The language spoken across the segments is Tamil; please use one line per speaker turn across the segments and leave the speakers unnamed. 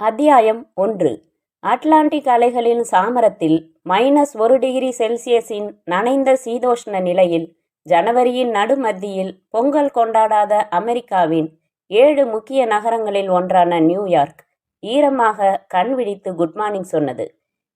அத்தியாயம் 1. அட்லாண்டிக் அலைகளின் சாமரத்தில் -1°C நனைந்த சீதோஷ்ண நிலையில் ஜனவரியின் நடுமத்தியில் பொங்கல் கொண்டாடாத அமெரிக்காவின் 7 முக்கிய நகரங்களில் ஒன்றான நியூயார்க் ஈரமாக கண் விழித்து குட் மார்னிங் சொன்னது.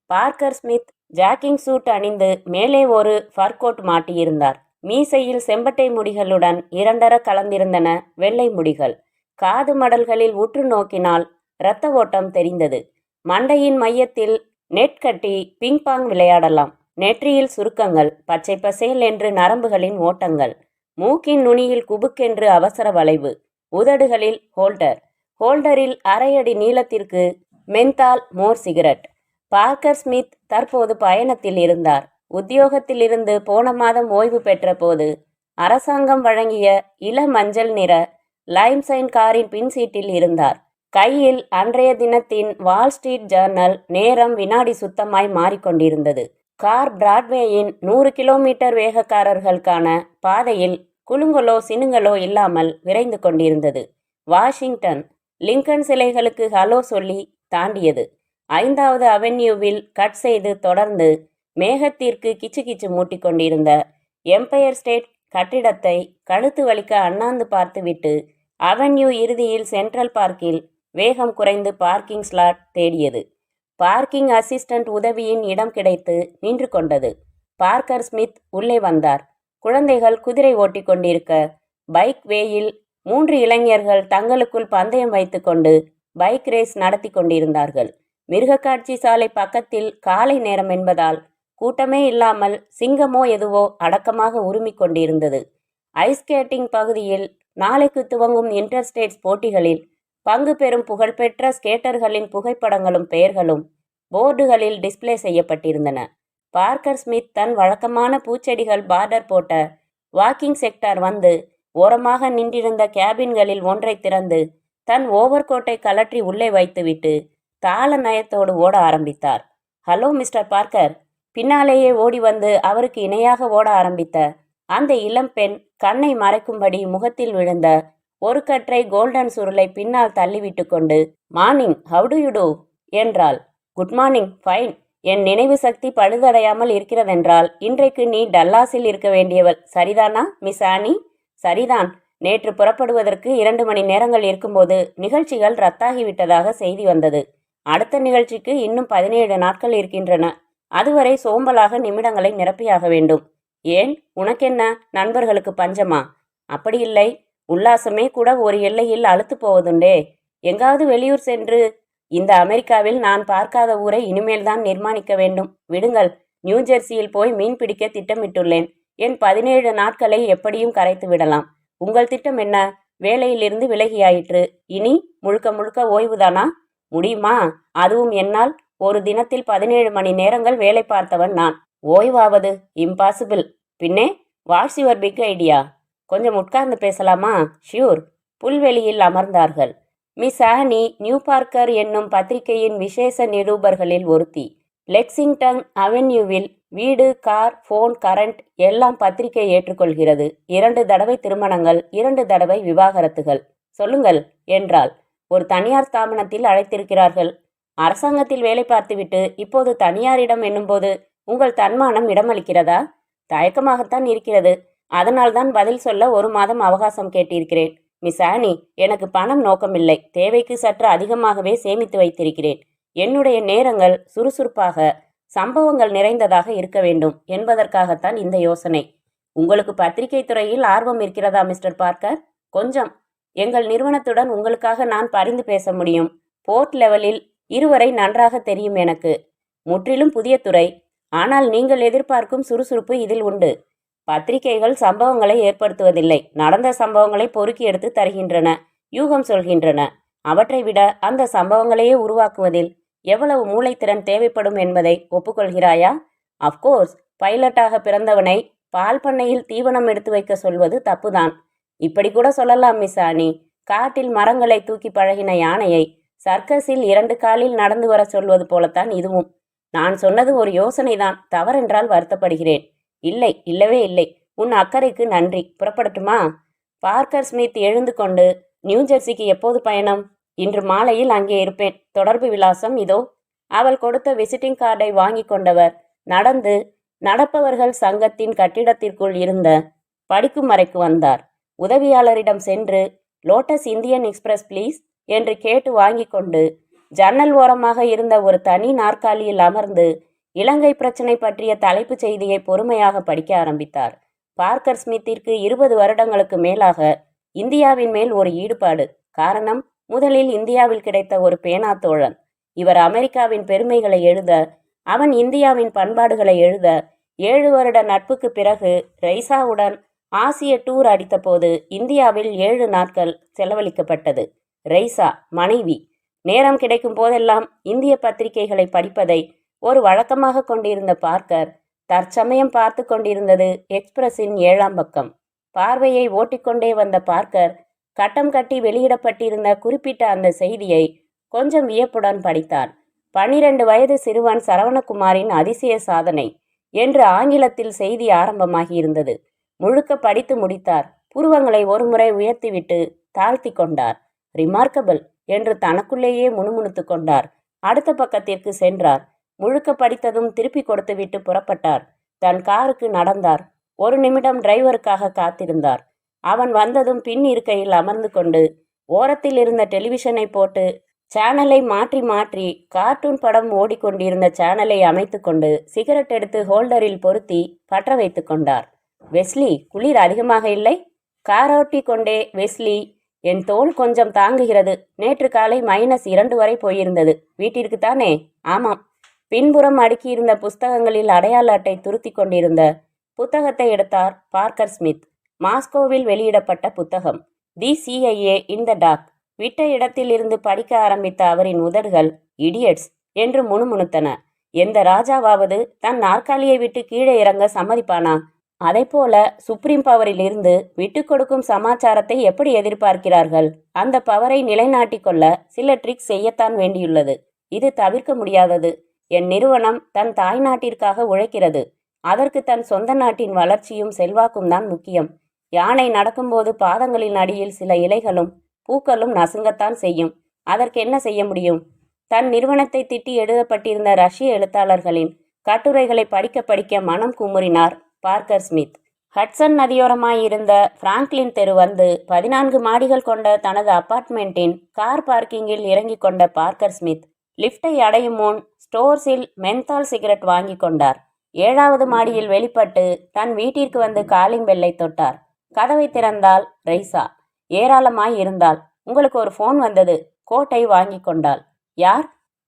பார்க்கர் ஸ்மித் ஜாக்கிங் சூட் அணிந்து மேலே ஒரு ஃபர்கோட் மாட்டியிருந்தார். மீசையில் செம்பட்டை முடிகளுடன் இரண்டர கலந்திருந்தன வெள்ளை முடிகள். காது மடல்களில் உற்று நோக்கினால் இரத்த ஓட்டம் தெரிந்தது. மண்டையின் மையத்தில் நெட் கட்டி பிங்பாங் விளையாடலாம். நெற்றியில் சுருக்கங்கள், பச்சை பசேல் என்று நரம்புகளின் ஓட்டங்கள். மூக்கின் நுனியில் குபுக்கென்று அவசர வளைவு. உதடுகளில் ஹோல்டரில் அரையடி நீளத்திற்கு மென்தால் மோர் சிகரெட். பார்க்கர் ஸ்மித் தற்போது பயணத்தில் இருந்தார். உத்தியோகத்திலிருந்து போன மாதம் ஓய்வு பெற்ற போது அரசாங்கம் வழங்கிய இள மஞ்சள் நிற லைம்சைன் காரின் பின்சீட்டில் இருந்தார். கையில் அன்றைய தினத்தின் வால் ஸ்ட்ரீட் ஜர்னல். நேரம் வினாடி சுத்தமாய் மாறிக்கொண்டிருந்தது. கார் பிராட்வேயின் 100 கிலோமீட்டர் வேகக்காரர்களுக்கான பாதையில் குலுங்கலோ சினுங்கலோ இல்லாமல் விரைந்து கொண்டிருந்தது. வாஷிங்டன் லிங்கன் சிலைகளுக்கு ஹலோ சொல்லி தாண்டியது. 5வது அவென்யூவில் கட் செய்து தொடர்ந்து மேகத்திற்கு கிச்சு கிச்சு மூட்டிக்கொண்டிருந்த எம்பயர் ஸ்டேட் கட்டிடத்தை கழுத்து வலிக்க அண்ணாந்து பார்த்துவிட்டு அவென்யூ இறுதியில் சென்ட்ரல் பார்க்கில் வேகம் குறைந்து பார்க்கிங் ஸ்லாட் தேடியது. பார்க்கிங் அசிஸ்டன்ட் உதவியின் இடம் கிடைத்து நின்று கொண்டது. பார்க்கர் ஸ்மித் உள்ளே வந்தார். குழந்தைகள் குதிரை ஓட்டி கொண்டிருக்க பைக் வேயில் 3 இளைஞர்கள் தங்களுக்குள் பந்தயம் வைத்து கொண்டு பைக் ரேஸ் நடத்தி கொண்டிருந்தார்கள். மிருகக்காட்சி சாலை பக்கத்தில் காலை நேரம் என்பதால் கூட்டமே இல்லாமல் சிங்கமோ எதுவோ அடக்கமாக உருமிக் கொண்டிருந்தது. ஐஸ் ஸ்கேட்டிங் பகுதியில் நாளைக்கு துவங்கும் இன்டர்ஸ்டேட்ஸ் போட்டிகளில் பங்கு பெறும் புகழ்பெற்ற ஸ்கேட்டர்களின் புகைப்படங்களும் பெயர்களும் போர்டுகளில் டிஸ்பிளே செய்யப்பட்டிருந்தன. பார்க்கர் ஸ்மித் தன் வழக்கமான பூச்செடிகள் பார்டர் போட்ட வாக்கிங் செக்டார் வந்து ஓரமாக நின்றிருந்த கேபின்களில் ஒன்றை திறந்து தன் ஓவர்கோட்டை கலற்றி உள்ளே வைத்துவிட்டு தாள நயத்தோடு ஓட ஆரம்பித்தார். Hello mister Parker. பின்னாலேயே ஓடி வந்து அவருக்கு இணையாக ஓட ஆரம்பித்த அந்த இளம்பெண் கண்ணை மறைக்கும்படி முகத்தில் விழுந்த ஒரு கற்றை கோல்டன் சுருளை பின்னால் தள்ளிவிட்டு கொண்டு morning, how do you do என்றாள். Good morning, fine. என் நினைவு சக்தி பழுதடையாமல் இருக்கிறதென்றால் இன்றைக்கு நீ டல்லாஸில் இருக்க வேண்டியவள், சரிதானா மிஸ் ஆனி? சரிதான். நேற்று புறப்படுவதற்கு 2 மணி நேரங்கள் இருக்கும்போது நிகழ்ச்சிகள் ரத்தாகிவிட்டதாக செய்தி வந்தது. அடுத்த நிகழ்ச்சிக்கு இன்னும் 17 நாட்கள் இருக்கின்றன. அதுவரை சோம்பலாக நிமிடங்களை நிரப்பியாக வேண்டும். ஏன், உனக்கென்ன, நண்பர்களுக்கு பஞ்சமா? அப்படி இல்லை, உல்லாசமே கூட ஒரு எல்லையில் அழுத்து போவதுண்டே. எங்காவது வெளியூர் சென்று இந்த அமெரிக்காவில் நான் பார்க்காத ஊரை இனிமேல்தான் நிர்மாணிக்க வேண்டும். விடுங்கள், நியூ ஜெர்சியில் போய் மீன் பிடிக்க திட்டமிட்டுள்ளேன். என் 17 நாட்களை எப்படியும் கரைத்து விடலாம். உங்கள் திட்டம் என்ன? வேலையிலிருந்து விலகியாயிற்று. இனி முழுக்க முழுக்க ஓய்வுதானா? முடியுமா? அதுவும் என்னால். ஒரு தினத்தில் 17 மணி நேரங்கள் வேலை பார்த்தவன் நான். ஓய்வாவது இம்பாசிபிள். பின்னே, வாட்ஸ் யுவர் பிக் ஐடியா? கொஞ்சம் உட்கார்ந்து பேசலாமா? ஷியூர். புல்வெளியில் அமர்ந்தார்கள். மிஸ் ஆனி நியூ பார்க்கர் என்னும் பத்திரிகையின் விசேஷ நிருபர்களில் ஒருத்தி. லெக்சிங்டன் அவென்யூவில் வீடு, கார், போன், கரண்ட் எல்லாம் பத்திரிகை ஏற்றுக்கொள்கிறது. 2 தடவை திருமணங்கள், 2 தடவை விவாகரத்துகள். சொல்லுங்கள் என்றாள். ஒரு தனியார் ஸ்தாபனத்தில் அழைத்திருக்கிறார்கள். அரசாங்கத்தில் வேலை பார்த்துவிட்டு இப்போது தனியாரிடம் என்னும்போது உங்கள் தன்மானம் இடமளிக்கிறதா? தயக்கமாகத்தான் இருக்கிறது. அதனால்தான் பதில் சொல்ல 1 மாதம் அவகாசம் கேட்டிருக்கிறேன். மிஸ் ஆனி, எனக்கு பணம் நோக்கமில்லை. தேவைக்கு சற்று அதிகமாகவே சேமித்து வைத்திருக்கிறேன். என்னுடைய நேரங்கள் சுறுசுறுப்பாக, சம்பவங்கள் நிறைந்ததாக இருக்க வேண்டும் என்பதற்காகத்தான் இந்த யோசனை. உங்களுக்கு பத்திரிகை துறையில் ஆர்வம் இருக்கிறதா மிஸ்டர் பார்க்கர்? கொஞ்சம். எங்கள் நிறுவனத்துடன் உங்களுக்காக நான் பரிந்து பேச முடியும். போர்ட் லெவலில் இருவரை நன்றாக தெரியும் எனக்கு. முற்றிலும் புதிய துறை. ஆனால் நீங்கள் எதிர்பார்க்கும் சுறுசுறுப்பு இதில் உண்டு. பத்திரிகைகள் சம்பவங்களை ஏற்படுத்துவதில்லை, நடந்த சம்பவங்களை பொறுக்கி எடுத்து தருகின்றன, யூகம் சொல்கின்றன. அவற்றை விட அந்த சம்பவங்களையே உருவாக்குவதில் எவ்வளவு மூளைத்திறன் தேவைப்படும் என்பதை ஒப்புக்கொள்கிறாயா? அஃப்கோர்ஸ், பைலட்டாக பிறந்தவனை பால் பண்ணையில் தீவனம் எடுத்து வைக்க சொல்வது தப்புதான். இப்படி கூட சொல்லலாம் மிஸ் ஆனி. காட்டில் மரங்களை தூக்கி பழகின யானையை சர்க்கஸில் 2 காலில் நடந்து வர சொல்வது போலத்தான் இதுவும். நான் சொன்னது ஒரு யோசனைதான். தவறென்றால் வருத்தப்படுகிறேன். இல்லை, இல்லவே இல்லை. உன் அக்கறைக்கு நன்றி. புறப்படட்டுமா? பார்க்கர் ஸ்மித் எழுந்து கொண்டு, நியூ ஜெர்சிக்கு எப்போது பயணம்? இன்று மாலையில் அங்கே இருப்பேன். தொடர்பு விலாசம் இதோ. அவள் கொடுத்த விசிட்டிங் கார்டை வாங்கி கொண்டவர் நடப்பவர்கள் சங்கத்தின் கட்டிடத்திற்குள் இருந்த படிக்கும் அறைக்கு வந்தார். உதவியாளரிடம் சென்று லோட்டஸ் இந்தியன் எக்ஸ்பிரஸ் ப்ளீஸ் என்று கேட்டு வாங்கி கொண்டு ஜன்னல் ஓரமாக இருந்த ஒரு தனி நாற்காலியில் அமர்ந்து இலங்கை பிரச்சினை பற்றிய தலைப்புச் செய்தியை பொறுமையாக படிக்க ஆரம்பித்தார். பார்க்கர் ஸ்மித்திற்கு 20 வருடங்களுக்கு மேலாக இந்தியாவின் மேல் ஒரு ஈடுபாடு. காரணம், முதலில் இந்தியாவில் கிடைத்த ஒரு பேனா தோழன். இவர் அமெரிக்காவின் பெருமைகளை எழுத, அவன் இந்தியாவின் பண்பாடுகளை எழுத 7 வருட நட்புக்கு பிறகு ரெய்சாவுடன் ஆசிய டூர் அடித்தபோது இந்தியாவில் 7 நாட்கள் செலவழிக்கப்பட்டது. ரெய்சா மனைவி. நேரம் கிடைக்கும் போதெல்லாம் இந்திய பத்திரிகைகளை படிப்பதை ஒரு வழக்கமாக கொண்டிருந்த பார்க்கர் தற்சமயம் பார்த்து கொண்டிருந்தது எக்ஸ்பிரஸின் 7ஆம் பக்கம். பார்வையை ஓட்டிக்கொண்டே வந்த பார்க்கர் கட்டம் கட்டி வெளியிடப்பட்டிருந்த குறிப்பிட்ட அந்த செய்தியை கொஞ்சம் வியப்புடன் படித்தான். 12 வயது சிறுவன் சரவணகுமாரின் அதிசய சாதனை என்று ஆங்கிலத்தில் செய்தி ஆரம்பமாகியிருந்தது. முழுக்க படித்து முடித்தார். புருவங்களை ஒருமுறை உயர்த்திவிட்டு தாழ்த்தி கொண்டார். ரிமார்க்கபிள் என்று தனக்குள்ளேயே முணுமுணுத்து கொண்டார். அடுத்த பக்கத்திற்கு சென்றார். முழுக்க படித்ததும் திருப்பி கொடுத்துவிட்டு புறப்பட்டார். தன் காருக்கு நடந்தார். 1 நிமிடம் டிரைவருக்காக காத்திருந்தார். அவன் வந்ததும் பின் இருக்கையில் அமர்ந்து கொண்டு ஓரத்தில் இருந்த டெலிவிஷனை போட்டு சேனலை மாற்றி மாற்றி கார்ட்டூன் படம் ஓடிக்கொண்டிருந்த சேனலை அமைத்து கொண்டு சிகரெட் எடுத்து ஹோல்டரில் பொருத்தி பற்ற வைத்து கொண்டார். வெஸ்லி, குளிர் அதிகமாக இல்லை? காரோட்டி கொண்டே வெஸ்லி, என் தோல் கொஞ்சம் தாங்குகிறது. நேற்று காலை -2 வரை போயிருந்தது. வீட்டிற்கு தானே? ஆமாம். பின்புறம் அடுக்கியிருந்த புஸ்தகங்களில் அடையாள அட்டை துருத்தி கொண்டிருந்த புத்தகத்தை எடுத்தார் பார்க்கர் ஸ்மித். மாஸ்கோவில் வெளியிடப்பட்ட புத்தகம். தி CIA இன் த டார்க். விட்ட இடத்தில் இருந்து படிக்க ஆரம்பித்த அவரின் உதடுகள் இடியட்ஸ் என்று முணுமுணுத்தன. எந்த ராஜாவாவது தன் நாற்காலியை விட்டு கீழே இறங்க சம்மதிப்பானா? அதைப்போல சுப்ரீம் பவரில் இருந்து விட்டு கொடுக்கும் சமாச்சாரத்தை எப்படி எதிர்பார்க்கிறார்கள்? அந்த பவரை நிலைநாட்டிக் கொள்ள சில ட்ரிக்ஸ் செய்யத்தான் வேண்டியுள்ளது. இது தவிர்க்க முடியாதது. என் நிறுவனம் தன் தாய் நாட்டிற்காக உழைக்கிறது. அதற்கு தன் சொந்த நாட்டின் வளர்ச்சியும் செல்வாக்கும் தான் முக்கியம். யானை நடக்கும்போது பாதங்களின் அடியில் சில இலைகளும் பூக்களும் நசுங்கத்தான் செய்யும். அதற்கு என்ன செய்ய முடியும்? தன் நிறுவனத்தை திட்டி எழுதப்பட்டிருந்த ரஷ்ய எழுத்தாளர்களின் கட்டுரைகளை படிக்க படிக்க மனம் குமுறினார் பார்க்கர் ஸ்மித். ஹட்சன் நதியோரமாயிருந்த பிராங்க்லின் தெரு வந்து 14 மாடிகள் கொண்ட தனது அபார்ட்மெண்ட்டின் கார் பார்க்கிங்கில் இறங்கி கொண்ட பார்க்கர் ஸ்மித் லிஃப்டை அடையும் முன் ஸ்டோர்ஸில் மென்தால் சிகரெட் வாங்கி கொண்டார். 7வது மாடியில் வெளிப்பட்டு தன் வீட்டிற்கு வந்து காலிங் பெல்லை தொட்டார். கதவை திறந்தால் ரெய்சா. ஏராளமாய் இருந்தாள். உங்களுக்கு ஒரு ஃபோன் வந்தது. கோட்டை வாங்கி கொண்டாள். யார்?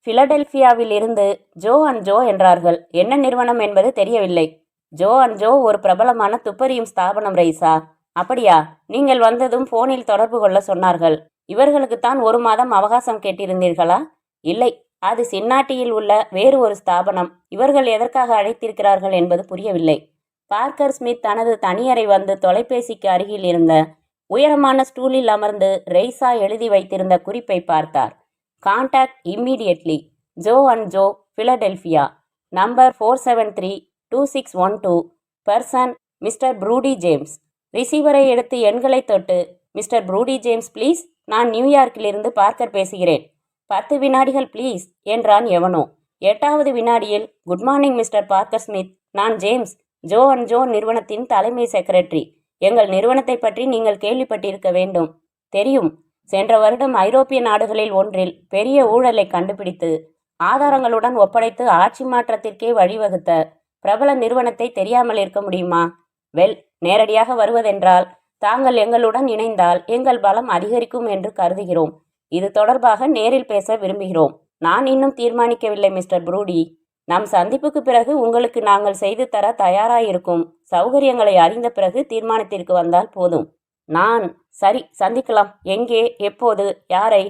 பிலடெல்பியாவில் இருந்து ஜோ அண்ட் ஜோ என்றார்கள். என்ன நிறுவனம் என்பது தெரியவில்லை. ஜோ அண்ட் ஜோ ஒரு பிரபலமான துப்பறியும் ஸ்தாபனம் ரெய்சா. அப்படியா? நீங்கள் வந்ததும் போனில் தொடர்பு கொள்ள சொன்னார்கள். இவர்களுக்குத்தான் 1 மாதம் அவகாசம் கேட்டிருந்தீர்களா? இல்லை, அது சின்னாட்டியில் உள்ள வேறு ஒரு ஸ்தாபனம். இவர்கள் எதற்காக அழைத்திருக்கிறார்கள் என்பது புரியவில்லை. பார்க்கர் ஸ்மித் தனது தனியறை வந்து தொலைபேசிக்கு அருகில் இருந்த உயரமான ஸ்டூலில் அமர்ந்து ரெய்சா எழுதி வைத்திருந்த குறிப்பை பார்த்தார். Contact immediately Joe and Joe, Philadelphia, number 473-2612, person mister Brody James. ரிசீவரை எடுத்து எண்களை தொட்டு, மிஸ்டர் ப்ரூடி ஜேம்ஸ் ப்ளீஸ், நான் நியூயார்க்கிலிருந்து பார்க்கர் பேசுகிறேன். 10 வினாடிகள் ப்ளீஸ் என்றான் எவனோ. 8வது வினாடியில், good morning mister Parker Smith, நான் ஜேம்ஸ், ஜோ அண்ட் ஜோ நிறுவனத்தின் தலைமை செக்ரட்டரி. எங்கள் நிறுவனத்தை பற்றி நீங்கள் கேள்விப்பட்டிருக்க வேண்டும். தெரியும். சென்ற வருடம் ஐரோப்பிய நாடுகளில் ஒன்றில் பெரிய ஊழலை கண்டுபிடித்து ஆதாரங்களுடன் ஒப்படைத்து ஆட்சி மாற்றத்திற்கே வழிவகுத்த பிரபல நிறுவனத்தை தெரியாமல் இருக்க முடியுமா? வெல், நேரடியாக வருவதென்றால் தாங்கள் எங்களுடன் இணைந்தால் எங்கள் பலம் அதிகரிக்கும் என்று கருதுகிறோம். இது தொடர்பாக நேரில் பேச விரும்புகிறோம். நான் இன்னும் தீர்மானிக்கவில்லை மிஸ்டர் ப்ரூடி. நம் சந்திப்புக்கு பிறகு உங்களுக்கு நாங்கள் செய்து தர தயாராயிருக்கும் சௌகரியங்களை அறிந்த பிறகு தீர்மானத்திற்கு வந்தால் போதும். சரி, சந்திக்கலாம். எங்கே, எப்போது, யாரை?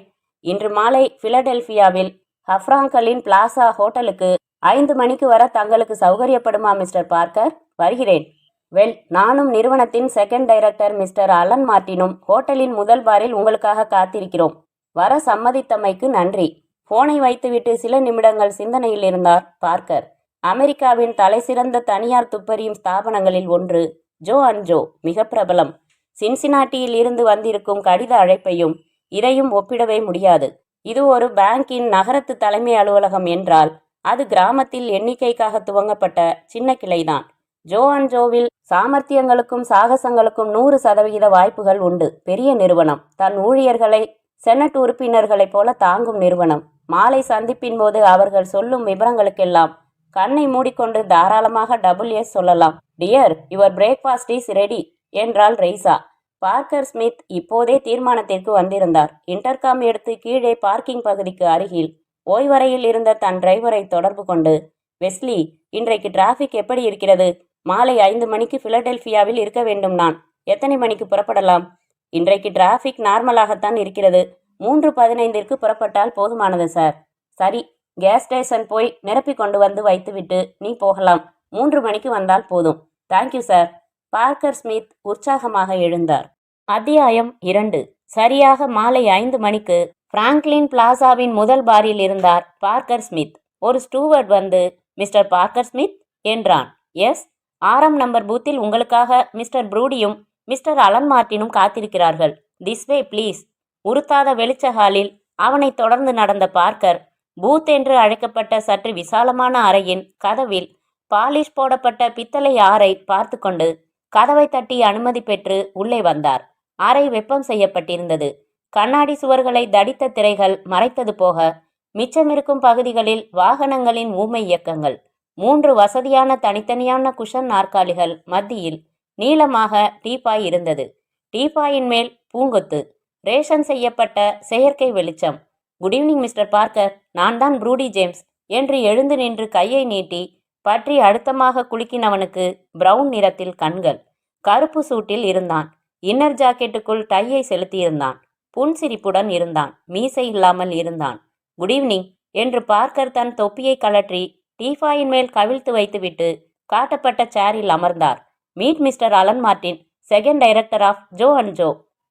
இன்று மாலை பிலடெல்பியாவில் ஹஃப்ராங்கலின் பிளாசா ஹோட்டலுக்கு 5 மணிக்கு வர தங்களுக்கு சௌகரியப்படுமா மிஸ்டர் பார்க்கர்? வருகிறேன். வெல், நானும் நிறுவனத்தின் செகண்ட் டைரக்டர் மிஸ்டர் அலன் மார்ட்டினும் ஹோட்டலின் முதல் பாரில் உங்களுக்காக காத்திருக்கிறோம். வர சம்மதித்தமைக்கு நன்றி. போனை வைத்துவிட்டு சில நிமிடங்கள் சிந்தனையில் இருந்தார் பார்க்கர். அமெரிக்காவின் தலைசிறந்த தனியார் துப்பறியும் ஸ்தாபனங்களில் ஒன்று ஜோ அண்ட் ஜோ மிக பிரபலம். சின்சினாட்டியில் இருந்து வந்திருக்கும் கடித அழைப்பையும் இதையும் ஒப்பிடவே முடியாது. இது ஒரு பேங்கின் நகரத்து தலைமை அலுவலகம் என்றால் அது கிராமத்தில் எண்ணிக்கைக்காக துவங்கப்பட்ட சின்ன கிளைதான். ஜோ அண்ட் ஜோவில் சாமர்த்தியங்களுக்கும் சாகசங்களுக்கும் 100% வாய்ப்புகள் உண்டு. பெரிய நிறுவனம், தன் ஊழியர்களை செனட் உறுப்பினர்களைப் போல தாங்கும் நிறுவனம். மாலை சந்திப்பின் போது அவர்கள் சொல்லும் விவரங்களுக்கெல்லாம் கண்ணை மூடிக்கொண்டு தாராளமாக WS சொல்லலாம். Dear, your breakfast is ready என்றாள் ரெய்சா. பார்க்கர் ஸ்மித் இப்போதே தீர்மானத்திற்கு வந்திருந்தார். இன்டர்காம் எடுத்து கீழே பார்க்கிங் பகுதிக்கு அருகில் ஓய்வறையில் இருந்த தன் டிரைவரை தொடர்பு கொண்டு, வெஸ்லி, இன்றைக்கு டிராஃபிக் எப்படி இருக்கிறது? மாலை 5 மணிக்கு பிலடெல்பியாவில் இருக்க வேண்டும். நான் எத்தனை மணிக்கு புறப்படலாம்? இன்றைக்கு டிராஃபிக் நார்மலாகத்தான் இருக்கிறது. 3:15ற்கு புறப்பட்டால் போதுமானது சார். சரி, கேஸ் ஸ்டேஷன் போய் நிரப்பி கொண்டு வந்து வைத்துவிட்டு நீ போகலாம். 3 மணிக்கு வந்தால் போதும். Thank you sir. பார்க்கர் ஸ்மித் உற்சாகமாக எழுந்தார். அத்தியாயம் 2. சரியாக மாலை 5 மணிக்கு பிராங்க்லின் பிளாசாவின் முதல் பாரில் இருந்தார் பார்க்கர் ஸ்மித். ஒரு ஸ்டூவர்ட் வந்து, மிஸ்டர் பார்க்கர் ஸ்மித் என்றான். எஸ், 6ஆம் நம்பர் பூத்தில் உங்களுக்காக மிஸ்டர் ப்ரூடியும் மிஸ்டர் அலன் மார்ட்டினும் காத்திருக்கிறார்கள். This way please. உறுத்தாத வெளிச்ச ஹாலில் அவனை தொடர்ந்து நடந்த பார்க்கர் பூத் என்று அழைக்கப்பட்ட சற்று விசாலமான அறையின் கதவில் பாலிஷ் போடப்பட்ட பித்தளை ஆறை பார்த்து கொண்டு கதவை தட்டி அனுமதி பெற்று உள்ளே வந்தார். அறை வெப்பம் செய்யப்பட்டிருந்தது. கண்ணாடி சுவர்களை தடித்த திரைகள் மறைத்தது போக மிச்சமிருக்கும் பகுதிகளில் வாகனங்களின் ஊமை இயக்கங்கள். 3 வசதியான தனித்தனியான குஷன் நாற்காலிகள் மத்தியில் நீளமாக டீப்பாய் இருந்தது. டீப்பாயின் மேல் பூங்கொத்து, ரேஷன் செய்யப்பட்ட செயற்கை வெளிச்சம். குட் ஈவினிங் மிஸ்டர் பார்க்கர், நான் தான் ப்ரூடி ஜேம்ஸ் என்று எழுந்து நின்று கையை நீட்டி பற்றி அழுத்தமாக குலுக்கினவனுக்கு பிரவுன் நிறத்தில் கண்கள். கருப்பு சூட்டில் இருந்தான். இன்னர் ஜாக்கெட்டுக்குள் டையை செலுத்தியிருந்தான். புன்சிரிப்புடன் இருந்தான். மீசை இல்லாமல் இருந்தான். குட் ஈவினிங் என்று பார்க்கர் தன் தொப்பியை கழற்றி டீஃபாயின் மேல் கவிழ்த்து வைத்துவிட்டு காட்டப்பட்ட சேரில் அமர்ந்தார். Meet mister Alan Martin, second director of Joe and Joe.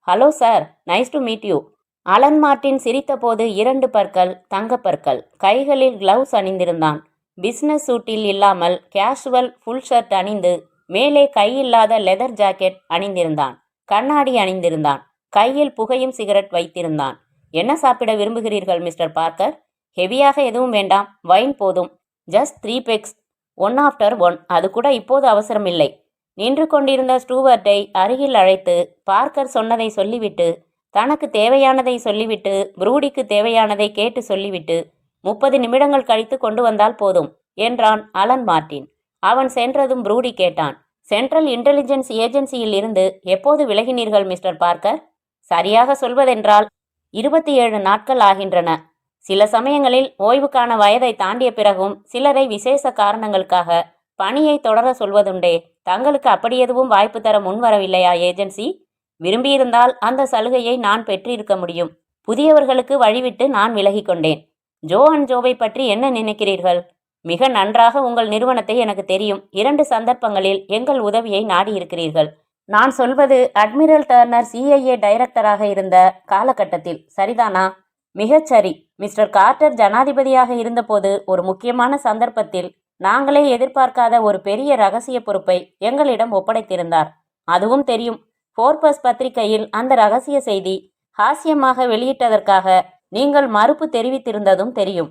Hello sir, nice to meet you. Alan Martin சிரித்தபோது 2 பற்கள் தங்கப்பற்கள். கைகளில் கிளவுஸ் அணிந்திருந்தான். பிசினஸ் சூட்டில் இல்லாமல் கேஷுவல் ஃபுல் ஷர்ட் அணிந்து மேலே கையில்லாத லெதர் ஜாக்கெட் அணிந்திருந்தான். கண்ணாடி அணிந்திருந்தான். கையில் புகையும் சிகரெட் வைத்திருந்தான். என்ன சாப்பிட விரும்புகிறீர்கள் மிஸ்டர் பார்க்கர்? ஹெவியாக எதுவும் வேண்டாம், வைன் போதும். Just 3 pegs, one after one. அது கூட இப்போது அவசரமில்லை. நின்று கொண்டிருந்த ஸ்டூவர்ட்டை அருகில் அழைத்து பார்க்கர் சொன்னதை சொல்லிவிட்டு, தனக்கு தேவையானதை சொல்லிவிட்டு, ப்ரூடிக்கு தேவையானதை கேட்டு சொல்லிவிட்டு 30 நிமிடங்கள் கழித்து கொண்டு வந்தால் போதும் என்றான் அலன் மார்ட்டின். அவன் சென்றதும் ப்ரூடி கேட்டான், சென்ட்ரல் இன்டெலிஜென்ஸ் ஏஜென்சியில் இருந்து எப்போது விலகினீர்கள் மிஸ்டர் பார்க்கர்? சரியாக சொல்வதென்றால் 27 நாட்கள் ஆகின்றன. சில சமயங்களில் ஓய்வுக்கான வயதை தாண்டிய பிறகும் சிலரை விசேஷ காரணங்களுக்காக பணியை தொடர சொல்வதுண்டே. தங்களுக்கு அப்படி எதுவும் வாய்ப்பு தர முன்வரவில்லையா ஏஜென்சி? விரும்பியிருந்தால் அந்த சலுகையை நான் பெற்றிருக்க முடியும். புதியவர்களுக்கு வழிவிட்டு நான் விலகிக் கொண்டேன். ஜோ அண்ட் ஜோவை பற்றி என்ன நினைக்கிறீர்கள்? மிக நன்றாக உங்கள் நிறுவனத்தை எனக்கு தெரியும். 2 சந்தர்ப்பங்களில் எங்கள் உதவியை நாடியிருக்கிறீர்கள். நான் சொல்வது அட்மிரல் டர்னர் CIA டைரக்டராக இருந்த காலகட்டத்தில், சரிதானா? மிகச்சரி. மிஸ்டர் கார்ட்டர் ஜனாதிபதியாக இருந்தபோது ஒரு முக்கியமான சந்தர்ப்பத்தில் நாங்களே எதிர்பார்க்காத ஒரு பெரிய ரகசிய பொறுப்பை எங்களிடம் ஒப்படைத்திருந்தார். அதுவும் தெரியும். ஃபோர்பஸ் பத்திரிகையில் அந்த ரகசிய செய்தி ஹாஸ்யமாக வெளியிட்டதற்காக நீங்கள் மறுப்பு தெரிவித்திருந்ததும் தெரியும்.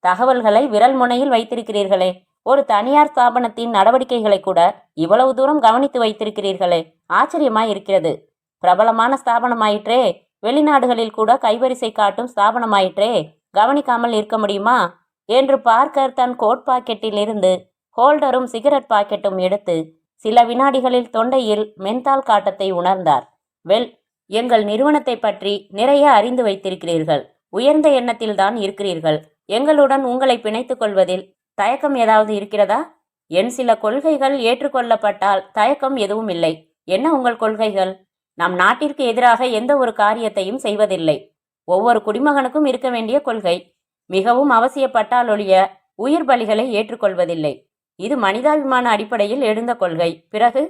தகவல்களை விரல் முனையில் வைத்திருக்கிறீர்களே. ஒரு தனியார் ஸ்தாபனத்தின் நடவடிக்கைகளை கூட இவ்வளவு தூரம் கவனித்து வைத்திருக்கிறீர்களே, ஆச்சரியமாய் இருக்கிறது. பிரபலமான ஸ்தாபனமாயிற்றே, வெளிநாடுகளில் கூட கைவரிசை காட்டும் ஸ்தாபனமாயிற்றே, கவனிக்காமல் இருக்க முடியுமா என்று பார்க்கர் தன் கோட் பாக்கெட்டில் இருந்து ஹோல்டரும் சிகரெட் பாக்கெட்டும் எடுத்து சில வினாடிகளில் தொண்டையில் மென்தால் காட்டத்தை உணர்ந்தார். வெல், எங்கள் நிறுவனத்தை பற்றி நிறைய அறிந்து வைத்திருக்கிறீர்கள். உயர்ந்த எண்ணத்தில்தான் இருக்கிறீர்கள். எங்களுடன் உங்களை பிணைத்துக் கொள்வதில் தயக்கம் ஏதாவது இருக்கிறதா? என் சில கொள்கைகள் ஏற்றுக்கொள்ளப்பட்டால் தயக்கம் எதுவும் இல்லை. என்ன உங்கள் கொள்கைகள்? நம் நாட்டிற்கு எதிராக எந்த ஒரு காரியத்தையும் செய்வதில்லை. ஒவ்வொரு குடிமகனுக்கும் இருக்க வேண்டிய கொள்கை. மிகவும் அவசியப்பட்டாலொழிய உயிர் பலிகளை ஏற்றுக்கொள்வதில்லை. இது மனிதாபிமான அடிப்படையில் எழுந்த கொள்கை. பிறகு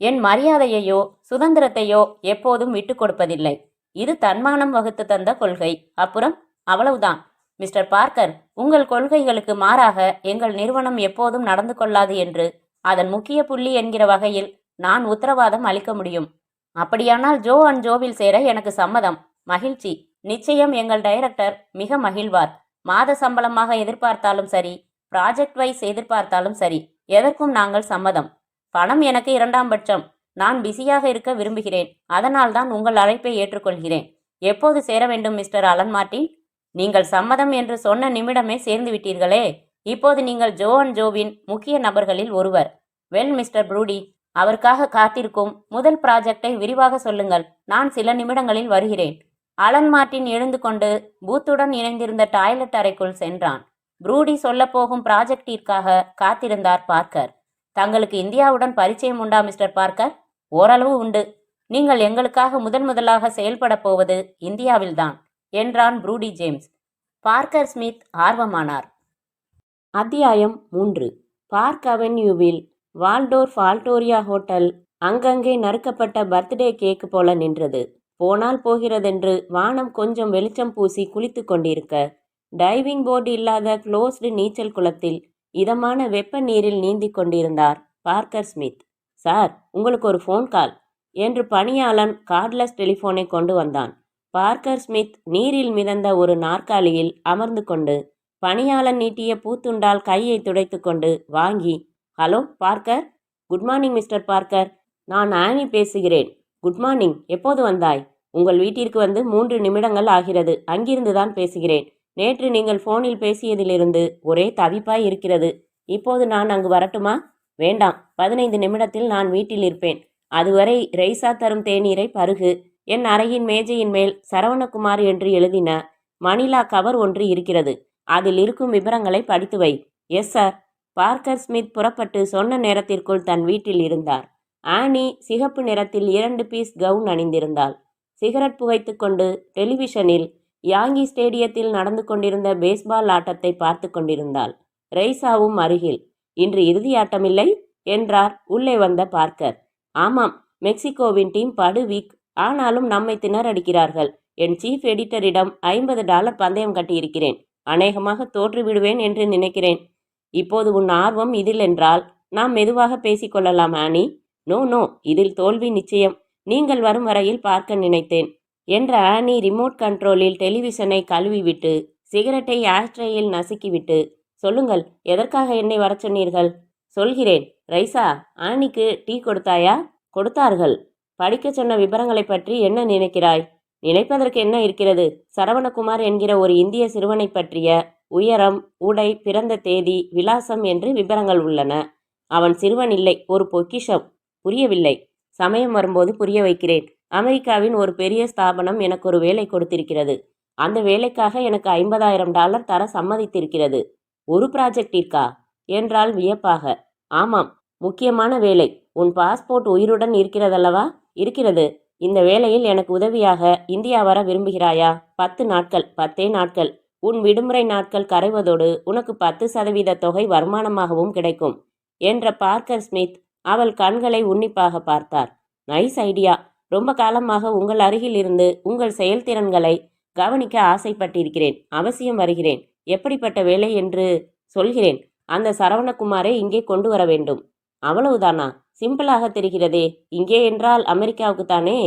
என் மரியாதையையோ சுதந்திரத்தையோ எப்போதும் விட்டு கொடுப்பதில்லை. இது தன்மானம் வகுத்து தந்த கொள்கை. அப்புறம் அவ்வளவுதான். மிஸ்டர் பார்க்கர், உங்கள் கொள்கைகளுக்கு மாறாக எங்கள் நிறுவனம் எப்போதும் நடந்து கொள்ளாது என்று அதன் முக்கிய புள்ளி என்கிற வகையில் நான் உத்தரவாதம் அளிக்க முடியும். அப்படியானால் ஜோ அண்ட் ஜோவில் சேர எனக்கு சம்மதம். மகிழ்ச்சி. நிச்சயம் எங்கள் டைரக்டர் மிக மகிழ்வார். மாத சம்பளமாக எதிர்பார்த்தாலும் சரி, ப்ராஜெக்ட் வைஸ் எதிர்பார்த்தாலும் சரி, எதற்கும் நாங்கள் சம்மதம். பணம் எனக்கு இரண்டாம் பட்சம். நான் பிஸியாக இருக்க விரும்புகிறேன். அதனால்தான் உங்கள் அழைப்பை ஏற்றுக்கொள்கிறேன். எப்போது சேர வேண்டும் மிஸ்டர் அலன் மார்ட்டின்? நீங்கள் சம்மதம் என்று சொன்ன நிமிடமே சேர்ந்து விட்டீர்களே. இப்போது நீங்கள் ஜோ அண்ட் ஜோவின் முக்கிய நபர்களில் ஒருவர். வெல் மிஸ்டர் ப்ரூடி, அவருக்காக காத்திருக்கும் முதல் ப்ராஜெக்டை விரிவாக சொல்லுங்கள். நான் சில நிமிடங்களில் வருகிறேன். அலன் மார்ட்டின் எழுந்து கொண்டு பூத்துடன் இணைந்திருந்த டாய்லெட் அறைக்குள் சென்றான். ப்ரூடி சொல்லப்போகும் ப்ராஜெக்டிற்காக காத்திருந்தார் பார்க்கர். தங்களுக்கு இந்தியாவுடன் பரிச்சயம் உண்டா மிஸ்டர் பார்க்கர்? ஓரளவு உண்டு. நீங்கள் எங்களுக்காக முதலாக செயல்பட போவது இந்தியாவில்தான் என்றான் ப்ரூடி ஜேம்ஸ். பார்க்கர் ஸ்மித் ஆர்வமானார். அத்தியாயம் 3. பார்க் அவென்யூவில் வால்டோர்ஃப் ஆல்டோரியா ஹோட்டல் அங்கங்கே நறுக்கப்பட்ட பர்த்டே கேக்கு போல நின்றது. போனால் போகிறதென்று வானம் கொஞ்சம் வெளிச்சம் பூசி குளித்து கொண்டிருக்க, டைவிங் போர்டு இல்லாத க்ளோஸ்டு நீச்சல் குளத்தில் இதமான வெப்ப நீரில் நீந்தி கொண்டிருந்தார் பார்க்கர் ஸ்மித். சார், உங்களுக்கு ஒரு ஃபோன் கால் என்று பணியாளன் கார்ட்லெஸ் டெலிஃபோனை கொண்டு வந்தான். பார்க்கர் ஸ்மித் நீரில் மிதந்த ஒரு நாற்காலியில் அமர்ந்து கொண்டு பணியாளன் நீட்டிய பூத்துண்டால் கையை துடைத்து கொண்டு வாங்கி, hello Parker. Good morning mister Parker. நான் ஆனி பேசுகிறேன். Good morning. எப்போது வந்தாய்? உங்கள் வீட்டிற்கு வந்து 3 நிமிடங்கள் ஆகிறது. அங்கிருந்து தான் பேசுகிறேன். நேற்று நீங்கள் ஃபோனில் பேசியதிலிருந்து ஒரே தவிப்பாய் இருக்கிறது. இப்போது நான் அங்கு வரட்டுமா? வேண்டாம். 15 நிமிடத்தில் நான் வீட்டில் இருப்பேன். அதுவரை ரெய்சா தரும் தேநீரை பருகு. என் அறையின் மேஜையின் மேல் சரவணகுமார் என்று எழுதின மணிலா கவர் ஒன்று இருக்கிறது. அதில் இருக்கும் விவரங்களை படித்து வை. Yes sir. பார்க்கர் ஸ்மித் புறப்பட்டு சொன்ன நேரத்திற்குள் தன் வீட்டில் இருந்தார். ஆனி சிகப்பு நிறத்தில் 2 பீஸ் கவுன் அணிந்திருந்தாள். சிகரெட் புகைத்து கொண்டு டெலிவிஷனில் யாங்கி ஸ்டேடியத்தில் நடந்து கொண்டிருந்த பேஸ்பால் ஆட்டத்தை பார்த்து கொண்டிருந்தாள். ரெய்சாவும் அருகில். இன்று இறுதி ஆட்டமில்லை என்றார் உள்ளே வந்த பார்க்கர். ஆமாம், மெக்சிகோவின் டீம் படு வீக். ஆனாலும் நம்மை திணறடிக்கிறார்கள். என் சீஃப் எடிட்டரிடம் $50 பந்தயம் கட்டியிருக்கிறேன். அநேகமாக தோற்று விடுவேன் என்று நினைக்கிறேன். இப்போது உன் ஆர்வம் இதில் என்றால் நாம் மெதுவாக பேசிக்கொள்ளலாம் ஆனி. நோ, இதில் தோல்வி நிச்சயம். நீங்கள் வரும் வரையில் பார்க்க நினைத்தேன் என்ற ஆனி ரிமோட் கண்ட்ரோலில் டெலிவிஷனை கழுவிவிட்டு சிகரெட்டை ஆஸ்ட்ரேயில் நசுக்கிவிட்டு, சொல்லுங்கள், எதற்காக என்னை வர சொன்னீர்கள்? சொல்கிறேன். ரைசா, ஆனிக்கு டீ கொடுத்தாயா? கொடுத்தார்கள். படிக்க சொன்ன விவரங்களை பற்றி என்ன நினைக்கிறாய்? நினைப்பதற்கு என்ன இருக்கிறது? சரவணகுமார் என்கிற ஒரு இந்திய சிறுவனை பற்றிய உயரம், உடை, பிறந்த தேதி, விலாசம் என்று விவரங்கள் உள்ளன. அவன் சிறுவன் இல்லை, ஒரு பொக்கிஷம். புரியவில்லை. சமயம் வரும்போது புரிய வைக்கிறேன். அமெரிக்காவின் ஒரு பெரிய ஸ்தாபனம் எனக்கு ஒரு வேலை கொடுத்திருக்கிறது. அந்த வேலைக்காக எனக்கு $50,000 தர சம்மதித்திருக்கிறது. ஒரு ப்ராஜெக்டிற்கா என்றால் வியப்பாக. ஆமாம், முக்கியமான வேலை. உன் பாஸ்போர்ட் உயிருடன் இருக்கிறதல்லவா? இருக்கிறது. இந்த வேலையில் எனக்கு உதவியாக இந்தியா வர விரும்புகிறாயா? 10 நாட்கள். 10 நாட்கள். உன் விடுமுறை நாட்கள் கரைவதோடு உனக்கு 10% தொகை வருமானமாகவும் கிடைக்கும் என்ற பார்க்கர் ஸ்மித் அவள் கண்களை உன்னிப்பாக பார்த்தார். Nice idea. ரொம்ப காலமாக உங்கள் அருகில் இருந்து உங்கள் செயல்திறன்களை கவனிக்க ஆசைப்பட்டிருக்கிறேன். அவசியம் வருகிறேன். எப்படிப்பட்ட வேலை என்று சொல்கிறேன். அந்த சரவணகுமாரை இங்கே கொண்டு வர வேண்டும். அவ்வளவுதானா? சிம்பிளாக தெரிகிறதே. இங்கே என்றால் அமெரிக்காவுக்கு தானே?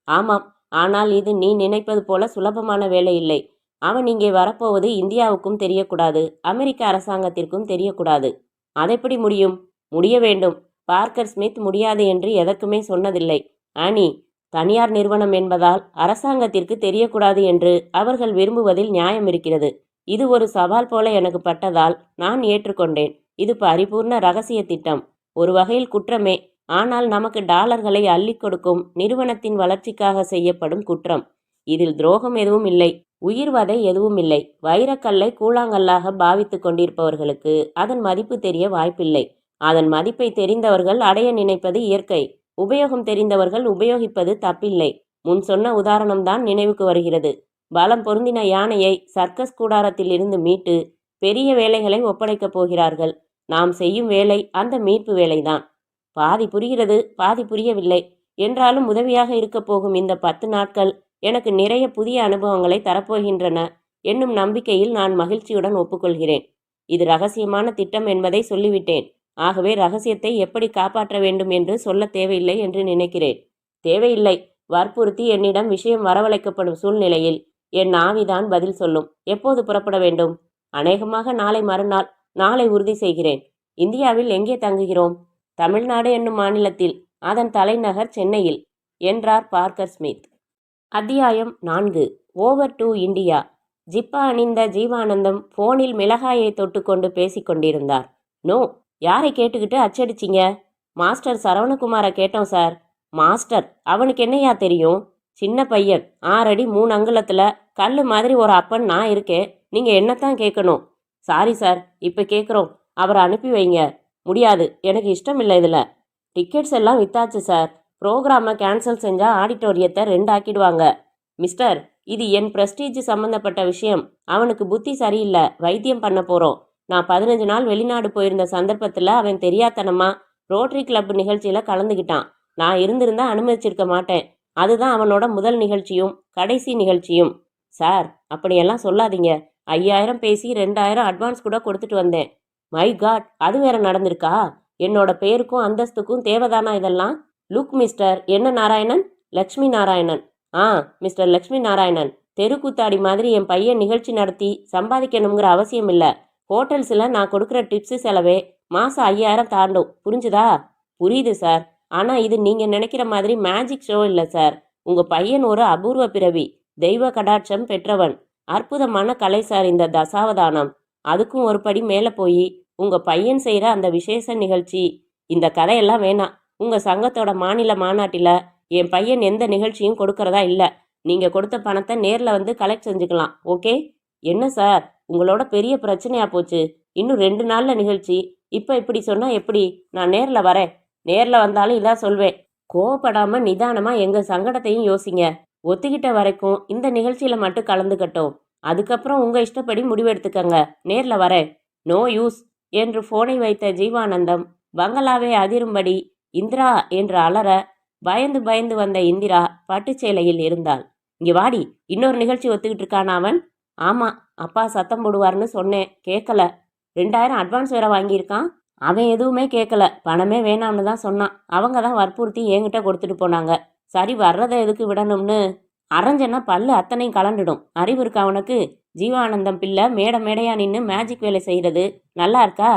ஆமாம். ஆனால் இது நீ நினைப்பது போல சுலபமான வேலை இல்லை. அவன் இங்கே வரப்போவது இந்தியாவுக்கும் தெரியக்கூடாது, அமெரிக்க அரசாங்கத்திற்கும் தெரியக்கூடாது. அதெப்படி முடியும்? முடிய வேண்டும். பார்க்கர் ஸ்மித் முடியாது என்று எதற்குமே சொன்னதில்லை. ஆனி, தனியார் நிறுவனம் என்பதால் அரசாங்கத்திற்கு தெரியக்கூடாது என்று அவர்கள் விரும்புவதில் நியாயம் இருக்கிறது. இது ஒரு சவால் போல எனக்கு பட்டதால் நான் ஏற்றுக்கொண்டேன். இது பரிபூர்ண ரகசிய திட்டம். ஒரு வகையில் குற்றமே. ஆனால் நமக்கு டாலர்களை அள்ளி கொடுக்கும் நிறுவனத்தின் வளர்ச்சிக்காக செய்யப்படும் குற்றம். இதில் துரோகம் எதுவும் இல்லை, உயிர்வதை எதுவும் இல்லை. வைரக்கல்லை கூழாங்கல்லாக பாவித்து கொண்டிருப்பவர்களுக்கு அதன் மதிப்பு தெரிய வாய்ப்பில்லை. அதன் மதிப்பை தெரிந்தவர்கள் அடைய நினைப்பது இயற்கை. உபயோகம் தெரிந்தவர்கள் உபயோகிப்பது தப்பில்லை. முன் சொன்ன உதாரணம்தான் நினைவுக்கு வருகிறது. பலம் பொருந்தின யானையை சர்க்கஸ் கூடாரத்தில் இருந்து மீட்டு பெரிய வேலைகளை ஒப்படைக்கப் போகிறார்கள். நாம் செய்யும் வேலை அந்த மீட்பு வேலைதான். பாதி புரிகிறது, பாதி புரியவில்லை. என்றாலும் உதவியாக இருக்கப் போகும் இந்த 10 நாட்கள் எனக்கு நிறைய புதிய அனுபவங்களை தரப்போகின்றன என்னும் நம்பிக்கையில் நான் மகிழ்ச்சியுடன் ஒப்புக்கொள்கிறேன். இது ரகசியமான திட்டம் என்பதை சொல்லிவிட்டேன். ஆகவே ரகசியத்தை எப்படி காப்பாற்ற வேண்டும் என்று சொல்ல தேவையில்லை என்று நினைக்கிறேன். தேவையில்லை. வற்புறுத்தி என்னிடம் விஷயம் வரவழைக்கப்படும் சூழ்நிலையில் என் ஆவிதான் பதில் சொல்லும். எப்போது புறப்பட வேண்டும்? அநேகமாக நாளை மறுநாள். நாளை உறுதி செய்கிறேன். இந்தியாவில் எங்கே தங்குகிறோம்? தமிழ்நாடு என்னும் மாநிலத்தில், அதன் தலைநகர் சென்னையில் என்றார் பார்க்கர் ஸ்மித். அத்தியாயம் 4. Over to India. ஜிப்பா அணிந்த ஜீவானந்தம் போனில் மிளகாயை தொட்டுக்கொண்டு பேசிக்கொண்டிருந்தார். நோ, யாரை கேட்டுக்கிட்டு அச்சடிச்சிங்க? மாஸ்டர் சரவணகுமாரை கேட்டோம் சார். மாஸ்டர்? அவனுக்கு என்னையா தெரியும்? சின்ன பையன், 6 அடி 3 அங்குலத்துல கல்லு மாதிரி ஒரு அப்பன் நான் இருக்கேன். நீங்க என்னத்தான் கேட்கணும்? சாரி சார், இப்ப கேட்குறோம். அவரை அனுப்பி வைங்க. முடியாது, எனக்கு இஷ்டம் இல்லை. இதில் டிக்கெட்ஸ் எல்லாம் வித்தாச்சு சார். ப்ரோக்ராமை கேன்சல் செஞ்சால் ஆடிட்டோரியத்தை 2 ஆக்கிடுவாங்க. மிஸ்டர், இது என் ப்ரெஸ்டீஜ் சம்மந்தப்பட்ட விஷயம். அவனுக்கு புத்தி சரியில்லை. வைத்தியம் பண்ண போகிறோம். நான் 15 நாள் வெளிநாடு போயிருந்த சந்தர்ப்பத்தில் அவன் தெரியாதனமா ரோட்டரி கிளப் நிகழ்ச்சியில் கலந்துக்கிட்டான். நான் இருந்திருந்தா அனுமதிச்சிருக்க மாட்டேன். அதுதான் அவனோட முதல் நிகழ்ச்சியும் கடைசி நிகழ்ச்சியும். சார், அப்படியெல்லாம் சொல்லாதீங்க. 5000 பேசி 2000 அட்வான்ஸ் கூட கொடுத்துட்டு வந்தேன். மை காட், அது வேற நடந்திருக்கா? என்னோட பேருக்கும் அந்தஸ்துக்கும் தேவைதானா இதெல்லாம்? லுக் மிஸ்டர் என்ன நாராயணன்? லக்ஷ்மி நாராயணன். மிஸ்டர் லக்ஷ்மி நாராயணன். தெருக்கூத்தாடி மாதிரி என் பையன் நிகழ்ச்சி நடத்தி சம்பாதிக்கணுங்கிற அவசியம் இல்லை. ஹோட்டல்ஸில் நான் கொடுக்குற டிப்ஸு செலவே மாதம் 5000 தாண்டும். புரிஞ்சுதா? புரியுது சார். ஆனால் இது நீங்கள் நினைக்கிற மாதிரி மேஜிக் ஷோ இல்லை சார். உங்கள் பையன் ஒரு அபூர்வ பிறவி. தெய்வ கடாட்சம் பெற்றவன். அற்புதமான கலை சார் இந்த தசாவதானம். அதுக்கும் ஒரு படி மேலே போய் உங்கள் பையன் செய்கிற அந்த விசேஷ நிகழ்ச்சி. இந்த கதையெல்லாம் வேணாம். உங்கள் சங்கத்தோட மாநில மாநாட்டில் என் பையன் எந்த நிகழ்ச்சியும் கொடுக்கறதா இல்லை. நீங்கள் கொடுத்த பணத்தை நேரில் வந்து கலெக்ட் செஞ்சுக்கலாம். ஓகே? என்ன சார், உங்களோட பெரிய பிரச்சனையாக போச்சு. இன்னும் 2 நாளில் நிகழ்ச்சி. இப்போ இப்படி சொன்னால் எப்படி? நான் நேரில் வரேன். நேரில் வந்தாலும் இதான் சொல்வேன். கோவப்படாமல் நிதானமாக எங்கள் சங்கடத்தையும் யோசிங்க. ஒத்துக்கிட்ட வரைக்கும் இந்த நிகழ்ச்சியில் மட்டும் கலந்துக்கட்டும். அதுக்கப்புறம் உங்கள் இஷ்டப்படி முடிவெடுத்துக்கங்க. நேரில் வரேன். நோ யூஸ் என்று ஃபோனை வைத்த ஜீவானந்தம் பங்களாவை அதிரும்படி இந்திரா என்று அலற பயந்து பயந்து வந்த இந்திரா பட்டுச்சேலையில் இருந்தாள். இங்கே வாடி, இன்னொரு நிகழ்ச்சி ஒத்துக்கிட்டு இருக்கான் அவன். ஆமாம், அப்பா சத்தம் போடுவார்னு சொன்னேன், கேட்கல. 2000 அட்வான்ஸ் வேற வாங்கியிருக்கான். அவன் எதுவுமே கேட்கல. பணமே வேணாம்னு தான் சொன்னான். அவங்க தான் வற்புறுத்தி என்கிட்ட கொடுத்துட்டு போனாங்க. சரி, வர்றதை எதுக்கு விடணும்னு அரைஞ்சனா பல்லு அத்தனையும் கலண்டுடும். அறிவு இருக்கா அவனுக்கு? ஜீவானந்தம் பிள்ளை மேடையா நின்று மேஜிக் வேலை செய்கிறது நல்லா இருக்கா?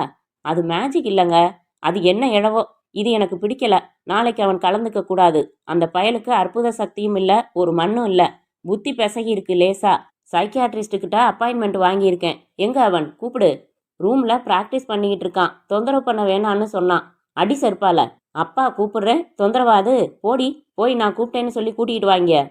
அது மேஜிக் இல்லைங்க. அது என்ன இழவோ. இது எனக்கு பிடிக்கல. நாளைக்கு அவன் கலந்துக்க கூடாது. அந்த பயலுக்கு அற்புத சக்தியும் இல்லை, ஒரு மண்ணும் இல்லை. புத்தி பிசகி இருக்கு லேசா. சைக்கியாட்ரிஸ்டுக்கிட்ட அப்பாயின்மெண்ட் வாங்கியிருக்கேன். எங்க அவன்? கூப்பிடு. ரூம்ல பிராக்டிஸ் பண்ணிக்கிட்டு இருக்கான். தொந்தரவு பண்ண வேணான்னு சொன்னான். அடி செருப்பால. அப்பா கூப்பிடுறேன், தொந்தரவாது. போடி, போய் நான் கூப்பிட்டேன்னு சொல்லி கூட்டிகிட்டு வாங்க.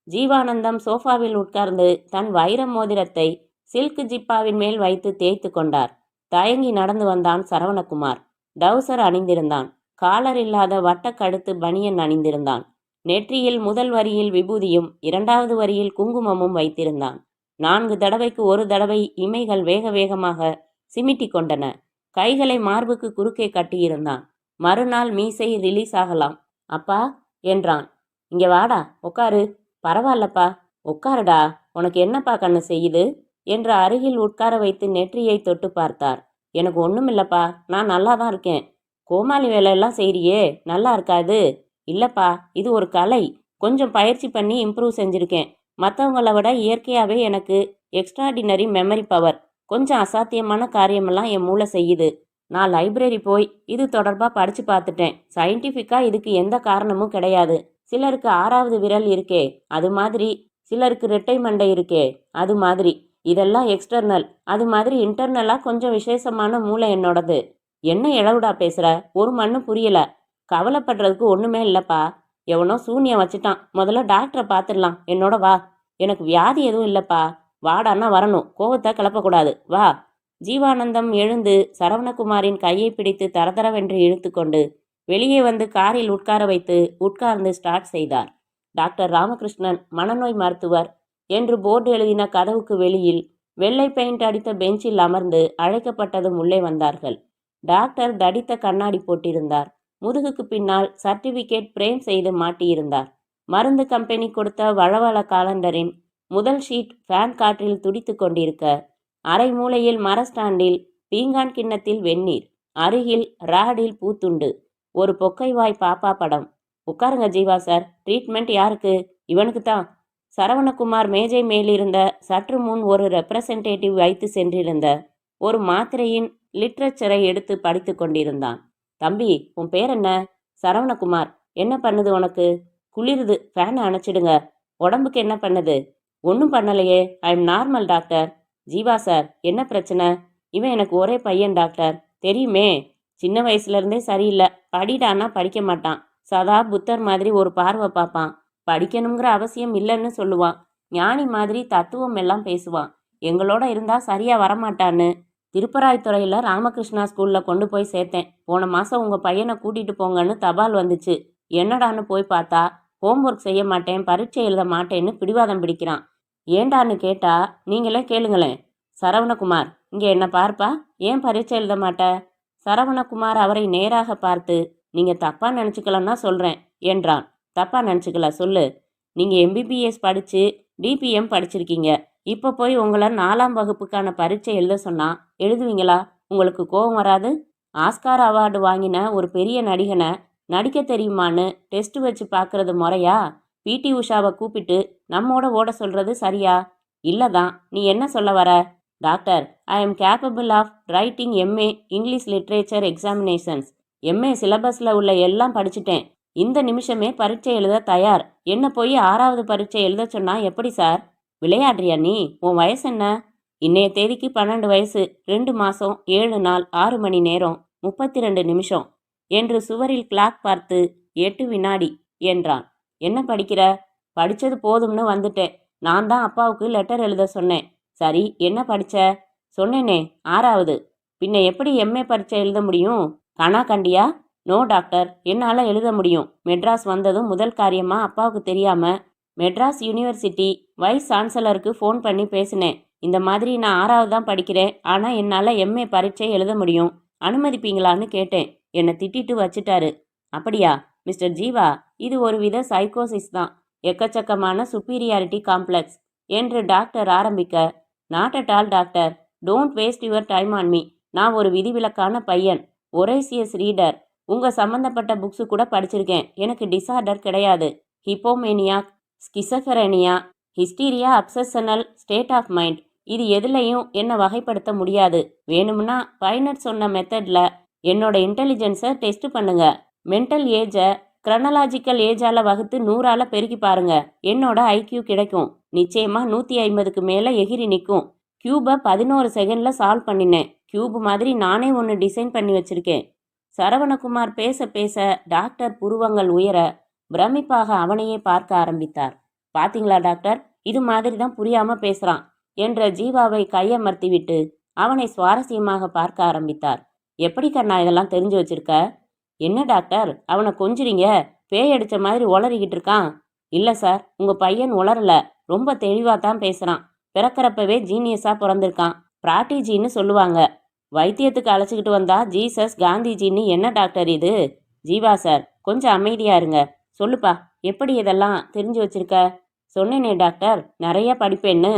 ஜீவானந்தம் சோஃபாவில் உட்கார்ந்து தன் வைர மோதிரத்தை சில்க் ஜிப்பாவின் மேல் வைத்து தேய்த்து கொண்டார். தயங்கி நடந்து வந்தான் சரவணகுமார். டவுசர் அணிந்திருந்தான். காலர் இல்லாத வட்டக்கழுத்து பனியன் அணிந்திருந்தான். நெற்றியில் முதல் வரியில் விபூதியும் 2வது வரியில் குங்குமமும் வைத்திருந்தான். 4 தடவைக்கு ஒரு தடவை இமைகள் வேக வேகமாக சிமிட்டி கொண்டன. கைகளை மார்புக்கு குறுக்கே கட்டியிருந்தான். மறுநாள் மீசை ரிலீஸ் ஆகலாம். அப்பா என்றான். இங்க வாடா, உட்காரு. பரவாயில்லப்பா, உட்காருடா. உனக்கு என்னப்பா கண்ணு செய்யுது என்று அருகில் உட்கார வைத்து நெற்றியை தொட்டு பார்த்தார். எனக்கு ஒன்றும் இல்லைப்பா, நான் நல்லா தான் இருக்கேன். கோமாளி வேலையெல்லாம் செய்கிறியே, நல்லா இருக்காது? இல்லைப்பா, இது ஒரு கலை. கொஞ்சம் பயிற்சி பண்ணி இம்ப்ரூவ் செஞ்சுருக்கேன். மற்றவங்கள விட இயற்கையாகவே எனக்கு எக்ஸ்ட்ராடினரி மெமரி பவர். கொஞ்சம் அசாத்தியமான காரியமெல்லாம் என் மூளை செய்யுது. நான் லைப்ரரி போய் இது தொடர்பாக படித்து பார்த்துட்டேன். சயின்டிஃபிக்காக இதுக்கு எந்த காரணமும் கிடையாது. சிலருக்கு 6வது விரல் இருக்கே, அது மாதிரி. சிலருக்கு 2 மண்டை இருக்கே, அது மாதிரி. இதெல்லாம் எக்ஸ்டர்னல். அது மாதிரி இன்டர்னலாக கொஞ்சம் விசேஷமான மூளை என்னோடது. என்ன இழவுடா பேசுகிற? ஒரு மண்ணும் புரியலை. கவலைப்படுறதுக்கு ஒன்றுமே இல்லைப்பா. எவனோ சூனியம் வச்சுட்டான். முதல்ல டாக்டரை பார்த்துடலாம். என்னோட வா. எனக்கு வியாதி எதுவும் இல்லைப்பா. வாடான்னா வரணும். கோவத்தை கிளப்பக்கூடாது. வா. ஜீவானந்தம் எழுந்து சரவணகுமாரின் கையை பிடித்து தரதரவென்று இழுத்து கொண்டு வெளியே வந்து காரில் உட்கார வைத்து உட்கார்ந்து ஸ்டார்ட் செய்தார். டாக்டர் ராமகிருஷ்ணன், மனநோய் மருத்துவர் என்று போர்டு எழுதின கதவுக்கு வெளியில் வெள்ளை பெயிண்ட் அடித்த பெஞ்சில் அமர்ந்து அழைக்கப்பட்டதும் உள்ளே வந்தார்கள். டாக்டர் தடித்த கண்ணாடி போட்டிருந்தார். முதுகுக்கு பின்னால் சர்டிபிகேட் பிரேம் செய்து மாட்டியிருந்தார். மருந்து கம்பெனி கொடுத்த வழவழ காலண்டரின் முதல் ஷீட் ஃபேன் காற்றில் துடித்து கொண்டிருக்க, அரை மூலையில் மர ஸ்டாண்டில் பீங்கான் கிண்ணத்தில் வெந்நீர், அருகில் ராடில் பூத்துண்டு, ஒரு பொக்கைவாய் பாப்பா படம், உட்காருங்க ஜீவா சார். ட்ரீட்மெண்ட் யாருக்கு? இவனுக்கு தான். சரவணகுமார் மேஜை மேலிருந்த சற்று முன் ஒரு ரெப்ரசன்டேட்டிவ் வைத்து சென்றிருந்த ஒரு மாத்திரையின் லிட்ரேச்சரை எடுத்து படித்து கொண்டிருந்தான். தம்பி, உன் பேர் என்ன? சரவணகுமார். என்ன பண்ணுது உனக்கு? குளிருது, ஃபேனை அணைச்சிடுங்க. உடம்புக்கு என்ன பண்ணுது? ஒன்றும் பண்ணலையே, I am normal doctor. Jeeva sir, என்ன பிரச்சனை? இவன் எனக்கு ஒரே பையன் டாக்டர். தெரியுமே, சின்ன வயசுலேருந்தே சரியில்லை. படிடான்னா படிக்க மாட்டான். சதா புத்தர் மாதிரி ஒரு பார்வை பார்ப்பான். படிக்கணுங்கிற அவசியம் இல்லைன்னு சொல்லுவான். ஞானி மாதிரி தத்துவம் எல்லாம் பேசுவான். எங்களோட இருந்தால் சரியாக வரமாட்டான்னு திருப்பராய்த்துறையில் ராமகிருஷ்ணா ஸ்கூலில் கொண்டு போய் சேர்த்தேன். போன மாதம் உங்கள் பையனை கூட்டிகிட்டு போங்கன்னு தபால் வந்துச்சு. என்னடான்னு போய் பார்த்தா ஹோம்ஒர்க் செய்ய மாட்டேன், பரீட்சை எழுத மாட்டேன்னு பிடிவாதம் பிடிக்கிறான். ஏண்டான்னு கேட்டா நீங்களே கேளுங்களேன். சரவணகுமார், இங்கே என்ன பார்ப்பா, ஏன் பரீட்சை எழுத மாட்ட? சரவணகுமார் அவரை நேராக பார்த்து, நீங்கள் தப்பாக நினச்சிக்கலன்னா சொல்கிறேன் என்றான். தப்பாக நினச்சிக்கல, சொல்லு. நீங்கள் எம்பிபிஎஸ் படித்து டிபிஎம் படிச்சிருக்கீங்க. இப்போ போய் உங்களை 4ஆம் வகுப்புக்கான பரீட்சை எழுத சொன்னால் எழுதுவீங்களா? உங்களுக்கு கோபம் வராது? ஆஸ்கார் அவார்டு வாங்கின ஒரு பெரிய நடிகனை நடிக்க தெரியுமான்னு டெஸ்ட் வச்சு பார்க்கறது முறையா? பிடி உஷாவை கூப்பிட்டு நம்மோட ஓட சொல்கிறது சரியா? இல்லை தான். நீ என்ன சொல்ல வர? Doctor, I am capable of writing MA English literature examinations. MA சிலபஸில் உள்ள எல்லாம் படிச்சுட்டேன். இந்த நிமிஷமே பரீட்சை எழுத தயார். என்ன போய் 6வது பரீட்சை எழுத சொன்னா எப்படி சார்? விளையாடுறியா நீ? உன் வயசு என்ன? இன்னைய தேதிக்கு 12 வயசு, 2 மாதம் 7 நாள் 6 மணி நேரம் 32 நிமிஷம் என்று சுவரில் கிளாக் பார்த்து 8 வினாடி என்றான். என்ன படிக்கிற? படித்தது போதும்னு வந்துட்டேன். நான் தான் அப்பாவுக்கு லெட்டர் எழுத சொன்னேன். சரி, என்ன படித்த? சொன்னேனே, 6வது. பின்ன எப்படி எம்ஏ பரீட்சை எழுத முடியும்? கணா கண்டியா? நோ டாக்டர், என்னால் எழுத முடியும். மெட்ராஸ் வந்ததும் முதல் காரியமாக அப்பாவுக்கு தெரியாமல் மெட்ராஸ் யூனிவர்சிட்டி வைஸ் சான்சலருக்கு ஃபோன் பண்ணி பேசினேன். இந்த மாதிரி நான் 6வது தான் படிக்கிறேன், ஆனால் என்னால் எம்ஏ பரீட்சை எழுத முடியும், அனுமதிப்பீங்களான்னு கேட்டேன். என்னை திட்டிட்டு வச்சுட்டாரு. அப்படியா மிஸ்டர் ஜீவா, இது ஒரு வித சைக்கோசிஸ் தான். எக்கச்சக்கமான சுப்பீரியாரிட்டி காம்ப்ளெக்ஸ் என்று டாக்டர் ஆரம்பிக்க, not at all doctor, don't waste your time on me. நான் ஒரு விதிவிலக்கான பையன், ஒரேசியஸ் ரீடர். உங்கள் சம்மந்தப்பட்ட புக்ஸு கூட படிச்சிருக்கேன். எனக்கு டிசார்டர் கிடையாது. ஹிப்போமேனியாக், ஸ்கிசஃபரேனியா, ஹிஸ்டீரியா, அப்சஷனல் ஸ்டேட் ஆஃப் மைண்ட், இது எதுலையும் என்னை வகைப்படுத்த முடியாது. வேணும்னா பைனட் சொன்ன மெத்தடில் என்னோட இன்டெலிஜென்ஸை டெஸ்ட் பண்ணுங்க. மென்டல் ஏஜை க்ரனலாஜிக்கல் ஏஜால் வகுத்து 100ஆல் பெருக்கி பாருங்க. என்னோட ஐக்யூ கிடைக்கும். நிச்சயமாக 150க்கு மேலே எகிரி நிற்கும். கியூபை 11 செகண்டில் சால்வ் பண்ணினேன். கியூப் மாதிரி நானே ஒன்று டிசைன் பண்ணி வச்சுருக்கேன். சரவணகுமார் பேச பேச டாக்டர் புருவங்கள் உயர பிரமிப்பாக அவனையே பார்க்க ஆரம்பித்தார். பாத்தீங்களா டாக்டர், இது மாதிரி தான் புரியாமல் பேசுகிறான் என்ற ஜீவாவை கையமர்த்திவிட்டு அவனை சுவாரஸ்யமாக பார்க்க ஆரம்பித்தார். எப்படி கண்ணா இதெல்லாம் தெரிஞ்சு வச்சிருக்க? என்ன டாக்டர், அவனை கொஞ்சிறீங்க? பேய் அடித்த மாதிரி உளறிக்கிட்டு இருக்கான். இல்லை சார், உங்கள் பையன் உளரல, ரொம்ப தெளிவாக தான் பேசுகிறான். பிறக்கிறப்பவே ஜீனியஸாக பிறந்திருக்கான். பிராட்டிஜின்னு சொல்லுவாங்க. வைத்தியத்துக்கு அழைச்சிக்கிட்டு வந்தா ஜீசஸ் காந்திஜின்னு என்ன டாக்டர் இது? ஜீவா சார், கொஞ்சம் அமைதியா இருங்க. சொல்லுப்பா, எப்படி இதெல்லாம் தெரிஞ்சு வச்சிருக்க? சொன்னேனே டாக்டர், நிறைய படிப்பேன்னு.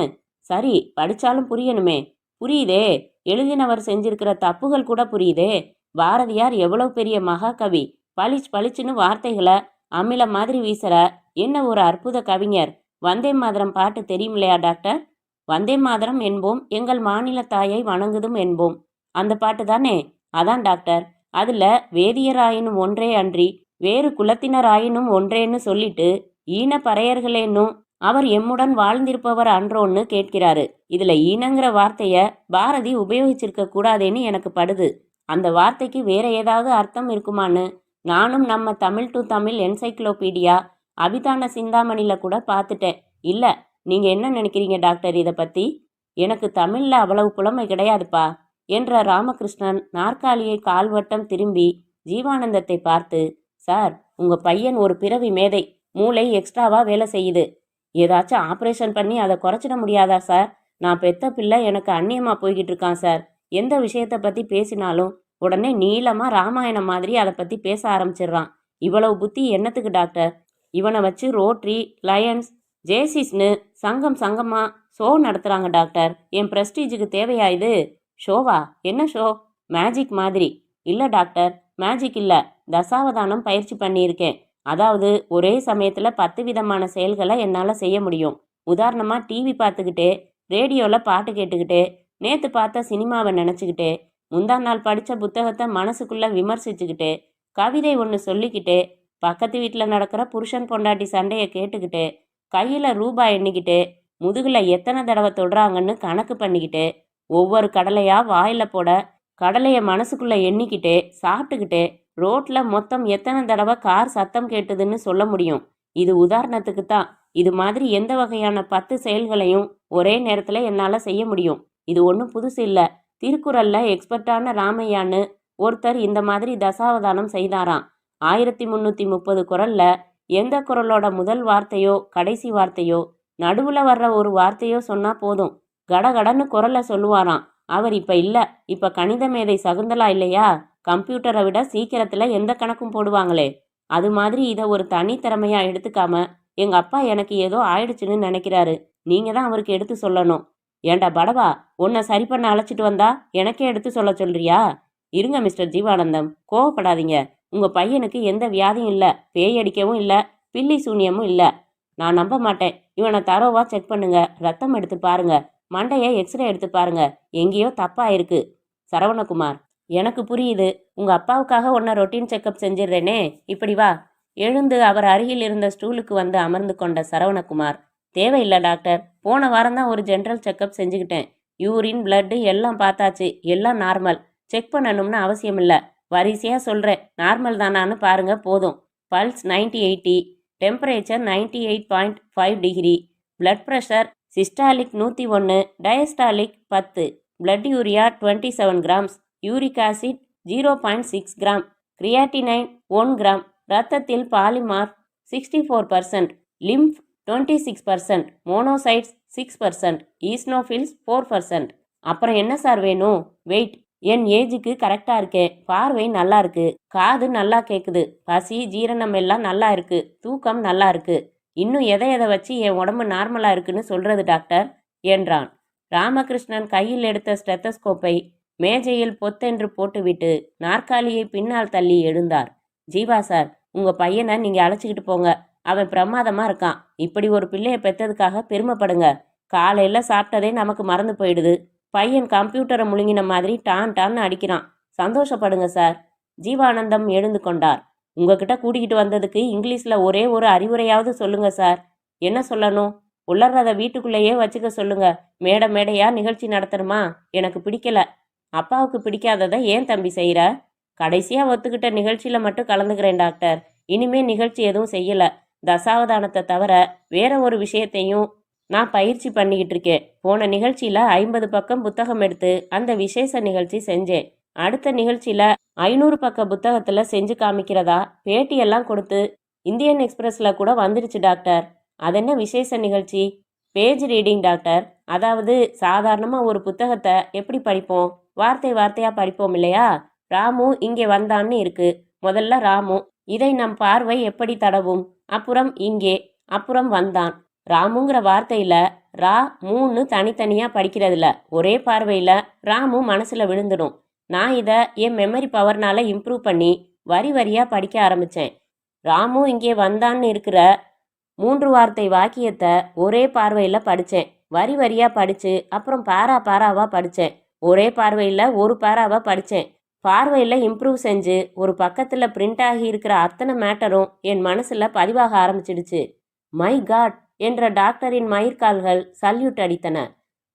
சரி, படித்தாலும் புரியணுமே. புரியுதே, எழுதினவர் செஞ்சிருக்கிற தப்புகள் கூட புரியுதே. பாரதியார் எவ்வளவு பெரிய மகாகவி. பளிச்சுன்னு வார்த்தைகளை அமில மாதிரி வீசுற என்ன ஒரு அற்புத கவிஞர். வந்தே மாதரம் பாட்டு தெரியுமில்லையா டாக்டர்? வந்தே மாதரம் என்போம், எங்கள் மாநில தாயை வணங்குதும் என்போம். அந்த பாட்டு தானே? அதான் டாக்டர். அதில் வேதியராயினும் ஒன்றே அன்றி வேறு குலத்தினராயினும் ஒன்றேன்னு சொல்லிட்டு ஈன பறையர்களேன்னும் அவர் எம்முடன் வாழ்ந்திருப்பவர் அன்றோன்னு கேட்கிறாரு. இதில் ஈனங்கிற வார்த்தையை பாரதி உபயோகிச்சிருக்க கூடாதேன்னு எனக்கு படுது. அந்த வார்த்தைக்கு வேற ஏதாவது அர்த்தம் இருக்குமான்னு நானும் நம்ம தமிழ் டு தமிழ் என்சைக்ளோபீடியா அபிதான சிந்தாமணியில் கூட பார்த்துட்டேன். இல்லை, நீங்கள் என்ன நினைக்கிறீங்க டாக்டர் இதை பற்றி? எனக்கு தமிழில் அவ்வளவு புலமை கிடையாதுப்பா என்ற ராமகிருஷ்ணன் நாற்காலியை கால்வட்டம் திரும்பி ஜீவானந்தத்தை பார்த்து, சார், உங்கள் பையன் ஒரு பிறவி மேதை. மூளை எக்ஸ்ட்ராவாக வேலை செய்யுது. ஏதாச்சும் ஆப்ரேஷன் பண்ணி அதை குறைச்சிட முடியாதா சார்? நான் பெத்த பிள்ளை எனக்கு அந்நியமாக போய்கிட்டு இருக்கான் சார். எந்த விஷயத்தை பற்றி பேசினாலும் உடனே நீளமாக ராமாயணம் மாதிரி அதை பற்றி பேச ஆரம்பிச்சிடுறான். இவ்வளவு புத்தி என்னத்துக்கு டாக்டர்? இவனை வச்சு ரோட்ரி, லயன்ஸ், ஜேசிஸ்னு சங்கமாக ஷோ நடத்துகிறாங்க டாக்டர். என் ப்ரெஸ்டீஜுக்கு தேவையா இது? ஷோவா? என்ன ஷோ? மேஜிக் மாதிரி. இல்லை டாக்டர், மேஜிக் இல்லை, தசாவதானம் பயிற்சி பண்ணியிருக்கேன். அதாவது ஒரே சமயத்துல 10 விதமான செயல்களை என்னால செய்ய முடியும். உதாரணமா டிவி பார்த்துக்கிட்டே, ரேடியோல பாட்டு கேட்டுக்கிட்டே, நேத்து பார்த்த சினிமாவை நினைச்சுக்கிட்டே, முந்தா நாள் படிச்ச புத்தகத்தை மனசுக்குள்ள விமர்சிச்சுக்கிட்டே, கவிதை ஒன்று சொல்லிக்கிட்டே, பக்கத்து வீட்டில் நடக்கிற புருஷன் பொண்டாட்டி சண்டையை கேட்டுக்கிட்டே, கையில ரூபாய் எண்ணிக்கிட்டே, முதுகுல எத்தனை தடவை தொடுறாங்கன்னு கணக்கு பண்ணிக்கிட்டே, ஒவ்வொரு கடலையா வாயில போட, கடலையை மனசுக்குள்ள எண்ணிக்கிட்டே சாப்பிட்டுக்கிட்டே, ரோட்ல மொத்தம் எத்தனை தடவை கார் சத்தம் கேட்டுதுன்னு சொல்ல முடியும். இது உதாரணத்துக்கு தான். இது மாதிரி எந்த வகையான 10 செயல்களையும் ஒரே நேரத்துல என்னால செய்ய முடியும். இது ஒன்றும் புதுசு இல்ல. திருக்குறள்ல எக்ஸ்பர்ட்டான ராமையான்னு ஒருத்தர் இந்த மாதிரி தசாவதானம் செய்தாராம். 1330 குறள்ல எந்த குறளோட முதல் வார்த்தையோ கடைசி வார்த்தையோ நடுவுல வர்ற ஒரு வார்த்தையோ சொன்னா போதும், கடகடன்னு குறளை சொல்லுவாராம். அவர் இப்ப இல்ல. இப்ப கணித மேதை சகுந்தலா இல்லையா? கம்ப்யூட்டரை விட சீக்கிரத்துல எந்த கணக்கும் போடுவாங்களே. அது மாதிரி இதை ஒரு தனி திறமையா எடுத்துக்காம எங்க அப்பா எனக்கு ஏதோ ஆயிடுச்சுன்னு நினைக்கிறாரு. நீங்க தான் அவருக்கு எடுத்து சொல்லணும். ஏண்டா படவா, உன்னை சரி பண்ண அழைச்சிட்டு வந்தா எனக்கே எடுத்து சொல்ல சொல்றியா? இருங்க மிஸ்டர் ஜீவானந்தம், கோவப்படாதீங்க. உங்க பையனுக்கு எந்த வியாதியும் இல்ல, பேய் அடிக்கவும் இல்ல, பில்லி சூனியமும் இல்ல. நான் நம்ப மாட்டேன். இவனை தரோவா செக் பண்ணுங்க, ரத்தம் எடுத்து பாருங்க, மண்டைய எக்ஸ்ரே எடுத்து பாருங்க, எங்கேயோ தப்பா இருக்கு. சரவணகுமார், எனக்கு புரியுது. உங்க அப்பாவுக்காக உன்னை ரொட்டீன் செக்கப் செஞ்சிடுறேனே, இப்படி வா. எழுந்து அவர் அருகில் இருந்த ஸ்டூலுக்கு வந்து அமர்ந்து கொண்ட சரவணகுமார், தேவையில்லை டாக்டர், போன வாரம் தான் ஒரு ஜென்ரல் செக்கப் செஞ்சுக்கிட்டேன். யூரின் பிளட்டு எல்லாம் பார்த்தாச்சு, எல்லாம் நார்மல். செக் பண்ணணும்னு அவசியம் இல்லை. வரிசையா சொல்றேன், நார்மல் தானான்னு பாருங்க போதும். Pulse 90/80, temperature 98.5 degree, blood pressure systolic 101, diastolic 10, blood urea 27 grams, uric acid 0.6 gram, creatinine 1 gram, ரத்தத்தில் பாலிமார் 64%, லிம்ப் 26%, மோனோசைட்ஸ் 6%, ஈஸ்னோஃபில்ஸ் 4%. அப்புறம் என்ன சார் வேணும்? வெயிட். என் ஏஜுக்கு கரெக்டாக இருக்கேன். பார்வை நல்லா இருக்கு, காது நல்லா கேட்குது, பசி ஜீரணம் எல்லாம் நல்லா இருக்கு, தூக்கம் நல்லா இருக்கு. இன்னும் எதை வச்சு என் உடம்பு நார்மலாக இருக்குன்னு சொல்றது டாக்டர் என்றான். ராமகிருஷ்ணன் கையில் எடுத்த ஸ்டெத்தஸ்கோப்பை மேஜையில் பொத்தென்று போட்டுவிட்டு நாற்காலியை பின்னால் தள்ளி எழுந்தார். ஜீவா சார், உங்க பையனை நீங்க அழைச்சிக்கிட்டு போங்க. அவன் பிரமாதமா இருக்கான். இப்படி ஒரு பிள்ளைய பெற்றதுக்காக பெருமைப்படுங்க. காலையில சாப்பிட்டதே நமக்கு மறந்து போயிடுது. பையன் கம்ப்யூட்டரை முழுங்கின மாதிரி டான் டான்னு அடிக்கிறான். சந்தோஷப்படுங்க சார். ஜீவானந்தம் எழுந்து கொண்டார். உங்ககிட்ட கூட்டிகிட்டு வந்ததுக்கு இங்கிலீஷ்ல ஒரே ஒரு அறிவுரையாவது சொல்லுங்க சார். என்ன சொல்லணும்? உளர்றத வீட்டுக்குள்ளேயே வச்சுக்க சொல்லுங்க. மேடையா நிகழ்ச்சி நடத்தணுமா? எனக்கு பிடிக்கல. அப்பாவுக்கு பிடிக்காததை ஏன் தம்பி செய்யற? கடைசியா ஒத்துக்கிட்ட நிகழ்ச்சியில மட்டும் கலந்துக்கிறேன் டாக்டர். இனிமே நிகழ்ச்சி எதுவும் செய்யல. தசாவதானத்தை தவிர வேற ஒரு விஷயத்தையும் நான் பயிற்சி பண்ணிக்கிட்டு இருக்கேன். போன நிகழ்ச்சியில 50 பக்கம் புத்தகம் எடுத்து அந்த விசேஷ நிகழ்ச்சி செஞ்சேன். அடுத்த நிகழ்ச்சியில 500 பக்க புத்தகத்துல செஞ்சு காமிக்கிறதா பேட்டியெல்லாம் கொடுத்து இந்தியன் எக்ஸ்பிரஸ்ல கூட வந்துடுச்சு டாக்டர். அதென்ன விசேஷ நிகழ்ச்சி? Page reading doctor. அதாவது சாதாரணமா ஒரு புத்தகத்தை எப்படி படிப்போம்? வார்த்தை வார்த்தையா படிப்போம் இல்லையா? ராமு இங்கே வந்தான்னு இருக்கு. முதல்ல ராமு, இதை நம் பார்வை எப்படி தடவும்? அப்புறம் இங்கே, அப்புறம் வந்தான். ராமுங்கிற வார்த்தையில ரா மூணு தனித்தனியா படிக்கிறதுல ஒரே பார்வையில ராமு மனசுல விழுந்துடும். நான் இதை என் மெமரி பவர்னால இம்ப்ரூவ் பண்ணி வரி வரியா படிக்க ஆரம்பிச்சேன். ராமு இங்கே வந்தான்னு இருக்கிற 3 வார்த்தை வாக்கியத்தை ஒரே பார்வையில படித்தேன். வரி வரியா படிச்சு அப்புறம் பாராவா படித்தேன். ஒரே பார்வையில் ஒரு பாராவா படித்தேன். பார்வையில் இம்ப்ரூவ் செஞ்சு ஒரு பக்கத்தில் பிரிண்ட் ஆகி இருக்கிற அத்தனை மேட்டரும் என் மனசில் பதிவாக ஆரம்பிச்சிடுச்சு. மை காட் என்ற டாக்டரின் மயிர்கால்கள் சல்யூட் அடித்தன.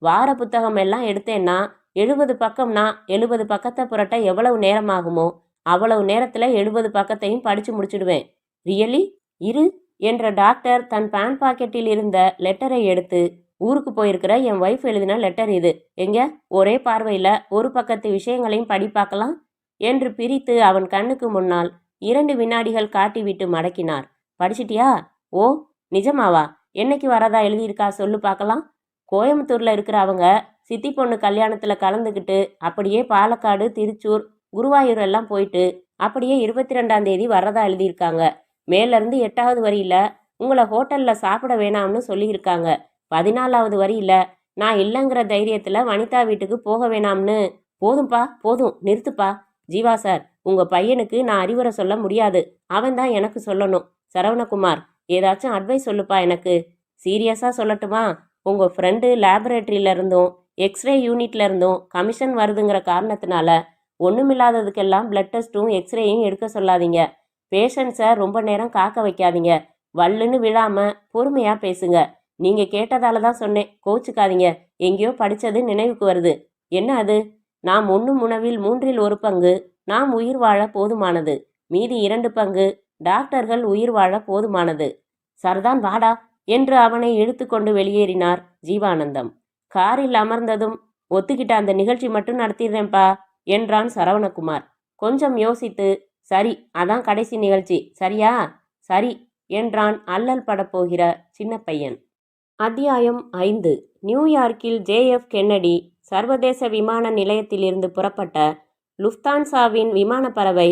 வார புத்தகம் எல்லாம் எடுத்தேன்னா 70 பக்கம்னா 70 பக்கத்தை புரட்ட எவ்வளவு நேரமாகுமோ அவ்வளவு நேரத்தில் 70 பக்கத்தையும் படித்து முடிச்சிடுவேன். ரியலி? இரு என்ற டாக்டர் தன் பேண்ட் பாக்கெட்டில் இருந்த லெட்டரை எடுத்து, ஊருக்கு போயிருக்கிற என் ஒய்ஃப் எழுதின லெட்டர் இது. எங்க? ஒரே பார்வையில் ஒரு பக்கத்து விஷயங்களையும் படி பார்க்கலாம் என்று பிரித்து அவன் கண்ணுக்கு முன்னால் 2 வினாடிகள் காட்டிவிட்டு மடக்கினார். படிச்சிட்டியா? ஓ, நிஜமாவா? என்னைக்கு வரதா எழுதியிருக்கா சொல்லு பார்க்கலாம். கோயம்புத்தூரில் இருக்கிற அவங்க சித்தி பொண்ணு கல்யாணத்தில் கலந்துக்கிட்டு அப்படியே பாலக்காடு, திருச்சூர், குருவாயூர் எல்லாம் போயிட்டு அப்படியே 22ஆம் தேதி வரதா எழுதியிருக்காங்க. மேலேருந்து 8வது வரியில் உங்களை ஹோட்டலில் சாப்பிட வேணாம்னு சொல்லியிருக்காங்க. 14வது வரியில் நான் இல்லைங்கிற தைரியத்தில் வனிதா வீட்டுக்கு போக வேணாம்னு. போதும்பா, போதும், நிறுத்துப்பா. ஜீவா சார், உங்கள் பையனுக்கு நான் அறிவுரை சொல்ல முடியாது. அவன் தான் எனக்கு சொல்லணும். சரவணகுமார், ஏதாச்சும் அட்வைஸ் சொல்லுப்பா எனக்கு. சீரியஸாக சொல்லட்டுமா? உங்கள் ஃப்ரெண்டு லேபரேட்டரியில இருந்தும் எக்ஸ்ரே யூனிட்ல இருந்தும் கமிஷன் வருதுங்கிற காரணத்தினால ஒன்றுமில்லாததுக்கெல்லாம் பிளட் டெஸ்ட்டும் எக்ஸ்ரேயும் எடுக்க சொல்லாதீங்க. பேஷண்ட்ஸை ரொம்ப நேரம் காக்க வைக்காதீங்க. வல்லுன்னு விழாம பொறுமையாக பேசுங்க. நீங்கள் கேட்டதால தான் சொன்னேன், கோச்சுக்காதீங்க. எங்கேயோ படித்தது நினைவுக்கு வருது. என்ன அது? நாம் உண்ணும் உணவில் 1/3 பங்கு நாம் உயிர் வாழ போதுமானது, மீதி 2 பங்கு டாக்டர்கள் உயிர் வாழ போதுமானது. சர்தான் வாடா என்று அவனை இழுத்து கொண்டு வெளியேறினார் ஜீவானந்தம். காரில் அமர்ந்ததும், ஒத்துக்கிட்ட அந்த நிகழ்ச்சி மட்டும் நடத்திடுறேன்ப்பா என்றான் சரவணகுமார். கொஞ்சம் யோசித்து, சரி, அதான் கடைசி நிகழ்ச்சி, சரியா? சரி என்றான் அல்லல் படப்போகிற சின்ன பையன். அத்தியாயம் 5. நியூயார்க்கில் ஜே.எஃப். கென்னடி சர்வதேச விமான நிலையத்திலிருந்து புறப்பட்ட லுஃப்தான்சாவின் விமானப்பறவை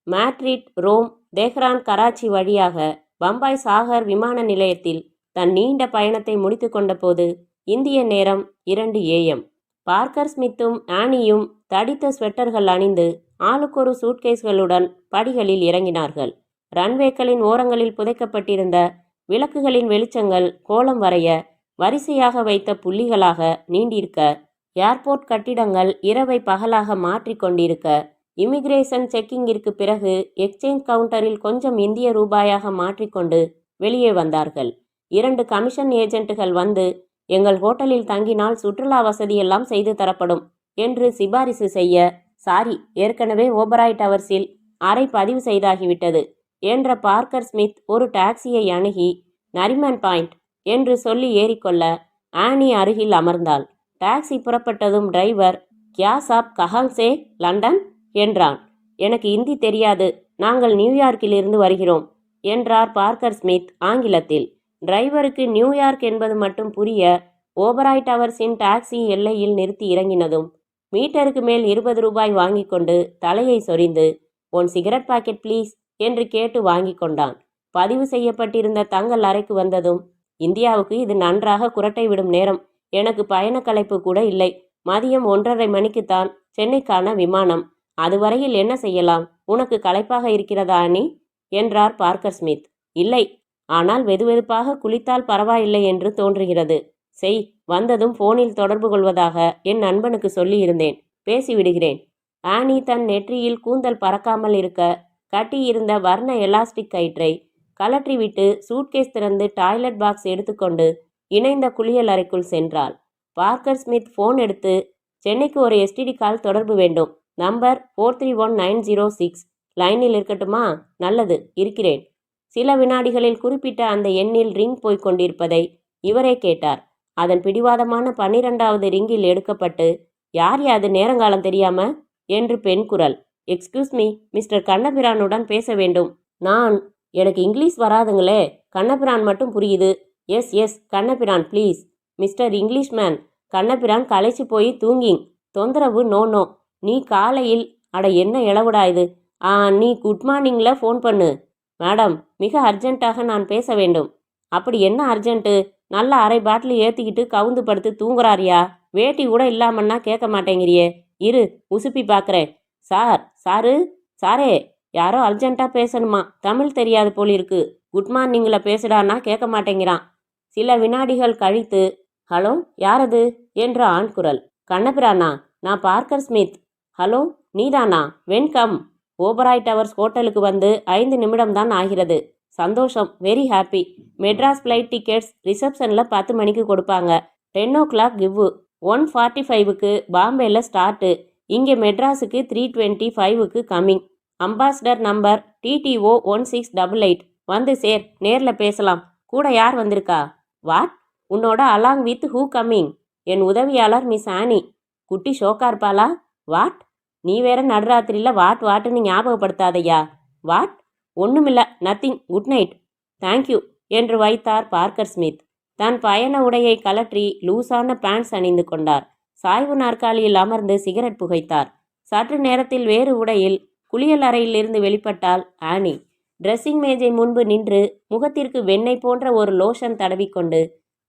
மேட்ரிட், ரோம், தெஹ்ரான், கராச்சி வழியாக பம்பாய் சாகர் விமான நிலையத்தில் தன் நீண்ட பயணத்தை முடித்து கொண்ட போது இந்திய நேரம் 2 AM. பார்க்கர் ஸ்மித்தும் ஆனியும் தடித்த ஸ்வெட்டர்கள் அணிந்து ஆளுக்கொரு சூட்கேஸ்களுடன் படிகளில் இறங்கினார்கள். ரன்வேக்களின் ஓரங்களில் புதைக்கப்பட்டிருந்த விளக்குகளின் வெளிச்சங்கள் கோலம் வரைய வரிசையாக வைத்த புள்ளிகளாக நீண்டிருக்க, ஏர்போர்ட் கட்டிடங்கள் இரவை பகலாக மாற்றி கொண்டிருக்க, இமிகிரேஷன் செக்கிங்கிற்கு பிறகு எக்ஸ்சேஞ்ச் கவுண்டரில் கொஞ்சம் இந்திய ரூபாயாக மாற்றிக்கொண்டு வெளியே வந்தார்கள். 2 கமிஷன் ஏஜென்ட்டுகள் வந்து, எங்கள் ஹோட்டலில் தங்கினால் சுற்றுலா வசதியெல்லாம் செய்து தரப்படும் என்று சிபாரிசு செய்ய, சாரி, ஏற்கனவே ஓபராய் டவர்ஸில் அறை பதிவு செய்தாகிவிட்டது என்ற பார்க்கர் ஸ்மித் ஒரு டாக்ஸியை அணுகி நரிமன் பாயிண்ட் என்று சொல்லி ஏறிக்கொள்ள ஆனி அருகில் அமர்ந்தாள். டாக்ஸி புறப்பட்டதும் டிரைவர், கியா சாப் கஹாங் சே, லண்டன் என்றான். எனக்கு இந்தி தெரியாது, நாங்கள் நியூயார்க்கிலிருந்து வருகிறோம் என்றார் பார்க்கர் ஸ்மித் ஆங்கிலத்தில். டிரைவருக்கு நியூயார்க் என்பது மட்டும் புரிய, ஓபராய் டவர்ஸின் டாக்ஸி எல்லையில் நிறுத்தி இறங்கினதும் மீட்டருக்கு மேல் 20 ரூபாய் வாங்கி கொண்டு தலையை சொரிந்து, ஒன் சிகரெட் பாக்கெட் ப்ளீஸ் என்று கேட்டு வாங்கி கொண்டான். பதிவு செய்யப்பட்டிருந்த தங்கள் அறைக்கு வந்ததும், இந்தியாவுக்கு இது நன்றாக குரட்டை விடும் நேரம், எனக்கு பயண களைப்பு கூட இல்லை. மதியம் 1:30 மணிக்குத்தான் சென்னைக்கான விமானம். அதுவரையில் என்ன செய்யலாம்? உனக்கு களைப்பாக இருக்கிறதா அனி என்றார் பார்க்கர் ஸ்மித். இல்லை, ஆனால் வெதுவெதுப்பாக குளித்தால் பரவாயில்லை என்று தோன்றுகிறது. செய், வந்ததும் போனில் தொடர்பு கொள்வதாக என் நண்பனுக்கு சொல்லியிருந்தேன், பேசிவிடுகிறேன். ஆனி தன் நெற்றியில் கூந்தல் பறக்காமல் இருக்க கட்டியிருந்த வர்ண எலாஸ்டிக் கயிற்றை கலற்றிவிட்டு சூட்கேஸ் திறந்து டாய்லெட் பாக்ஸ் எடுத்துக்கொண்டு இணைந்த குளியல் அறைக்குள் சென்றாள். பார்க்கர் ஸ்மித் ஃபோன் எடுத்து, சென்னைக்கு ஒரு எஸ்டிடி கால் தொடர்பு வேண்டும், நம்பர் 431906, லைனில் இருக்கட்டுமா? நல்லது, இருக்கிறேன். சில வினாடிகளில் குறிப்பிட்ட அந்த எண்ணில் ரிங் போய்க் கொண்டிருப்பதை இவரே கேட்டார். அதன் பிடிவாதமான 12வது ரிங்கில் எடுக்கப்பட்டு, யார் யாது நேரங்காலம் தெரியாம என்று பெண் குரல். எக்ஸ்கியூஸ் மீ, மிஸ்டர் கண்ணபிரானுடன் பேச வேண்டும். எனக்கு இங்கிலீஷ் வராதுங்களே, கண்ணபிரான் மட்டும் புரியுது. Yes Kannabiran please. Mister Englishman, Kannabiran களைச்சு போய் தூங்கிங், தொந்தரவு நோ. நீ காலையில், அட என்ன இளவுடா இது, நீ குட் மார்னிங்கில் ஃபோன் பண்ணு. மேடம், மிக அர்ஜென்ட்டாக நான் பேச வேண்டும். அப்படி என்ன அர்ஜென்ட்டு? நல்ல அரை பாட்டில் ஏற்றிக்கிட்டு கவுந்து படுத்து தூங்குறாரியா? வேட்டி கூட இல்லாமன்னா கேட்க மாட்டேங்கிறியே. இரு, உசுப்பி பார்க்குறேன். சாரே, யாரோ அர்ஜென்ட்டாக பேசணுமா, தமிழ் தெரியாது போலிருக்கு. குட் மார்னிங்கில் பேசுடான்னா கேட்க மாட்டேங்கிறான். சில வினாடிகள் கழித்து, ஹலோ, யாரது என்ற ஆண் குரல். கண்ணபிரானா, நான் பார்க்கர் ஸ்மித். ஹலோ, நீதானா? வென்கம். ஓபராய் டவர்ஸ் ஹோட்டலுக்கு வந்து 5 நிமிடம்தான் ஆகிறது. சந்தோஷம், very happy. Madras flight tickets ரிசப்ஷனில் 10 மணிக்கு கொடுப்பாங்க. 10 o'clock கிவ்வு. 1:45க்கு பாம்பேல ஸ்டார்ட்டு. இங்கே மெட்ராஸுக்கு 3:25க்கு கம்மிங். Ambassador number TTO 1688. வந்து சேர், நேரில் பேசலாம். கூட யார் வந்திருக்கா? வாட்? உன்னோட அலாங் வித் ஹூ கம்மிங்? என் உதவியாளர் மிஸ் ஆனி. குட்டி ஷோக்கா இருப்பாளா? வாட்? நீ வேற நடுராத்திரியில் வாட்டுன்னு ஞாபகப்படுத்தாதையா. வாட்? ஒன்றுமில்ல, நத்திங், குட் நைட். தேங்க்யூ என்று வைத்தார் பார்க்கர் ஸ்மித். தன் பயண உடையை கலற்றி லூசான பேண்ட்ஸ் அணிந்து கொண்டார். சாய்வு நாற்காலியில் அமர்ந்து சிகரெட் புகைத்தார். சற்று நேரத்தில் வேறு உடையில் குளியல் அறையிலிருந்து வெளிப்பட்டாள் ஆனி. ட்ரெஸ்ஸிங் மேஜை முன்பு நின்று முகத்திற்கு வெண்ணெய் போன்ற ஒரு லோஷன் தடவிக்கொண்டு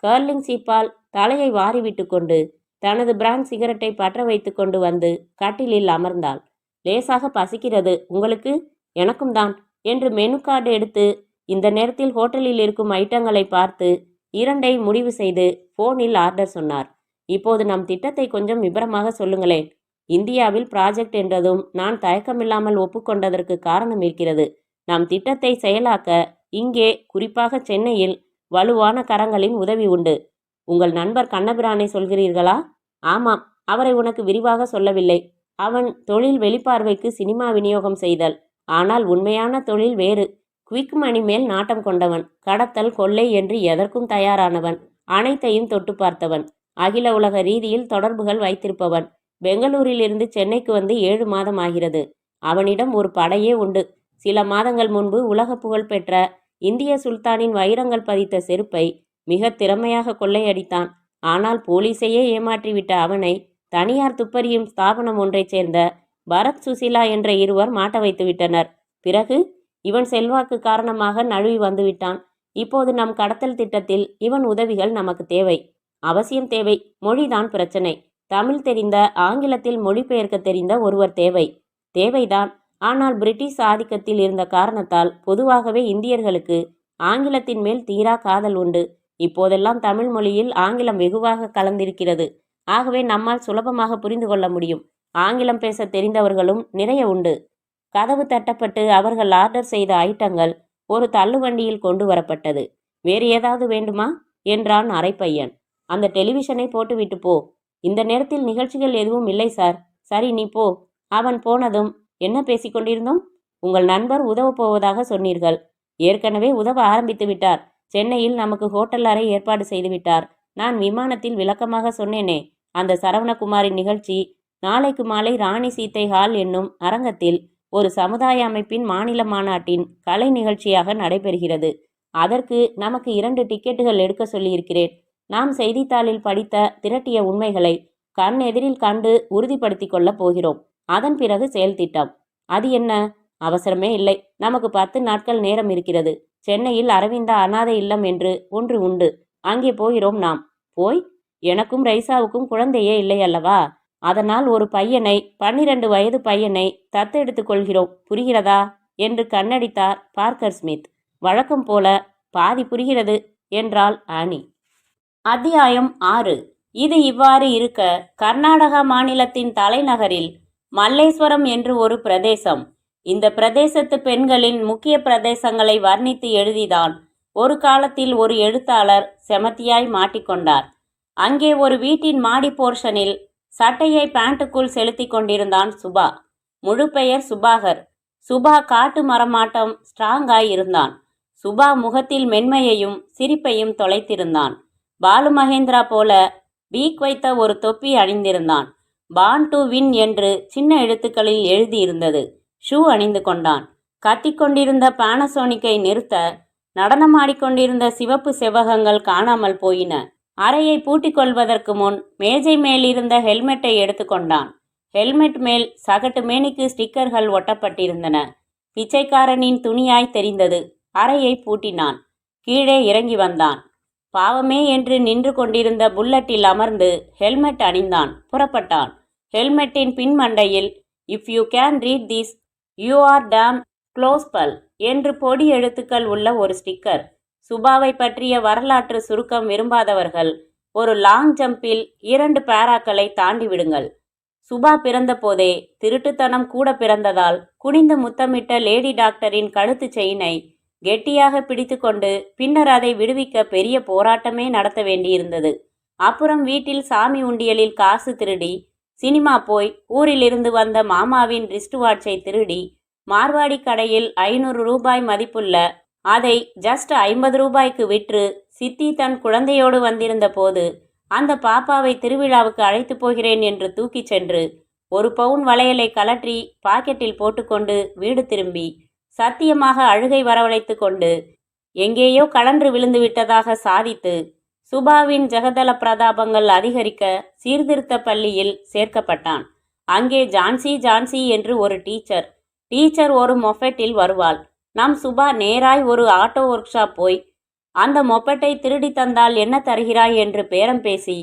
கர்லிங் சீப்பால் தலையை வாரிவிட்டு கொண்டு தனது பிராண்ட் சிகரெட்டை பற்ற வைத்து கொண்டு வந்து கட்டிலில் அமர்ந்தாள். லேசாக பசிக்கிறது உங்களுக்கு? எனக்கும் தான் என்று மெனு கார்டு எடுத்து இந்த நேரத்தில் ஹோட்டலில் இருக்கும் ஐட்டங்களை பார்த்து 2ஐ முடிவு செய்து போனில் ஆர்டர் சொன்னார். இப்போது நம் திட்டத்தை கொஞ்சம் விபரமாக சொல்லுங்களேன். இந்தியாவில் ப்ராஜெக்ட் என்றதும் நான் தயக்கமில்லாமல் ஒப்புக்கொண்டதற்கு காரணம் இருக்கிறது. நம் திட்டத்தை செயலாக்க இங்கே, குறிப்பாக சென்னையில் வலுவான கரங்களின் உதவி உண்டு. உங்கள் நண்பர் கண்ணபிரானை சொல்கிறீர்களா? ஆமாம், அவரை உனக்கு விரிவாக சொல்லவில்லை. அவன் தொழில் வெளிப்பார்வைக்கு சினிமா விநியோகம் செய்தல். ஆனால் உண்மையான தொழில் வேறு. குவிக் மணி மேல் நாட்டம் கொண்டவன். கடத்தல், கொள்ளை என்று எதற்கும் தயாரானவன். அனைத்தையும் தொட்டு பார்த்தவன். அகில உலக ரீதியில் தொடர்புகள் வைத்திருப்பவன். பெங்களூரிலிருந்து சென்னைக்கு வந்து 7 மாதம் ஆகிறது. அவனிடம் ஒரு படையே உண்டு. சில மாதங்கள் முன்பு உலக புகழ் பெற்ற இந்திய சுல்தானின் வைரங்கள் பதித்த செருப்பை மிக திறமையாக கொள்ளையடித்தான். ஆனால் போலீஸையே ஏமாற்றிவிட்ட அவனை தனியார் துப்பறியும் ஸ்தாபனம் ஒன்றைச் சேர்ந்த பரத், சுசிலா என்ற இருவர் மாட்ட வைத்து விட்டனர். பிறகு இவன் செல்வாக்கு காரணமாக நழுவி வந்துவிட்டான். இப்போது நம் கடத்தல் திட்டத்தில் இவன் உதவிகள் நமக்கு தேவை. அவசியம் தேவை. மொழிதான் பிரச்சனை. தமிழ் தெரிந்த, ஆங்கிலத்தில் மொழிபெயர்க்க தெரிந்த ஒருவர் தேவை. தேவைதான். ஆனால் பிரிட்டிஷ் ஆதிக்கத்தில் இருந்த காரணத்தால் பொதுவாகவே இந்தியர்களுக்கு ஆங்கிலத்தின் மேல் தீரா காதல் உண்டு. இப்போதெல்லாம் தமிழ் மொழியில் ஆங்கிலம் வெகுவாக கலந்திருக்கிறது. ஆகவே நம்மால் சுலபமாக புரிந்து கொள்ள முடியும். ஆங்கிலம் பேச தெரிந்தவர்களும் நிறைய உண்டு. கதவு தட்டப்பட்டு அவர்கள் ஆர்டர் செய்த ஐட்டங்கள் ஒரு தள்ளுவண்டியில் கொண்டு வரப்பட்டது. வேறு ஏதாவது வேண்டுமா என்றான் அரைப்பையன். அந்த டெலிவிஷனை போட்டுவிட்டு போ. இந்த நேரத்தில் நிகழ்ச்சிகள் எதுவும் இல்லை சார். சரி, நீ போ. அவன் போனதும், என்ன பேசிக்கொண்டிருந்தோம்? உங்கள் நண்பர் உதவப் போவதாக சொன்னீர்கள். ஏற்கனவே உதவ ஆரம்பித்து விட்டார். சென்னையில் நமக்கு ஹோட்டல் அறை ஏற்பாடு செய்து விட்டார். நான் விமானத்தில் விளக்கமாக சொன்னேனே, அந்த சரவணகுமாரின் நிகழ்ச்சி நாளைக்கு மாலை ராணி சீத்தை ஹால் என்னும் அரங்கத்தில் ஒரு சமுதாய அமைப்பின் மாநில மாநாட்டின் கலை நிகழ்ச்சியாக நடைபெறுகிறது. அதற்கு நமக்கு 2 டிக்கெட்டுகள் எடுக்க சொல்லியிருக்கிறேன். நாம் செய்தித்தாளில் படித்த திரட்டிய உண்மைகளை கண் எதிரில் கண்டு உறுதிப்படுத்தி கொள்ளப் போகிறோம். அதன் பிறகு செயல் திட்டம். அது என்ன? அவசரமே இல்லை. நமக்கு 10 நாட்கள் நேரம் இருக்கிறது. சென்னையில் அரவிந்தா அனாதை இல்லம் என்று ஒன்று உண்டு. அங்கே போகிறோம் நாம். போய், எனக்கும் ரைசாவுக்கும் குழந்தையே இல்லை அல்லவா? அதனால் ஒரு பையனை, 12 வயது பையனை தத்தெடுத்துக் கொள்கிறோம். புரிகிறதா என்று கண்ணடித்தார் பார்க்கர் ஸ்மித். வழக்கம் போல பாதி புரிகிறது என்றாள் ஆனி. அத்தியாயம் 6. இது இவ்வாறு இருக்க, கர்நாடகா மாநிலத்தின் தலைநகரில் மல்லேஸ்வரம் என்று ஒரு பிரதேசம். இந்த பிரதேசத்து பெண்களின் முக்கிய பிரதேசங்களை வர்ணித்து எழுதிதான் ஒரு காலத்தில் ஒரு எழுத்தாளர் செமத்தியாய் மாட்டிக்கொண்டார். அங்கே ஒரு வீட்டின் மாடி போர்ஷனில் சட்டையை பேண்ட்டுக்குள் செலுத்தி கொண்டிருந்தான் சுபா. முழு பெயர் சுபாகர். சுபா காட்டு மரமாட்டம் ஸ்ட்ராங்காய் இருந்தான். சுபா முகத்தில் மென்மையையும் சிரிப்பையும் தொலைத்திருந்தான். பாலு மகேந்திரா போல பீக் வைத்த ஒரு தொப்பி அணிந்திருந்தான். பான் டு வின் என்று சின்ன எழுத்துக்களில் எழுதியிருந்தது. ஷூ அணிந்து கொண்டான். கத்திக்கொண்டிருந்த பானசோனிக்கை நிறுத்த நடனமாடிக்கொண்டிருந்த சிவப்பு செவ்வகங்கள் காணாமல் போயின. அறையை பூட்டிக் கொள்வதற்கு முன் மேஜை மேலிருந்த ஹெல்மெட்டை எடுத்துக்கொண்டான். ஹெல்மெட் மேல் சகட்டு மேனிக்கு ஸ்டிக்கர்கள் ஒட்டப்பட்டிருந்தன. பிச்சைக்காரனின் துணியாய் தெரிந்தது. அறையை பூட்டினான். கீழே இறங்கி வந்தான். பாவமே என்று நின்று கொண்டிருந்த புல்லட்டில் அமர்ந்து ஹெல்மெட் அணிந்தான். புறப்பட்டான். ஹெல்மெட்டின் பின்மண்டையில் if you can read this you are damn close pal என்று பொடி எழுத்துக்கள் உள்ள ஒரு ஸ்டிக்கர். சுபாவை பற்றிய வரலாற்று சுருக்கம் விரும்பாதவர்கள் ஒரு லாங் ஜம்பில் 2 பேராக்களை தாண்டி விடுங்கள். சுபா பிறந்த போதே திருட்டுத்தனம் கூட பிறந்ததால் குனிந்து முத்தமிட்ட லேடி டாக்டரின் கழுத்து செயினை கெட்டியாக பிடித்து கொண்டு பின்னர் அதை விடுவிக்க பெரிய போராட்டமே நடத்த வேண்டியிருந்தது. அப்புறம் வீட்டில் சாமி உண்டியலில் காசு திருடி, சினிமா போய், ஊரிலிருந்து வந்த மாமாவின் ரிஸ்ட் வாட்சை திருடி, மார்வாடி கடையில் 500 ரூபாய் மதிப்புள்ள அதை ஜஸ்ட் 50 ரூபாய்க்கு விற்று சித்தி தன் குழந்தையோடு வந்திருந்த போது அந்த பாப்பாவை திருவிழாவுக்கு அழைத்து போகிறேன் என்று தூக்கிச் சென்று 1 பவுன் வளையலை கலற்றி பாக்கெட்டில் போட்டுக்கொண்டு வீடு திரும்பி சத்தியமாக அழுகை வரவழைத்து கொண்டு எங்கேயோ கலன்று விழுந்து விட்டதாக சாதித்து சுபாவின் ஜெகதல பிரதாபங்கள் அதிகரிக்க சீர்திருத்த பள்ளியில் சேர்க்கப்பட்டான். அங்கே ஜான்சி என்று ஒரு டீச்சர் ஒரு மொஃபெட்டில் வருவாள். நம் சுபா நேராய் ஒரு ஆட்டோ ஒர்க் ஷாப் போய் அந்த மொப்பெட்டை திருடி தந்தால் என்ன தருகிறாய் என்று பேரம் பேசி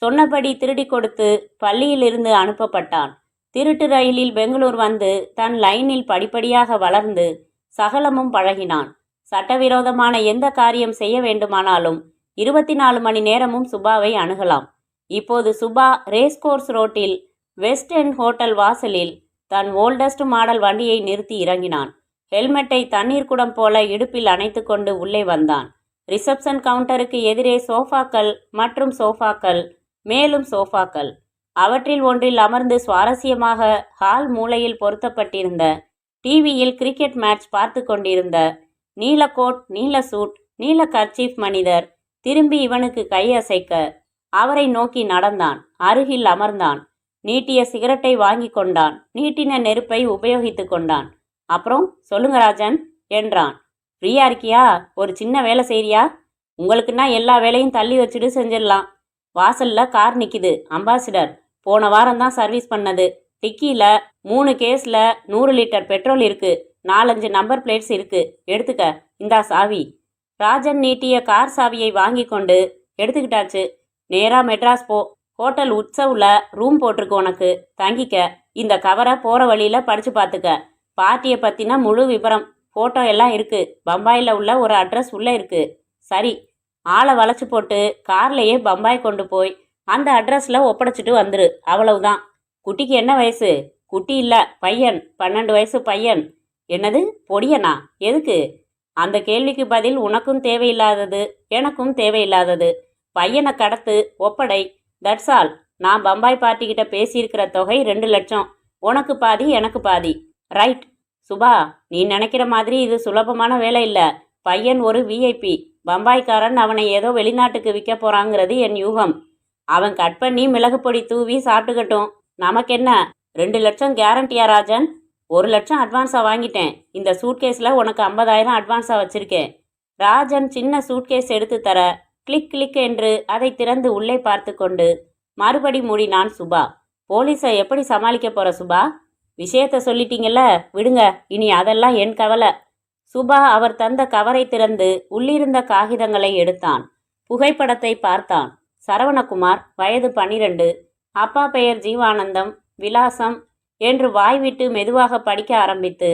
சொன்னபடி திருடி கொடுத்து பள்ளியிலிருந்து அனுப்பப்பட்டான். திருட்டு ரயிலில் பெங்களூர் வந்து தன் லைனில் படிப்படியாக வளர்ந்து சகலமும் பழகினான். சட்டவிரோதமான எந்த காரியம் செய்ய வேண்டுமானாலும் 24 மணி நேரமும் சுபாவை அணுகலாம். இப்போது சுபா ரேஸ்கோர்ஸ் ரோட்டில் வெஸ்ட் எண்ட் ஹோட்டல் வாசலில் தன் ஓல்டஸ்ட் மாடல் வண்டியை நிறுத்தி இறங்கினான். ஹெல்மெட்டை தண்ணீர் குடம் போல இடுப்பில் அணைத்து கொண்டு உள்ளே வந்தான். ரிசப்ஷன் கவுண்டருக்கு எதிரே சோஃபாக்கள் மற்றும் சோஃபாக்கள், மேலும் சோஃபாக்கள். அவற்றில் ஒன்றில் அமர்ந்து சுவாரஸ்யமாக ஹால் மூலையில் பொருத்தப்பட்டிருந்த டிவியில் கிரிக்கெட் மேட்ச் பார்த்து கொண்டிருந்த நீல கோட், நீல சூட், நீல கர்ச்சீஃப் மனிதர் திரும்பி இவனுக்கு கையசைக்க அவரை நோக்கி நடந்தான். அருகில் அமர்ந்தான். நீட்டிய சிகரெட்டை வாங்கி கொண்டான். நீட்டின நெருப்பை உபயோகித்து கொண்டான். அப்புறம் சொல்லுங்க ராஜன் என்றான். ஃப்ரீயா இருக்கியா? ஒரு சின்ன வேலை செய்றியா? உங்களுக்குன்னா எல்லா வேலையும் தள்ளி வச்சுட்டு செஞ்சிடலாம். வாசல்ல கார் நிக்குது. அம்பாசிடர். போன வாரம் தான் சர்வீஸ் பண்ணது. டிக்கியில 3 கேஸ்ல 100 லிட்டர் பெட்ரோல் இருக்கு. 4-5 நம்பர் பிளேட்ஸ் இருக்கு. எடுத்துக்க. இந்தா சாவி. ராஜன் நீட்டிய கார் சாவியை வாங்கி கொண்டு, எடுத்துக்கிட்டாச்சு. நேரா மெட்ராஸ் போ. ஹோட்டல் உற்சவ்ல ரூம் போட்டிருக்கு உனக்கு. தங்கிக்க. இந்த கவரை போற வழியில படிச்சு பார்த்துக்க. பார்ட்டியை பத்தின முழு விபரம், போட்டோ எல்லாம் இருக்கு. பம்பாயில் உள்ள ஒரு அட்ரஸ் உள்ள இருக்கு. சரி, ஆளை வளைச்சு போட்டு கார்லேயே பம்பாய் கொண்டு போய் அந்த அட்ரஸ்ல ஒப்படைச்சிட்டு வந்துரு. அவ்வளவுதான். குட்டிக்கு என்ன வயசு? குட்டி இல்ல, பையன். 12 வயசு பையன். என்னது, பொடியனா? எதுக்கு? அந்த கேள்விக்கு பதில் உனக்கும் தேவையில்லாதது, எனக்கும் தேவையில்லாதது. பையனை கடத்து, ஒப்படை. That's all. நான் பம்பாய் பார்ட்டிக்கிட்ட பேசியிருக்கிற தொகை 2 லட்சம். உனக்கு பாதி, எனக்கு பாதி. ரைட். சுபா, நீ நினைக்கிற மாதிரி இது சுலபமான வேலை இல்லை. பையன் ஒரு விஐபி. பம்பாய்க்காரன் அவனை ஏதோ வெளிநாட்டுக்கு விற்க போறாங்கிறது என் யூகம். அவன் கட் பண்ணி மிளகு பொடி தூவி சாப்பிட்டுக்கட்டும். நமக்கென்ன? 2 லட்சம் கேரண்டியா ராஜன்? 1 லட்சம் அட்வான்ஸாக வாங்கிட்டேன். இந்த சூட்கேஸில் உனக்கு 50,000 அட்வான்ஸாக வச்சிருக்கேன். ராஜன் சின்ன சூட்கேஸ் எடுத்து தர கிளிக் கிளிக் என்று அதை திறந்து உள்ளே பார்த்து கொண்டு மறுபடி மூடினான் சுபா. போலீஸை எப்படி சமாளிக்க போற சுபா? விஷயத்த சொல்லிட்டீங்கல்ல, விடுங்க. இனி அதெல்லாம் என் கவலை. சுபா அவர் தந்த கவரை திறந்து உள்ளிருந்த காகிதங்களை எடுத்தான். புகைப்படத்தை பார்த்தான். சரவணகுமார், வயது 12, அப்பா பெயர் ஜீவானந்தம், விலாசம் என்று வாய்விட்டு மெதுவாக படிக்க ஆரம்பித்து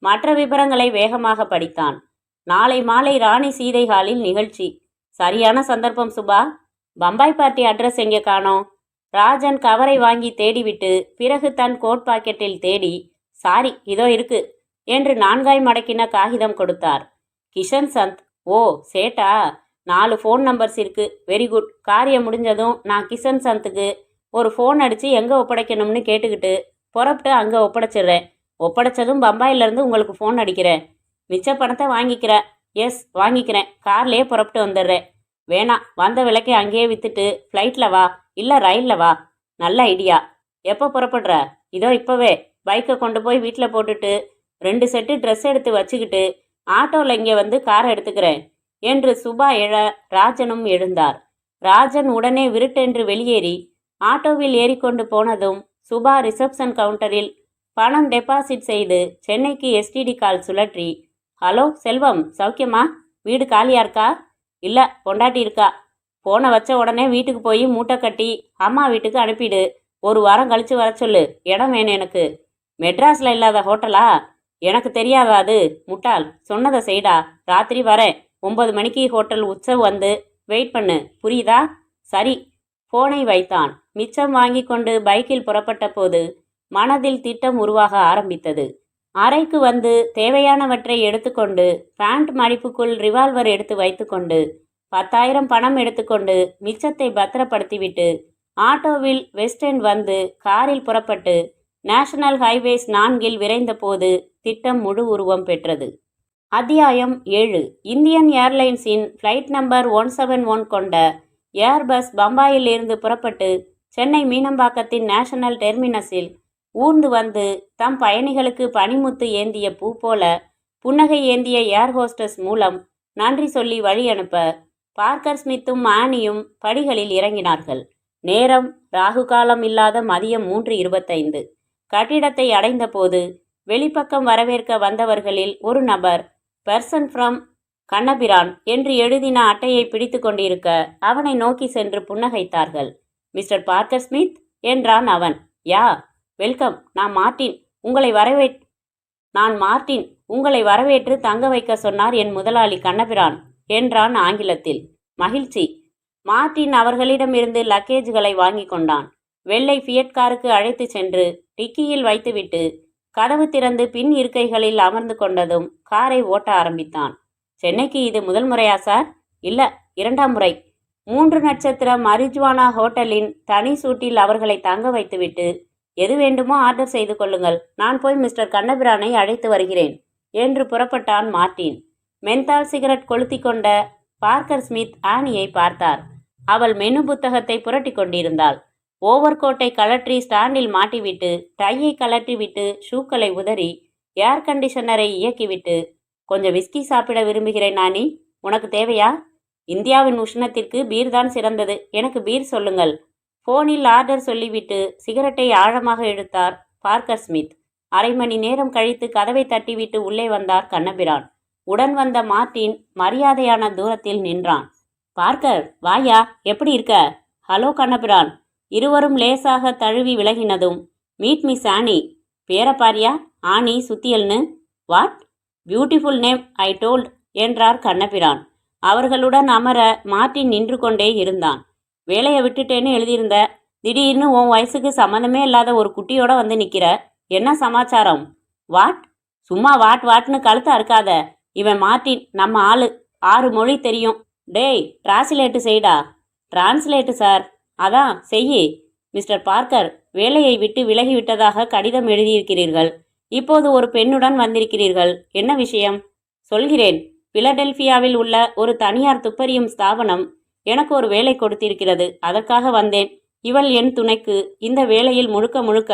மற்ற விவரங்களை வேகமாக படித்தான். நாளை மாலை ராணி சீதை ஹாலில் நிகழ்ச்சி. சரியான சந்தர்ப்பம் சுபா. பம்பாய் பார்ட்டி அட்ரஸ் எங்கே காணோம்? ராஜன் கவரை வாங்கி தேடிவிட்டு பிறகு தன் கோட் பாக்கெட்டில் தேடி, சாரி, இதோ இருக்கு என்று 4 மடக்கின காகிதம் கொடுத்தார். கிஷன் சந்த். ஓ, சேட்டா. 4 ஃபோன் நம்பர்ஸ் இருக்கு. Very good. காரியம் முடிஞ்சதும் நான் கிஷன் சந்துக்கு ஒரு ஃபோன் அடித்து எங்கே ஒப்படைக்கணும்னு கேட்டுக்கிட்டு புறப்பட்டு அங்கே ஒப்படைச்சிடுறேன். ஒப்படைச்சதும் பம்பாயிலேருந்து உங்களுக்கு ஃபோன் அடிக்கிறேன். மிச்ச பணத்தை வாங்கிக்கிறேன். எஸ், வாங்கிக்கிறேன். கார்லேயே புறப்பட்டு வந்துடுறேன். வேணாம், வந்த விலைக்கு அங்கேயே விற்றுட்டு ஃப்ளைட்டில் வா, இல்லை ரயிலில் வா. நல்ல ஐடியா. எப்போ புறப்படுற? இதோ இப்போவே. பைக்கை கொண்டு போய் வீட்டில் போட்டுட்டு 2 செட்டு ட்ரெஸ் எடுத்து வச்சுக்கிட்டு ஆட்டோவில் இங்கே வந்து காரை எடுத்துக்கிறேன் என்று சுபா எழ ராஜனும் எழுந்தார். ராஜன் உடனே விருட்டென்று வெளியேறி ஆட்டோவில் ஏறிக்கொண்டு போனதும் சுபா ரிசப்ஷன் கவுண்டரில் பணம் டெபாசிட் செய்து சென்னைக்கு எஸ்டிடி கால் சுழற்றி, ஹலோ செல்வம், சௌக்கியமா? வீடு காலியா இருக்கா? இல்லை, பொண்டாட்டி இருக்கா. போனை வச்ச உடனே வீட்டுக்கு போய் மூட்டை கட்டி அம்மா வீட்டுக்கு அனுப்பிடு. 1 வாரம் கழிச்சு வர சொல்லு. இடம் வேணும் எனக்கு. மெட்ராஸில் இல்லாத ஹோட்டலா? எனக்கு தெரியாதா அது? முட்டாள், சொன்னதை செய்டா. ராத்திரி வரேன். 9 மணிக்கு ஹோட்டல் உற்சவ் வந்து வெயிட் பண்ணு. புரியுதா? சரி. போனை வைத்தான். மிச்சம் வாங்கி கொண்டு பைக்கில் புறப்பட்ட போது மனதில் திட்டம் உருவாக ஆரம்பித்தது. அறைக்கு வந்து தேவையானவற்றை எடுத்துக்கொண்டு பேண்ட் மடிப்புக்குள் ரிவால்வர் எடுத்து வைத்துக்கொண்டு 10,000 பணம் எடுத்துக்கொண்டு மிச்சத்தை பத்திரப்படுத்திவிட்டு ஆட்டோவில் வெஸ்ட் எண்ட் வந்து காரில் புறப்பட்டு நேஷனல் ஹைவேஸ் 4 விரைந்த போது திட்டம் முழு உருவம் பெற்றது. அத்தியாயம் 7. இந்தியன் ஏர்லைன்ஸின் ஃப்ளைட் நம்பர் 171 கொண்ட ஏர்பஸ் பம்பாயில் இருந்து புறப்பட்டு சென்னை மீனம்பாக்கத்தின் நேஷனல் டெர்மினஸில் ஊர்ந்து வந்து தம் பயணிகளுக்கு பனிமுத்து ஏந்திய பூ போல புன்னகை ஏந்திய ஏர் ஹோஸ்டஸ் மூலம் நன்றி சொல்லி வழி அனுப்ப பார்க்கர் ஸ்மித்தும் ஆனியும் படிகளில் இறங்கினார்கள். நேரம் ராகுகாலம் இல்லாத மதியம் 3:25. கட்டிடத்தை அடைந்த போது வெளிப்பக்கம் வரவேற்க வந்தவர்களில் ஒரு நபர் பெர்சன் ஃப்ரம் கண்ணபிரான் என்று எழுதின அட்டையை பிடித்து கொண்டிருக்க அவனை நோக்கி சென்று புன்னகைத்தார்கள். மிஸ்டர் பார்க்கர் ஸ்மித் என்றான் அவன். யா, வெல்கம். நான் மார்ட்டின். உங்களை வரவேற்று தங்க வைக்க சொன்னார் என் முதலாளி கண்ணபிரான் என்றான் ஆங்கிலத்தில். மகிழ்ச்சி. மார்ட்டின் அவர்களிடமிருந்து லக்கேஜ்களை வாங்கி கொண்டான். வெள்ளை ஃபியட் காருக்கு அழைத்து சென்று டிக்கியில் வைத்துவிட்டு கதவு திறந்து பின் இருக்கைகளில் அமர்ந்து கொண்டதும் காரை ஓட்ட ஆரம்பித்தான். சென்னைக்கு இது முதல் முறையா சார்? இல்ல, 2ஆம் முறை. 3 நட்சத்திர மரிஜுவானா ஹோட்டலின் தனி சூட்டில் அவர்களை தங்க வைத்துவிட்டு எது வேண்டுமோ ஆர்டர் செய்து கொள்ளுங்கள், நான் போய் மிஸ்டர் கண்ணபிரானை அழைத்து வருகிறேன் என்று புறப்பட்டான் மார்ட்டின். மென்தால் சிகரெட் கொளுத்தி கொண்ட பார்க்கர் ஸ்மித் ஆனியை பார்த்தார். அவள் மெனு புத்தகத்தை புரட்டி கொண்டிருந்தாள். ஓவர் கோட்டை கலற்றி ஸ்டாண்டில் மாட்டிவிட்டு டையை கலற்றிவிட்டு ஷூக்களை உதறி ஏர் கண்டிஷனரை இயக்கிவிட்டு, கொஞ்சம் விஸ்கி சாப்பிட விரும்புகிறேன் நானி, உனக்கு தேவையா? இந்தியாவின் உஷ்ணத்திற்கு பீர் தான் சிறந்தது, எனக்கு பீர் சொல்லுங்கள். போனில் ஆர்டர் சொல்லிவிட்டு சிகரெட்டை ஆழமாக இழுத்தார் பார்க்கர் ஸ்மித். அரை மணி நேரம் கழித்து கதவை தட்டிவிட்டு உள்ளே வந்தார் கண்ணபிரான். உடன் வந்த மார்ட்டின் மரியாதையான தூரத்தில் நின்றான். பார்க்கர், வாயா, எப்படி இருக்க? ஹலோ கண்ணபிரான். இருவரும் லேசாக தழுவி விலகினதும், மீட் மிஸ் ஆனி. பேர பாரியா? ஆனி சுத்தியல்னு. What? Beautiful name I told என்றார் கண்ணபிரான். அவர்களுடன் அமர மார்ட்டின் நின்று கொண்டே இருந்தான். வேலையை விட்டுட்டேன்னு எழுதியிருந்த, திடீர்னு உன் வயசுக்கு சம்மந்தமே இல்லாத ஒரு குட்டியோட வந்து நிற்கிற, என்ன சமாச்சாரம்? வாட்? சும்மா வாட்னு கழுத்த அறுக்காத. இவன் மார்ட்டின், நம்ம ஆளு. 6 மொழி தெரியும். டேய், டிரான்ஸ்லேட்டு செய்டா. Translate sir. அதான் செய்யி. மிஸ்டர் பார்க்கர், வேலையை விட்டு விலகிவிட்டதாக கடிதம் எழுதியிருக்கிறீர்கள். இப்போது ஒரு பெண்ணுடன் வந்திருக்கிறீர்கள். என்ன விஷயம்? சொல்கிறேன். பிலடெல்பியாவில் உள்ள ஒரு தனியார் துப்பறியும் ஸ்தாபனம் எனக்கு ஒரு வேலை கொடுத்திருக்கிறது. அதற்காக வந்தேன். இவள் என் துணைக்கு. இந்த வேலையில் முழுக்க முழுக்க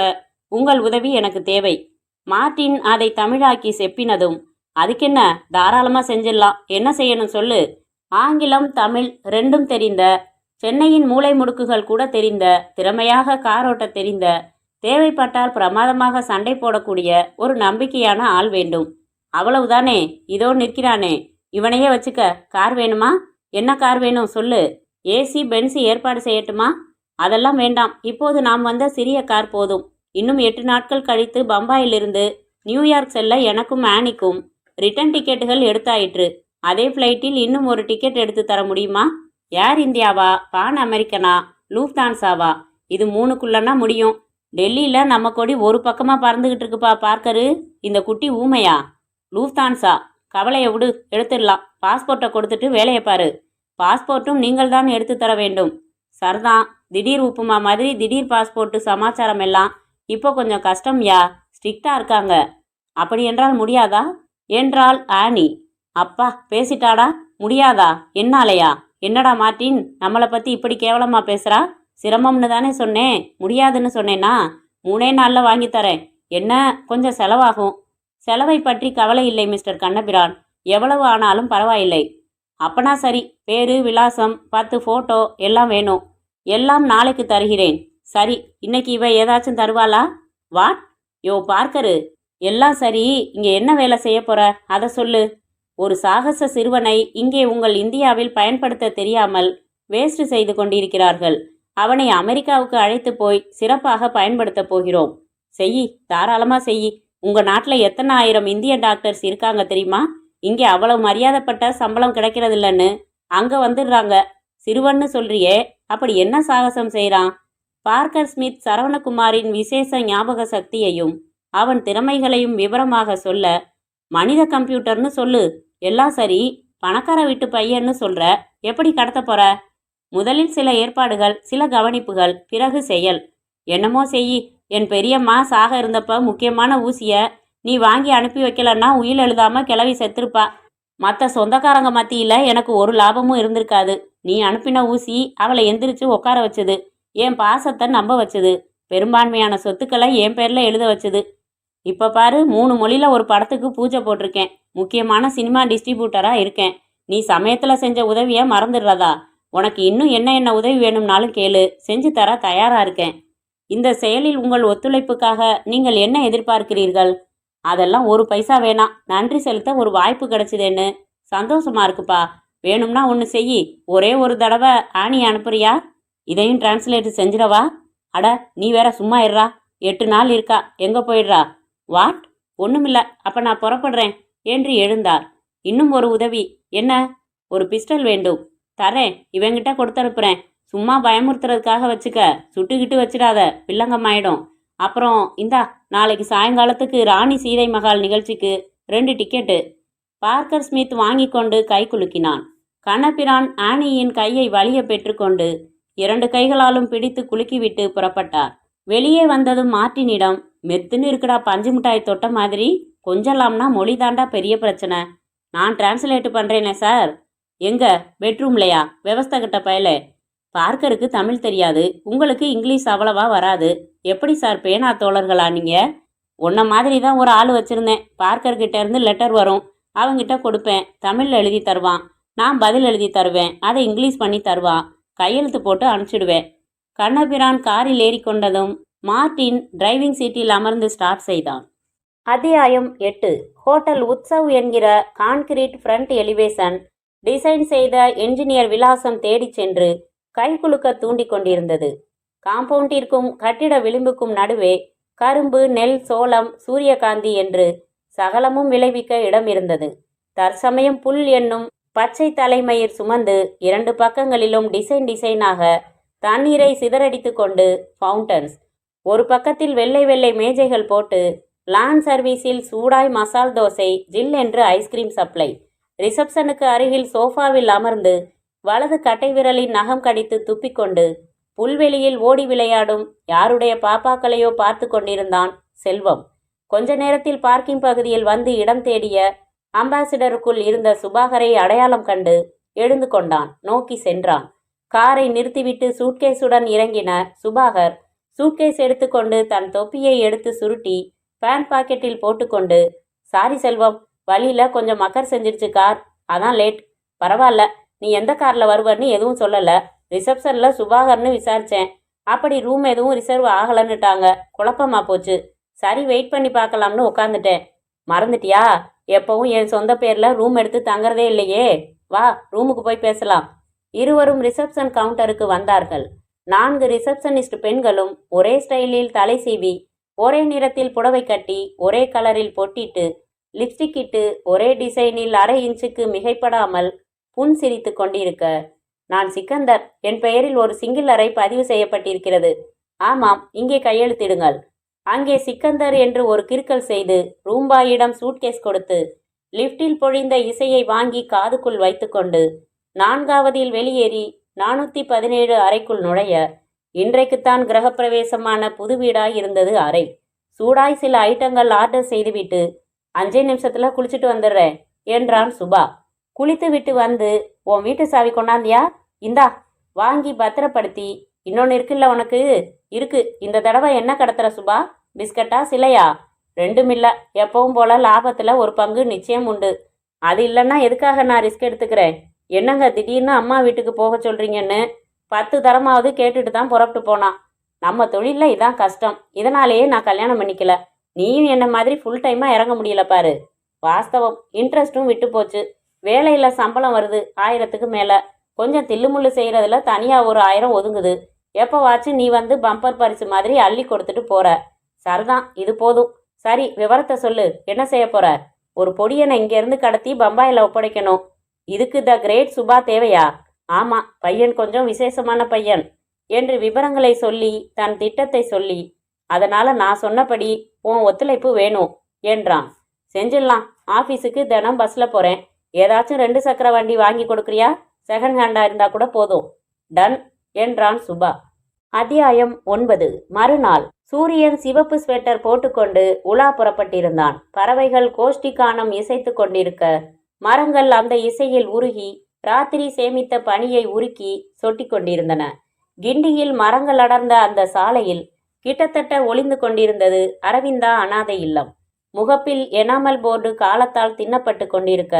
உங்கள் உதவி எனக்கு தேவை. மார்ட்டின் அதை தமிழாக்கி செப்பினதும், அதுக்கென்ன, தாராளமாக செஞ்சிடலாம். என்ன செய்யணும் சொல்லு. ஆங்கிலம் தமிழ் 2ம் தெரிந்த, சென்னையின் மூளை முடுக்குகள் கூட தெரிந்த, திறமையாக காரோட்ட தெரிந்த, தேவைப்பட்டால் பிரமாதமாக சண்டை போடக்கூடிய ஒரு நம்பிக்கையான ஆள் வேண்டும். அவ்வளவுதானே? இதோ நிற்கிறானே, இவனையே வச்சுக்க. கார் வேணுமா? என்ன கார் வேணும் சொல்லு. ஏசி பென்ஸ் ஏற்பாடு செய்யட்டுமா? அதெல்லாம் வேண்டாம். இப்போது நாம் வந்த சிறிய கார் போதும். இன்னும் 8 நாட்கள் கழித்து பம்பாயிலிருந்து நியூயார்க் செல்ல எனக்கும் ஆனிக்கும் ரிட்டன் டிக்கெட்டுகள் எடுத்தாயிற்று. அதே ஃப்ளைட்டில் இன்னும் ஒரு டிக்கெட் எடுத்து தர முடியுமா? ஏர் இந்தியாவா, பான் அமெரிக்கனா, லூஃப்தான்சாவா? இது 3க்குள்ளனா முடியும். டெல்லியில் நம்ம கொடி ஒரு பக்கமாக பறந்துக்கிட்டு இருக்குப்பா பார்க்கரு. இந்த குட்டி ஊமையா? லூஃப்தான்சா. கவலையை விடு, எடுத்துடலாம். பாஸ்போர்ட்டை கொடுத்துட்டு வேலையை பாரு. பாஸ்போர்ட்டும் நீங்கள் தான் எடுத்து தர வேண்டும். சர்தான், திடீர் உப்புமா மாதிரி திடீர் பாஸ்போர்ட்டு சமாச்சாரம் எல்லாம் இப்போ கொஞ்சம் கஷ்டம்யா, ஸ்ட்ரிக்டாக இருக்காங்க. அப்படி என்றால் முடியாதா என்றாள் ஆனி. அப்பா பேசிட்டாடா. முடியாதா? என்னாலையா? என்னடா மார்ட்டின், நம்மளை பற்றி இப்படி கேவலமாக பேசுகிறா? சிரமம்னு தானே சொன்னேன், முடியாதுன்னு சொன்னேன்னா? 3 நாளில் வாங்கித்தரேன். என்ன, கொஞ்சம் செலவாகும். செலவை பற்றி கவலை இல்லை மிஸ்டர் கண்ணபிரான், எவ்வளவு ஆனாலும் பரவாயில்லை. அப்பனா சரி, பேரு, விலாசம், 10 ஃபோட்டோ எல்லாம் வேணும். எல்லாம் நாளைக்கு தருகிறேன். சரி, இன்னைக்கு இவ ஏதாச்சும் தருவாளா? வாட்? யோ பார்க்கரு, எல்லாம் சரி, இங்கே என்ன வேலை செய்ய போற அதை சொல்லு. ஒரு சாகச சிறுவனை இங்கே உங்கள் இந்தியாவில் பயன்படுத்த தெரியாமல் வேஸ்ட் செய்து கொண்டிருக்கிறார்கள். அவனை அமெரிக்காவுக்கு அழைத்து போய் சிறப்பாக பயன்படுத்த போகிறோம். செய், தாராளமாக செய். உங்கள் நாட்டில் எத்தனை ஆயிரம் இந்திய டாக்டர்ஸ் இருக்காங்க தெரியுமா? இங்கே அவ்வளவு மரியாதைப்பட்ட சம்பளம் கிடைக்கிறதில்லன்னு அங்கே வந்துடுறாங்க. சிறுவன்னு சொல்றியே, அப்படி என்ன சாகசம் செய்கிறான்? பார்க்கர் ஸ்மித் சரவணகுமாரின் விசேஷ ஞாபக சக்தியையும் அவன் திறமைகளையும் விவரமாக சொல்ல, மனித கம்ப்யூட்டர்னு சொல்லு. எல்லாம் சரி, பணக்கார வீட்டு பையன்னு சொல்ற, எப்படி கடத்த போற? முதலில் சில ஏற்பாடுகள், சில கவனிப்புகள், பிறகு செயல். என்னமோ செய். என் பெரியம்மா சாக இருந்தப்ப முக்கியமான ஊசிய நீ வாங்கி அனுப்பி வைக்கலன்னா உயில் எழுதாம கிளவி செத்துருப்பா. மற்ற சொந்தக்காரங்க மத்தியில் எனக்கு ஒரு லாபமும் இருந்திருக்காது. நீ அனுப்பின ஊசி அவளை எந்திரிச்சு உட்கார வச்சுது, என் பாசத்தை நம்ப வச்சுது, பெரும்பான்மையான சொத்துக்களை என் பேரில் எழுத வச்சுது. இப்போ பாரு, 3 மொழியில் ஒரு படத்துக்கு பூஜை போட்டிருக்கேன். முக்கியமான சினிமா டிஸ்ட்ரிபியூட்டராக இருக்கேன். நீ சமயத்தில் செஞ்ச உதவியை மறந்துடுறதா? உனக்கு இன்னும் என்ன உதவி வேணும்னாலும் கேளு, செஞ்சு தர தயாராக இருக்கேன். இந்த செயலில் உங்கள் ஒத்துழைப்புக்காக நீங்கள் என்ன எதிர்பார்க்கிறீர்கள்? அதெல்லாம் ஒரு பைசா வேணாம். நன்றி செலுத்த ஒரு வாய்ப்பு கிடைச்சிதேன்னு சந்தோஷமா இருக்குப்பா. வேணும்னா ஒன்று செய். ஒரே ஒரு தடவை ஆனி அனுப்புறியா? இதையும் டிரான்ஸ்லேட் செஞ்சிடவா? அட, நீ வேற சும்மா இருறா. 8 நாள் இருக்கா, எங்கே போயிடுறா? வாட்? ஒண்ணுமில்ல, அப்ப நான் புறப்படுறேன் என்று எழுந்தார். இன்னும் ஒரு உதவி. என்ன? ஒரு பிஸ்டல் வேண்டும். தரேன், இவங்கிட்ட கொடுத்தனுப்புறேன். சும்மா பயமுறுத்துறதுக்காக வச்சுக்க, சுட்டுக்கிட்டு வச்சிடாத, வில்லங்கமாயிடும். அப்புறம் இந்தா, நாளைக்கு சாயங்காலத்துக்கு ராணி சீதை மகால் நிகழ்ச்சிக்கு 2 டிக்கெட்டு. பார்க்கர் ஸ்மித் வாங்கி கொண்டு கை குலுக்கினான். கண்ணபிரான் ஆனியின் கையை வலிய பெற்றுக்கொண்டு 2 கைகளாலும் பிடித்து குலுக்கிவிட்டு புறப்பட்டார். வெளியே வந்ததும் மார்ட்டினிடம், மெத்துன்னு இருக்குடா பஞ்சு மிட்டாய் தொட்ட மாதிரி, கொஞ்சலாம்னா மொழி தாண்டா பெரிய பிரச்சனை. நான் டிரான்ஸ்லேட் பண்றேனே சார். எங்க? பெட்ரூம்லையா? விவஸ்தகிட்ட பயலே. பார்க்கருக்கு தமிழ் தெரியாது, உங்களுக்கு இங்கிலீஷ் அவ்வளவா வராது. எப்படி சார் பேனா தோழர்களா நீங்க? உன்ன மாதிரி தான் ஒரு ஆள் வச்சிருந்தேன். பார்க்கர்கிட்ட இருந்து லெட்டர் வரும், அவங்கிட்ட கொடுப்பேன். தமிழில் எழுதி தருவான், நான் பதில் எழுதி தருவேன். அதை இங்கிலீஷ் பண்ணி தருவான், கையெழுத்து போட்டு அனுப்பிச்சிடுவேன். கண்ணபிரான் காரில் ஏறிக்கொண்டதும் மார்ட்டின் டிரைவிங் சீட்டில் அமர்ந்து ஸ்டார்ட் செய்தான். அத்தியாயம் 8. ஹோட்டல் உத்சவ் என்கிற கான்கிரீட் ஃப்ரண்ட் எலிவேஷன் டிசைன் செய்த என்ஜினியர் விலாசம் தேடிச் சென்று கைகுலுக்க தூண்டி கொண்டிருந்தது. காம்பவுண்டிற்கும் கட்டிட விளிம்புக்கும் நடுவே கரும்பு, நெல், சோளம், சூரியகாந்தி என்று சகலமும் விளைவிக்க இடம் இருந்தது. தற்சமயம் புல் என்னும் பச்சை தலைமயிர் சுமந்து 2 பக்கங்களிலும் டிசைனாக தண்ணீரை சிதறடித்து கொண்டு ஃபவுண்டன்ஸ். ஒரு பக்கத்தில் வெள்ளை வெள்ளை மேஜைகள் போட்டு லான் சர்வீஸில் சூடாய் மசால் தோசை, ஜில் என்று ஐஸ்கிரீம் சப்ளை. ரிசப்ஷனுக்கு அருகில் சோஃபாவில் அமர்ந்து வலது கட்டை விரலின் நகம் கடித்து துப்பிக்கொண்டு புல்வெளியில் ஓடி விளையாடும் யாருடைய பாப்பாக்களையோ பார்த்து கொண்டிருந்தான் செல்வம். கொஞ்ச நேரத்தில் பார்க்கிங் பகுதியில் வந்து இடம் தேடிய அம்பாசிடருக்குள் இருந்த சுபாகரை அடையாளம் கண்டு எழுந்து கொண்டான். நோக்கி சென்றான். காரை நிறுத்திவிட்டு சூட்கேஸுடன் இறங்கின சுபாகர். சூட்கேஸ் எடுத்துக்கொண்டு தன் தொப்பியை எடுத்து சுருட்டி பேண்ட் பாக்கெட்டில் போட்டுக்கொண்டு, சாரி செல்வம், வழியில கொஞ்சம் மக்கர் செஞ்சிருச்சு கார், அதான் லேட். பரவாயில்ல, நீ எந்த காரில் வருவன்னு எதுவும் சொல்லலை. ரிசப்ஷனில் சுபாகர்னு விசாரித்தேன். அப்படி ரூம் எதுவும் ரிசர்வ் ஆகலைன்னுட்டாங்க. குழப்பமா போச்சு. சரி, வெயிட் பண்ணி பார்க்கலாம்னு உட்காந்துட்டேன். மறந்துட்டியா? எப்பவும் என் சொந்த பேரில் ரூம் எடுத்து தங்குறதே இல்லையே. வா, ரூமுக்கு போய் பேசலாம். இருவரும் ரிசப்ஷன் கவுண்டருக்கு வந்தார்கள். 4 ரிசப்ஷனிஸ்ட் பெண்களும் ஒரே ஸ்டைலில் தலை சீவி, ஒரே நிறத்தில் புடவை கட்டி, ஒரே கலரில் பொட்டிட்டு, லிப்ஸ்டிக் இட்டு, ஒரே டிசைனில் அரை இன்ச்சுக்கு மிகைப்படாமல் புன் சிரித்து கொண்டிருக்க, நான் சிக்கந்தர், என் பெயரில் ஒரு சிங்கிள் அறை பதிவு செய்யப்பட்டிருக்கிறது. ஆமாம், இங்கே கையெழுத்திடுங்கள். அங்கே சிக்கந்தர் என்று ஒரு கிறுக்கல் செய்து ரூம்பாயிடம் சூட்கேஸ் கொடுத்து லிப்டில் பொழிந்த இசையை வாங்கி காதுக்குள் வைத்துக்கொண்டு 4ஆவதில் வெளியேறி 417 அறைக்குள் நுழைய, இன்றைக்குத்தான் கிரகப்பிரவேசமான புது வீடாய் இருந்தது அறை. சூடாய் சில ஐட்டங்கள் ஆர்டர் செய்துவிட்டு 5 நிமிஷத்துல குளிச்சுட்டு வந்துடுறேன் என்றான் சுபா. குளித்து விட்டு வந்து, உன் வீட்டு சாவி கொண்டாந்தியா? இந்தா, வாங்கி பத்திரப்படுத்தி. இன்னொன்று இருக்குல்ல உனக்கு? இருக்கு. இந்த தடவை என்ன கடத்துற சுபா? பிஸ்கட்டா சிலையா? 2ம் இல்லை. எப்பவும் போல லாபத்தில் ஒரு பங்கு நிச்சயம் உண்டு. அது இல்லைன்னா எதுக்காக நான் ரிஸ்க் எடுத்துக்கிறேன்? என்னங்க திடீர்னு அம்மா வீட்டுக்கு போக சொல்கிறீங்கன்னு 10 தரமாவது கேட்டுட்டு தான் புறப்பட்டு போனான். நம்ம தொழிலில் இதான் கஷ்டம். இதனாலேயே நான் கல்யாணம் பண்ணிக்கல. நீயும் என்ன மாதிரி ஃபுல் டைமாக இறங்க முடியல பாரு. வாஸ்தவம், இன்ட்ரெஸ்ட்டும் விட்டு போச்சு. வேலையில் சம்பளம் வருது 1000க்கு மேலே. கொஞ்சம் தில்லுமுள்ளு செய்கிறதுல தனியாக ஒரு 1000 ஒதுங்குது. எப்போவாச்சும் நீ வந்து பம்பர் பரிசு மாதிரி அள்ளி கொடுத்துட்டு போற. சரிதான், இது போதும். சரி, விவரத்தை சொல்லு. என்ன செய்ய போற? ஒரு பொடியனை இங்கேருந்து கடத்தி பம்பாயில் ஒப்படைக்கணும். இதுக்கு த கிரேட் சுபா தேவையா? ஆமாம், பையன் கொஞ்சம் விசேஷமான பையன் என்று விவரங்களை சொல்லி தன் திட்டத்தை சொல்லி, அதனால் நான் சொன்னபடி உன் ஒத்துழைப்பு வேணும் என்றான். செஞ்சிடலாம். ஆஃபீஸுக்கு தினம் பஸ்ஸில் போகிறேன். ஏதாச்சும் 2 சக்கர வண்டி வாங்கி கொடுக்குறியா? செகண்ட் ஹேண்டாக இருந்தால் கூட போதும். டன் என்றான் சுபா. அத்தியாயம் 9. மறுநாள் சூரியன் சிவப்பு ஸ்வெட்டர் போட்டுக்கொண்டு உலா புறப்பட்டிருந்தான். பறவைகள் கோஷ்டி கானம் இசைத்து கொண்டிருக்க, மரங்கள் அந்த இசையில் உருகி ராத்திரி சேமித்த பனியை உருக்கி சொட்டி கொண்டிருந்தன. கிண்டியில் மரங்கள் அடர்ந்த அந்த சாலையில் கிட்டத்தட்ட ஒளிந்து கொண்டிருந்தது அரவிந்தா அனாதை இல்லம். முகப்பில் எனாமல் போர்டு காலத்தால் தின்னப்பட்டு கொண்டிருக்க,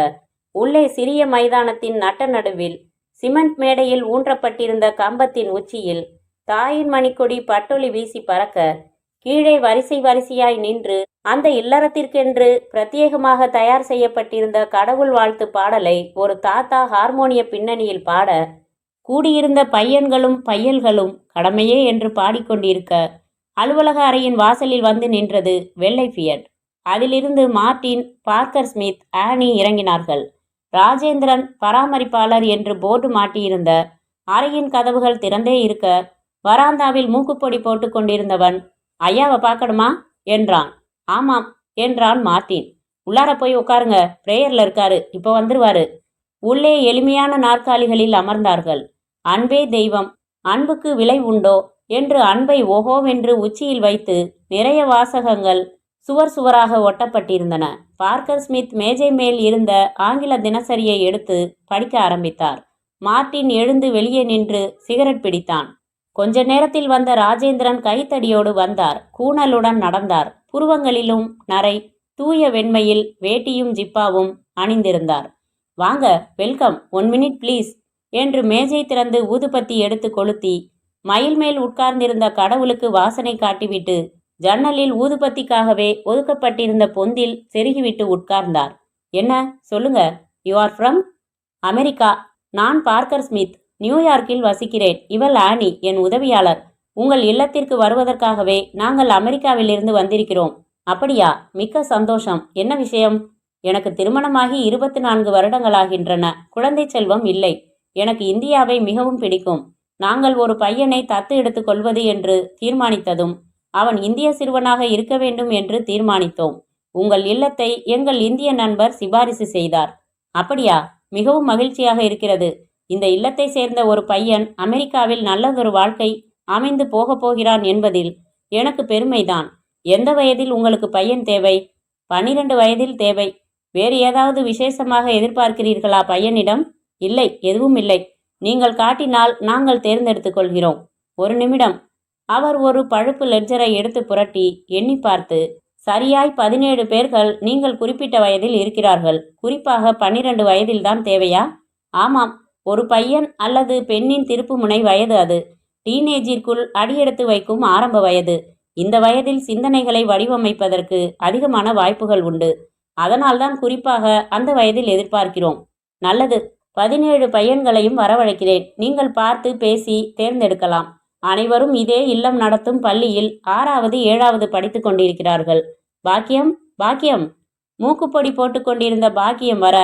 உள்ளே சிறிய மைதானத்தின் நட்ட நடுவில் சிமெண்ட் மேடையில் ஊன்றப்பட்டிருந்த கம்பத்தின் உச்சியில் தாயின் மணிக்கொடி பட்டொளி வீசி பறக்க, கீழே வரிசை வரிசையாய் நின்று அந்த இல்லறத்திற்கென்று பிரத்யேகமாக தயார் செய்யப்பட்டிருந்த கடவுள் வாழ்த்து பாடலை ஒரு தாத்தா ஹார்மோனிய பின்னணியில் பாட, கூடியிருந்த பையன்களும் பையல்களும் கடமையே என்று பாடிக்கொண்டிருக்க, அலுவலக அறையின் வாசலில் வந்து நின்றது வெள்ளை ஃபியட். அதிலிருந்து மார்ட்டின், பார்க்கர் ஸ்மித், ஆனி இறங்கினார்கள். ராஜேந்திரன் பராமரிப்பாளர் என்று போர்டு மாட்டியிருந்த அறையின் கதவுகள் திறந்தே இருக்க, வராந்தாவில் மூக்குப்பொடி போட்டு கொண்டிருந்தவன், ஐயாவை பார்க்கணுமா என்றான். ஆமாம் என்றான் மார்ட்டின். உள்ளார போய் உட்காருங்க, பிரேயர்ல இருக்காரு, இப்போ வந்துருவாரு. உள்ளே எளிமையான நாற்காலிகளில் அமர்ந்தார்கள். அன்பே தெய்வம், அன்புக்கு விலை உண்டோ என்று அன்பை ஓஹோவென்று உச்சியில் வைத்து நிறைய வாசகங்கள் சுவர் சுவராக ஒட்டப்பட்டிருந்தன. பார்க்கர் ஸ்மித் மேஜை மேல் இருந்த ஆங்கில தினசரியை எடுத்து படிக்க ஆரம்பித்தார். மார்ட்டின் எழுந்து வெளியே நின்று சிகரெட் பிடித்தான். கொஞ்ச நேரத்தில் வந்த ராஜேந்திரன் கைத்தடியோடு வந்தார். கூணலுடன் நடந்தார். புருவங்களிலும் நரை, தூய வெண்மையில் வேட்டியும் ஜிப்பாவும் அணிந்திருந்தார். வாங்க, வெல்கம், 1 மினிட் ப்ளீஸ் என்று மேஜை திறந்து ஊதுபத்தி எடுத்து கொளுத்தி மயில் மேல் உட்கார்ந்திருந்த கடவுளுக்கு வாசனை காட்டிவிட்டு ஜன்னலில் ஊதுபத்திக்காகவே ஒதுக்கப்பட்டிருந்த பொந்தில் செருகிவிட்டு உட்கார்ந்தார். என்ன சொல்லுங்க? You are from? அமெரிக்கா. நான் பார்க்கர் ஸ்மித், நியூயார்க்கில் வசிக்கிறேன். இவள் ஆனி, என் உதவியாளர். உங்கள் இல்லத்திற்கு வருவதற்காகவே நாங்கள் அமெரிக்காவிலிருந்து வந்திருக்கிறோம். அப்படியா? மிக்க சந்தோஷம். என்ன விஷயம்? எனக்கு திருமணமாகி 24 வருடங்களாகின்றன. குழந்தை செல்வம் இல்லை. எனக்கு இந்தியாவை மிகவும் பிடிக்கும். நாங்கள் ஒரு பையனை தத்து எடுத்துக் கொள்வது என்று தீர்மானித்ததும் அவன் இந்திய சிறுவனாக இருக்க வேண்டும் என்று தீர்மானித்தோம். உங்கள் இல்லத்தை எங்கள் இந்திய நண்பர் சிபாரிசு செய்தார். அப்படியா? மிகவும் மகிழ்ச்சியாக இருக்கிறது. இந்த இல்லத்தை சேர்ந்த ஒரு பையன் அமெரிக்காவில் நல்லதொரு வாழ்க்கை அமைந்து போகப் போகிறான் என்பதில் எனக்கு பெருமைதான். எந்த வயதில் உங்களுக்கு பையன் தேவை? 12 வயதில் தேவை. வேறு ஏதாவது விசேஷமாக எதிர்பார்க்கிறீர்களா பையனிடம்? இல்லை, எதுவும் இல்லை. நீங்கள் காட்டினால் நாங்கள் தேர்ந்தெடுத்துக் கொள்கிறோம். ஒரு நிமிடம். அவர் ஒரு பழுப்பு லெட்ஜரை எடுத்து புரட்டி எண்ணி பார்த்து, சரியாய் 17 பேர்கள் நீங்கள் குறிப்பிட்ட வயதில் இருக்கிறார்கள். குறிப்பாக 12 வயதில்தான் தேவையா? ஆமாம். ஒரு பையன் அல்லது பெண்ணின் திருப்பு முனை வயது அது. டீனேஜிற்குள் அடியெடுத்து வைக்கும் ஆரம்ப வயது. இந்த வயதில் சிந்தனைகளை வடிவமைப்பதற்கு அதிகமான வாய்ப்புகள் உண்டு. அதனால்தான் குறிப்பாக அந்த வயதில் எதிர்பார்க்கிறோம். நல்லது, 17 பையன்களையும் வரவழைக்கிறேன். நீங்கள் பார்த்து பேசி தேர்ந்தெடுக்கலாம். அனைவரும் இதே இல்லம் நடத்தும் பள்ளியில் 6வது 7வது படித்து கொண்டிருக்கிறார்கள். பாக்கியம், பாக்கியம். மூக்குப்பொடி போட்டுக்கொண்டிருந்த பாக்கியம் வர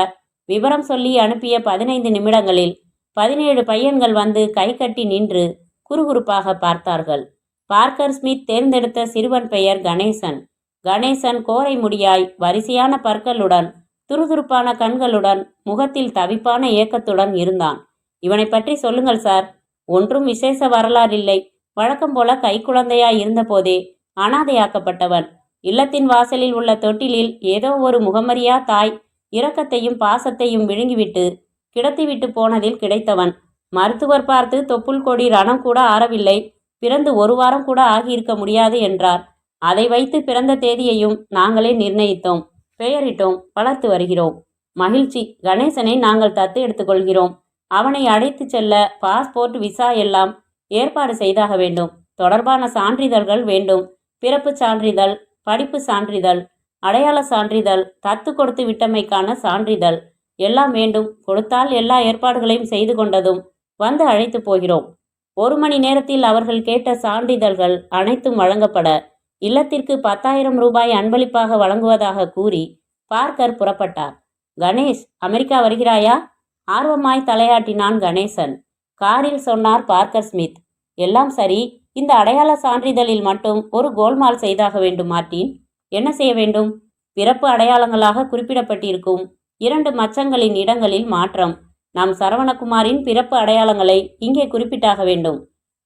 விவரம் சொல்லி அனுப்பிய 15 நிமிடங்களில் 17 பையன்கள் வந்து கை கட்டி நின்று குறுகுறுப்பாக பார்த்தார்கள். பார்க்கர் ஸ்மித் தேர்ந்தெடுத்த சிறுவன் பெயர் கணேசன். கணேசன் கோரை முடியாய், வரிசையான பற்களுடன், துருதுருப்பான கண்களுடன், முகத்தில் தவிப்பான ஏக்கத்துடன் இருந்தான். இவனை பற்றி சொல்லுங்கள் சார். ஒன்றும் விசேஷ வரலாறில்லை. வழக்கம் போல கைக்குழந்தையாய் இருந்தபோதே அனாதையாக்கப்பட்டவன். இல்லத்தின் வாசலில் உள்ள தொட்டிலில் ஏதோ ஒரு முகமறியா தாய் இரக்கத்தையும் பாசத்தையும் விழுங்கிவிட்டு கிடத்திவிட்டு போனதில் கிடைத்தவன். மருத்துவர் பார்த்து தொப்புள் கொடி ரணம் கூட ஆறவில்லை, பிறந்து 1 வாரம் கூட ஆகியிருக்க முடியாது என்றார். அதை வைத்து பிறந்த தேதியையும் நாங்களே நிர்ணயித்தோம், பெயரிட்டோம், வளர்த்து வருகிறோம். மகிழ்ச்சி. கணேசனை நாங்கள் தத்து எடுத்துக்கொள்கிறோம். அவனை அழைத்து செல்ல பாஸ்போர்ட், விசா எல்லாம் ஏற்பாடு செய்தாக வேண்டும். தொடர்பான சான்றிதழ்கள் வேண்டும். பிறப்பு சான்றிதழ், படிப்பு சான்றிதழ், அடையாள சான்றிதழ், தத்து கொடுத்து விட்டமைக்கான சான்றிதழ் எல்லாம் வேண்டும். கொடுத்தால் எல்லா ஏற்பாடுகளையும் செய்து கொண்டதும் வந்து அழைத்து போகிறோம். 1 மணி நேரத்தில் அவர்கள் கேட்ட சான்றிதழ்கள் அனைத்தும் வழங்கப்பட இல்லத்திற்கு 10,000 ரூபாய் அன்பளிப்பாக வழங்குவதாக கூறி பார்க்கர் புறப்பட்டார். கணேஷ், அமெரிக்கா வருகிறாயா? ஆர்வமாய் தலையாட்டினான் கணேசன். காரில் சொன்னார் பார்க்கர் ஸ்மித். எல்லாம் சரி, இந்த அடையாள சான்றிதழில் மட்டும் ஒரு கோல்மால் செய்தாக வேண்டும் மார்ட்டின். என்ன செய்ய வேண்டும்? பிறப்பு அடையாளங்களாக குறிப்பிடப்பட்டிருக்கும் 2 மச்சங்களின் இடங்களில் மாற்றம். நாம் சரவணகுமாரின் பிறப்பு அடையாளங்களை இங்கே குறிப்பிட்டாக வேண்டும்.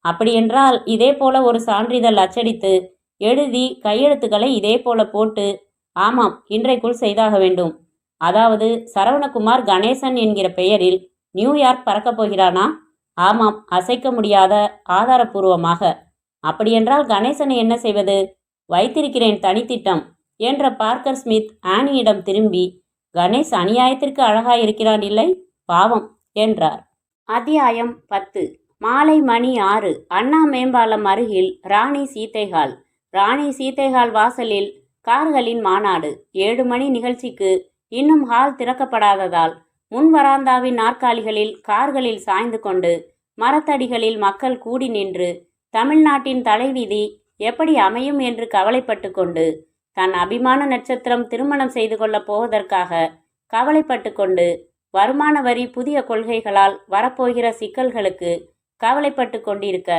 அப்படியென்றால் இதே போல ஒரு சான்றிதழ் அச்சடித்து எழுதி கையெழுத்துக்களை இதே போல போட்டு, ஆமாம், இன்றைக்குள் செய்தாக வேண்டும். அதாவது சரவணகுமார் கணேசன் என்கிற பெயரில் நியூயார்க் பறக்கப் போகிறானா? ஆமாம், அசைக்க முடியாத ஆதாரபூர்வமாக. அப்படியென்றால் கணேசனை என்ன செய்வது? வைத்திருக்கிறேன் தனித்திட்டம் என்ற பார்க்கர் ஸ்மித் ஆனியிடம் திரும்பி, கணேஷ் அநியாயத்திற்கு அழகாயிருக்கிறான் இல்லை, பாவம் என்றார். அத்தியாயம் 10. மாலை மணி 6. அண்ணா மேம்பாலம் அருகில் ராணி சீதைகால். ராணி சீதைகால் வாசலில் கார்களின் மாநாடு. 7 மணி நிகழ்ச்சிக்கு இன்னும் ஹால் திறக்கப்படாததால் முன் வராந்தாவின் நாற்காலிகளில் கார்களில் சாய்ந்து கொண்டு மரத்தடிகளில் மக்கள் கூடி நின்று தமிழ்நாட்டின் தலைவிதி எப்படி அமையும் என்று கவலைப்பட்டு கொண்டு தன் அபிமான நட்சத்திரம் திருமணம் செய்து கொள்ளப் போவதற்காக கவலைப்பட்டு கொண்டு, வருமான வரி புதிய கொள்கைகளால் வரப்போகிற சிக்கல்களுக்கு கவலைப்பட்டு கொண்டிருக்க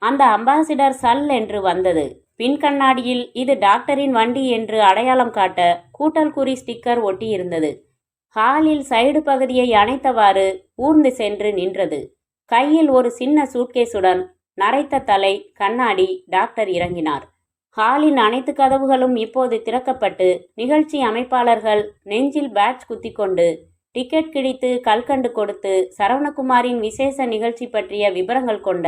அந்த அம்பாசிடர் சல் என்று வந்தது. பின் கண்ணாடியில் இது டாக்டரின் வண்டி என்று அடையாளம் காட்ட கூட்டல் குறி ஸ்டிக்கர் ஒட்டியிருந்தது. ஹாலில் சைடு பகுதியை அணைத்தவாறு ஊர்ந்து சென்று நின்றது. கையில் ஒரு சின்ன சூட்கேஸுடன் நரைத்த தலை, கண்ணாடி டாக்டர் இறங்கினார். ஹாலின் அனைத்து கதவுகளும் இப்போது திறக்கப்பட்டு நிகழ்ச்சி அமைப்பாளர்கள் நெஞ்சில் பேட்ச் குத்திக்கொண்டு டிக்கெட் கிழித்து கல்கண்டு கொடுத்து சரவணகுமாரின் விசேஷ நிகழ்ச்சி பற்றிய விவரங்கள் கொண்ட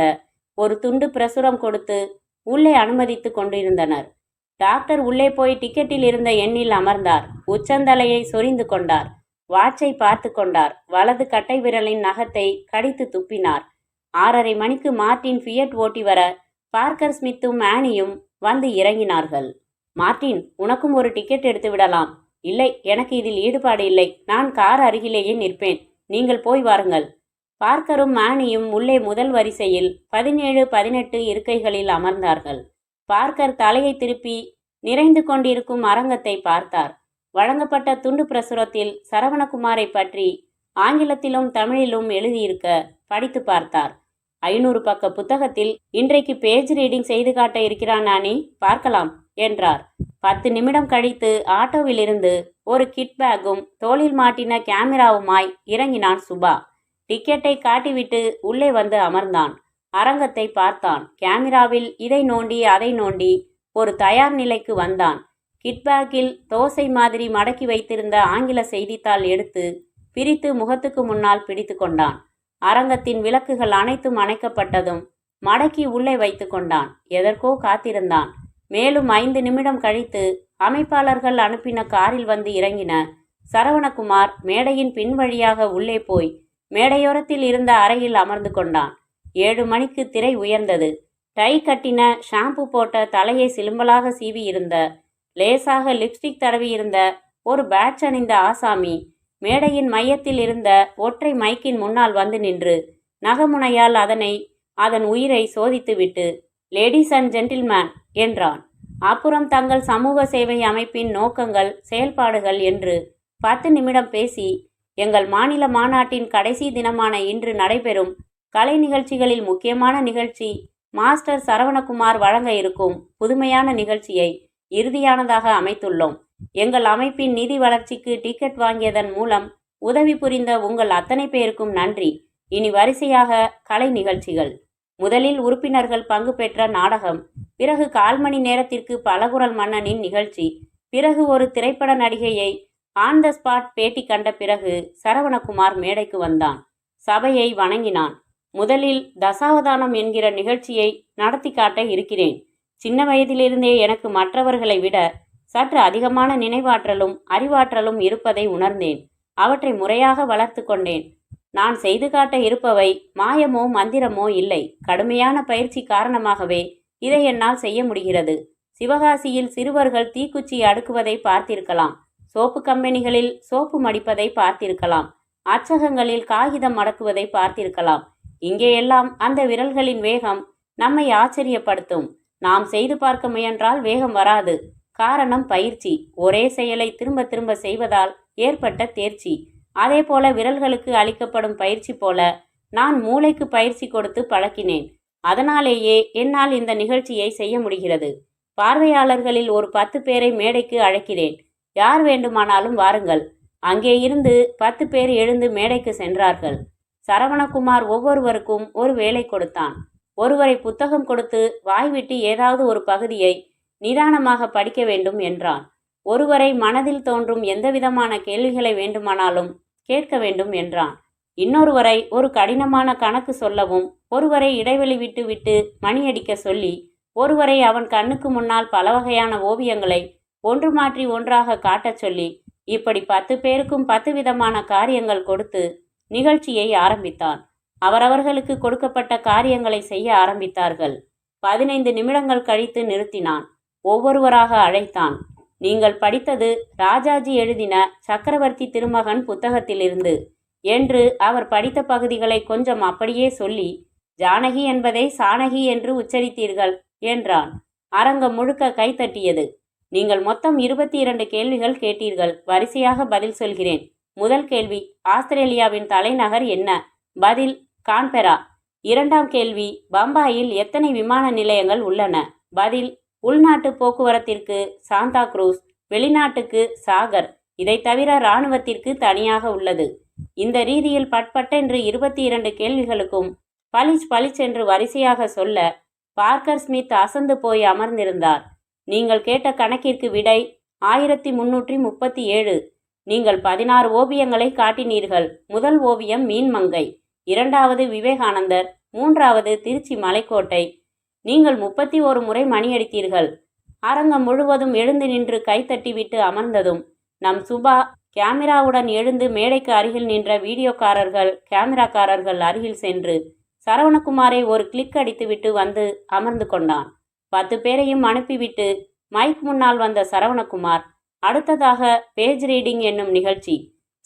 ஒரு துண்டு பிரசுரம் கொடுத்து உள்ளே அனுமதித்து கொண்டிருந்தனர். டாக்டர் உள்ளே போய் டிக்கெட்டில் இருந்த எண்ணில் அமர்ந்தார். உச்சந்தலையை சொரிந்து கொண்டார். வாட்சை பார்த்து கொண்டார். வலது கட்டை விரலின் நகத்தை கடித்து துப்பினார். 6:30 மணிக்கு மார்ட்டின் ஃபியட் ஓட்டி வர பார்க்கர் ஸ்மித்தும் ஆனியும் வந்து இறங்கினார்கள். மார்ட்டின், உனக்கும் ஒரு டிக்கெட் எடுத்து விடலாம். இல்லை, எனக்கு இதில் ஈடுபாடு இல்லை. நான் கார் அருகிலேயே நிற்பேன். நீங்கள் போய் வாருங்கள். பார்க்கரும் ஆனியும் உள்ளே முதல் வரிசையில் 17, 18 இருக்கைகளில் அமர்ந்தார்கள். பார்க்கர் தலையை திருப்பி நிறைந்து கொண்டிருக்கும் அரங்கத்தை பார்த்தார். வழங்கப்பட்ட துண்டு பிரசுரத்தில் சரவணகுமாரை பற்றி ஆங்கிலத்திலும் தமிழிலும் எழுதியிருக்க படித்து பார்த்தார். 500 பக்க புத்தகத்தில் இன்றைக்கு பேஜ் ரீடிங் செய்து காட்ட இருக்கிறான் ஆனி, பார்க்கலாம் என்றார். 10 நிமிடம் கழித்து ஆட்டோவிலிருந்து ஒரு கிட் பேக்கும் தோளில் மாட்டின கேமராவுமாய் இறங்கினான் சுபா. டிக்கெட்டை காட்டிவிட்டு உள்ளே வந்து அமர்ந்தான். அரங்கத்தை பார்த்தான். கேமராவில் இதை நோண்டி அதை நோண்டி ஒரு தயார் நிலைக்கு வந்தான். கிட்பேக்கில் தோசை மாதிரி மடக்கி வைத்திருந்த ஆங்கில செய்தித்தாள் எடுத்து பிரித்து முகத்துக்கு முன்னால் பிடித்து கொண்டான். அரங்கத்தின் விளக்குகள் அனைத்தும் அணைக்கப்பட்டதும் மடக்கி உள்ளே வைத்து கொண்டான். எதற்கோ காத்திருந்தான். மேலும் 5 நிமிடம் கழித்து அமைப்பாளர்கள் அனுப்பின காரில் வந்து இறங்கின சரவணகுமார் மேடையின் பின்வழியாக உள்ளே போய் மேடையோரத்தில் இருந்த அறையில் அமர்ந்து கொண்டான். 7 மணிக்கு திரை உயர்ந்தது. டை கட்டின, ஷாம்பு போட்ட, தலையை சிலும்பலாக சீவி இருந்த, லேசாக லிப்ஸ்டிக் தடவி இருந்த ஒரு பேட்ச் அணிந்த ஆசாமி மேடையின் மையத்தில் இருந்த ஒற்றை மைக்கின் முன்னால் வந்து நின்று நகமுனையால் அதன் உயிரை சோதித்துவிட்டு, லேடிஸ் அண்ட் ஜென்டில்மேன் என்றான். அப்புறம் தங்கள் சமூக சேவை அமைப்பின் நோக்கங்கள், செயல்பாடுகள் என்று 10 நிமிடம் பேசி, எங்கள் மாநில மாநாட்டின் கடைசி தினமான இன்று நடைபெறும் கலை நிகழ்ச்சிகளில் முக்கியமான நிகழ்ச்சி மாஸ்டர் சரவணகுமார் வழங்க இருக்கும் புதுமையான நிகழ்ச்சியை இறுதியானதாக அமைத்துள்ளோம். எங்கள் அமைப்பின் நிதி வளர்ச்சிக்கு டிக்கெட் வாங்கியதன் மூலம் உதவி புரிந்த உங்கள் அத்தனை பேருக்கும் நன்றி. இனி வரிசையாக கலை நிகழ்ச்சிகள். முதலில் உறுப்பினர்கள் பங்கு பெற்ற நாடகம், பிறகு 1/4 மணி நேரத்திற்கு பலகுரல் மன்னனின் நிகழ்ச்சி, பிறகு ஒரு திரைப்பட நடிகையை ஆன் த ஸ்பாட் பேட்டி கண்ட பிறகு சரவணகுமார் மேடைக்கு வந்தான். சபையை வணங்கினான். முதலில் தசாவதானம் என்கிற நிகழ்ச்சியை நடத்தி காட்ட இருக்கிறேன். சின்ன வயதிலிருந்தே எனக்கு மற்றவர்களை விட சற்று அதிகமான நினைவாற்றலும் அறிவாற்றலும் இருப்பதை உணர்ந்தேன். அவற்றை முறையாக வளர்த்து கொண்டேன். நான் செய்து காட்ட இருப்பவை மாயமோ மந்திரமோ இல்லை. கடுமையான பயிற்சி காரணமாகவே இதை என்னால் செய்ய முடிகிறது. சிவகாசியில் சிறுவர்கள் தீக்குச்சி அடுக்குவதை பார்த்திருக்கலாம். சோப்பு கம்பெனிகளில் சோப்பு மடிப்பதை பார்த்திருக்கலாம். அச்சகங்களில் காகிதம் மடக்குவதை பார்த்திருக்கலாம். இங்கேயெல்லாம் அந்த விரல்களின் வேகம் நம்மை ஆச்சரியப்படுத்தும். நாம் செய்து பார்க்க முயன்றால் வேகம் வராது. காரணம் பயிற்சி. ஒரே செயலை திரும்ப திரும்ப செய்வதால் ஏற்பட்ட தேர்ச்சி. அதே போல விரல்களுக்கு அளிக்கப்படும் பயிற்சி போல நான் மூளைக்கு பயிற்சி கொடுத்து பழக்கினேன். அதனாலேயே என்னால் இந்த நிகழ்ச்சியை செய்ய முடிகிறது. பார்வையாளர்களில் ஒரு 10 பேரை மேடைக்கு அழைக்கிறேன். யார் வேண்டுமானாலும் வாருங்கள். அங்கே இருந்து 10 பேர் எழுந்து மேடைக்கு சென்றார்கள். சரவணகுமார் ஒவ்வொருவருக்கும் ஒரு வேலை கொடுத்தான். ஒருவரை புத்தகம் கொடுத்து வாய்விட்டு ஏதாவது ஒரு பகுதியை நிதானமாக படிக்க வேண்டும் என்றான். ஒருவரை மனதில் தோன்றும் எந்தவிதமான கேள்விகளை வேண்டுமானாலும் கேட்க வேண்டும் என்றான். இன்னொருவரை ஒரு கடினமான கணக்கு சொல்லவும், ஒருவரை இடைவெளி விட்டு விட்டு மணியடிக்க சொல்லி, ஒருவரை அவன் கண்ணுக்கு முன்னால் பல வகையான ஓவியங்களை ஒன்று மாற்றி ஒன்றாக காட்டச் சொல்லி, இப்படி 10 பேருக்கும் 10 விதமான காரியங்கள் கொடுத்து நிகழ்ச்சியை ஆரம்பித்தான். அவரவர்களுக்கு கொடுக்கப்பட்ட காரியங்களை செய்ய ஆரம்பித்தார்கள். 15 நிமிடங்கள் கழித்து நிறுத்தினான். ஒவ்வொருவராக அழைத்தான். நீங்கள் படித்தது ராஜாஜி எழுதின சக்கரவர்த்தி திருமகன் புத்தகத்திலிருந்து என்று அவர் படித்த பகுதிகளை கொஞ்சம் அப்படியே சொல்லி, ஜானகி என்பதை சானகி என்று உச்சரித்தீர்கள் என்றான். அரங்கம் முழுக்க கைத்தட்டியது. நீங்கள் மொத்தம் 22 கேள்விகள் கேட்டீர்கள். வரிசையாக பதில் சொல்கிறேன். முதல் கேள்வி, ஆஸ்திரேலியாவின் தலைநகர் என்ன? பதில், கான்பெரா. இரண்டாம் கேள்வி, பம்பாயில் எத்தனை விமான நிலையங்கள் உள்ளன? பதில், உள்நாட்டு போக்குவரத்திற்கு சாந்தா குரூஸ், வெளிநாட்டுக்கு சாகர். இதை தவிர இராணுவத்திற்கு தனியாக உள்ளது. இந்த ரீதியில் பட்பட்டென்று 22 கேள்விகளுக்கும் பளிச் என்று வரிசையாக சொல்ல பார்க்கர் ஸ்மித் அசந்து போய் அமர்ந்திருந்தார். நீங்கள் கேட்ட கணக்கிற்கு விடை 1337. நீங்கள் 16 ஓவியங்களை காட்டினீர்கள். முதல் ஓவியம் மீன்மங்கை, இரண்டாவது விவேகானந்தர், மூன்றாவது திருச்சி மலைக்கோட்டை. நீங்கள் 31 முறை மணியடித்தீர்கள். அரங்கம் முழுவதும் எழுந்து நின்று கைத்தட்டிவிட்டு அமர்ந்ததும் நம் சுபா கேமராவுடன் எழுந்து மேடைக்கு அருகில் நின்ற வீடியோக்காரர்கள் கேமராக்காரர்கள் அருகில் சென்று சரவணகுமாரை ஒரு கிளிக் அடித்துவிட்டு வந்து அமர்ந்து கொண்டான். 10 பேரையும் அனுப்பிவிட்டு மைக் முன்னால் வந்த சரவணகுமார், அடுத்ததாக பேஜ் ரீடிங் என்னும் நிகழ்ச்சி.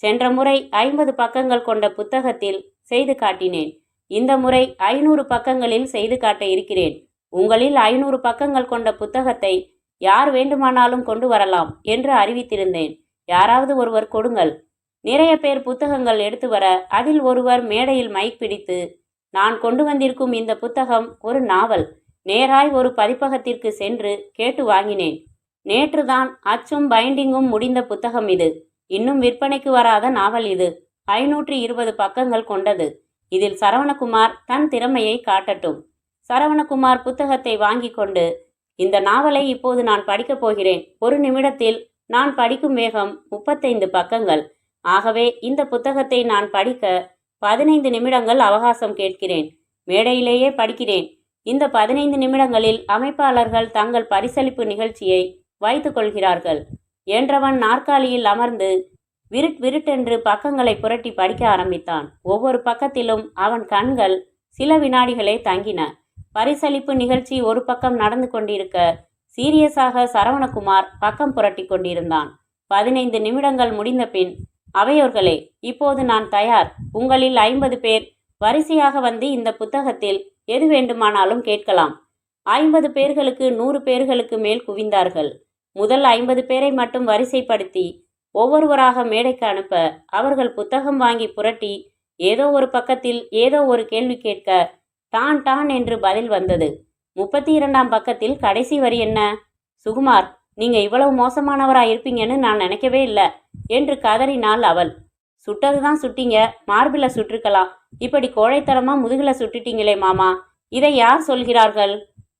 சென்ற முறை 50 பக்கங்கள் கொண்ட புத்தகத்தில் செய்து காட்டினேன். இந்த முறை 500 பக்கங்களில் செய்து காட்ட இருக்கிறேன். உங்களில் 500 பக்கங்கள் கொண்ட புத்தகத்தை யார் வேண்டுமானாலும் கொண்டு வரலாம் என்று அறிவித்திருந்தேன். யாராவது ஒருவர் கொடுங்கள். நிறைய பேர் புத்தகங்கள் எடுத்து வர அதில் ஒருவர் மேடையில் மைக் பிடித்து, நான் கொண்டு வந்திருக்கும் இந்த புத்தகம் ஒரு நாவல். நேராய் ஒரு பதிப்பகத்திற்கு சென்று கேட்டு வாங்கினேன். நேற்றுதான் அச்சும் பைண்டிங்கும் முடிந்த புத்தகம் இது. இன்னும் விற்பனைக்கு வராத நாவல் இது. 520 பக்கங்கள் கொண்டது. இதில் சரவணகுமார் தன் திறமையை காட்டட்டும். சரவணகுமார் புத்தகத்தை வாங்கி கொண்டு, இந்த நாவலை இப்போது நான் படிக்கப் போகிறேன். ஒரு நிமிடத்தில் நான் படிக்கும் வேகம் 35 பக்கங்கள். ஆகவே இந்த புத்தகத்தை நான் படிக்க 15 நிமிடங்கள் அவகாசம் கேட்கிறேன். மேடையிலேயே படிக்கிறேன். இந்த 15 நிமிடங்களில் அமைப்பாளர்கள் தங்கள் பரிசளிப்பு நிகழ்ச்சியை வைத்துக் கொள்கிறார்கள் என்றவன் நாற்காலியில் அமர்ந்து விருட்டென்று பக்கங்களை புரட்டி படிக்க ஆரம்பித்தான். ஒவ்வொரு பக்கத்திலும் அவன் கண்கள் சில வினாடிகளே தங்கின. பரிசளிப்பு நிகழ்ச்சி ஒரு பக்கம் நடந்து கொண்டிருக்க சீரியஸாக சரவணகுமார் பக்கம் புரட்டி கொண்டிருந்தான். 15 நிமிடங்கள் முடிந்த பின், அவையோர்களே, இப்போது நான் தயார். உங்களில் 50 பேர் வரிசையாக வந்து இந்த புத்தகத்தில் எது வேண்டுமானாலும் கேட்கலாம். 50 பேர்களுக்கு 100 பேர்களுக்கு மேல் குவிந்தார்கள். முதல் 50 பேரை மட்டும் வரிசைப்படுத்தி ஒவ்வொருவராக மேடைக்கு அனுப்ப அவர்கள் புத்தகம் வாங்கி புரட்டி ஏதோ ஒரு பக்கத்தில் ஏதோ ஒரு கேள்வி கேட்க டான் டான் என்று பதில் வந்தது. 32ஆம் பக்கத்தில் கடைசி வரி என்ன? சுகுமார், நீங்க இவ்வளவு மோசமானவரா இருப்பீங்கன்னு நான் நினைக்கவே இல்லை என்று கதறினாள் அவள். சுட்டதுதான் சுட்டீங்க, மார்பில சுட்டிருக்கலாம். இப்படி கோழைத்தனமா முதுகுல சுட்டுட்டீங்களே மாமா. இதை யார் சொல்கிறார்கள்?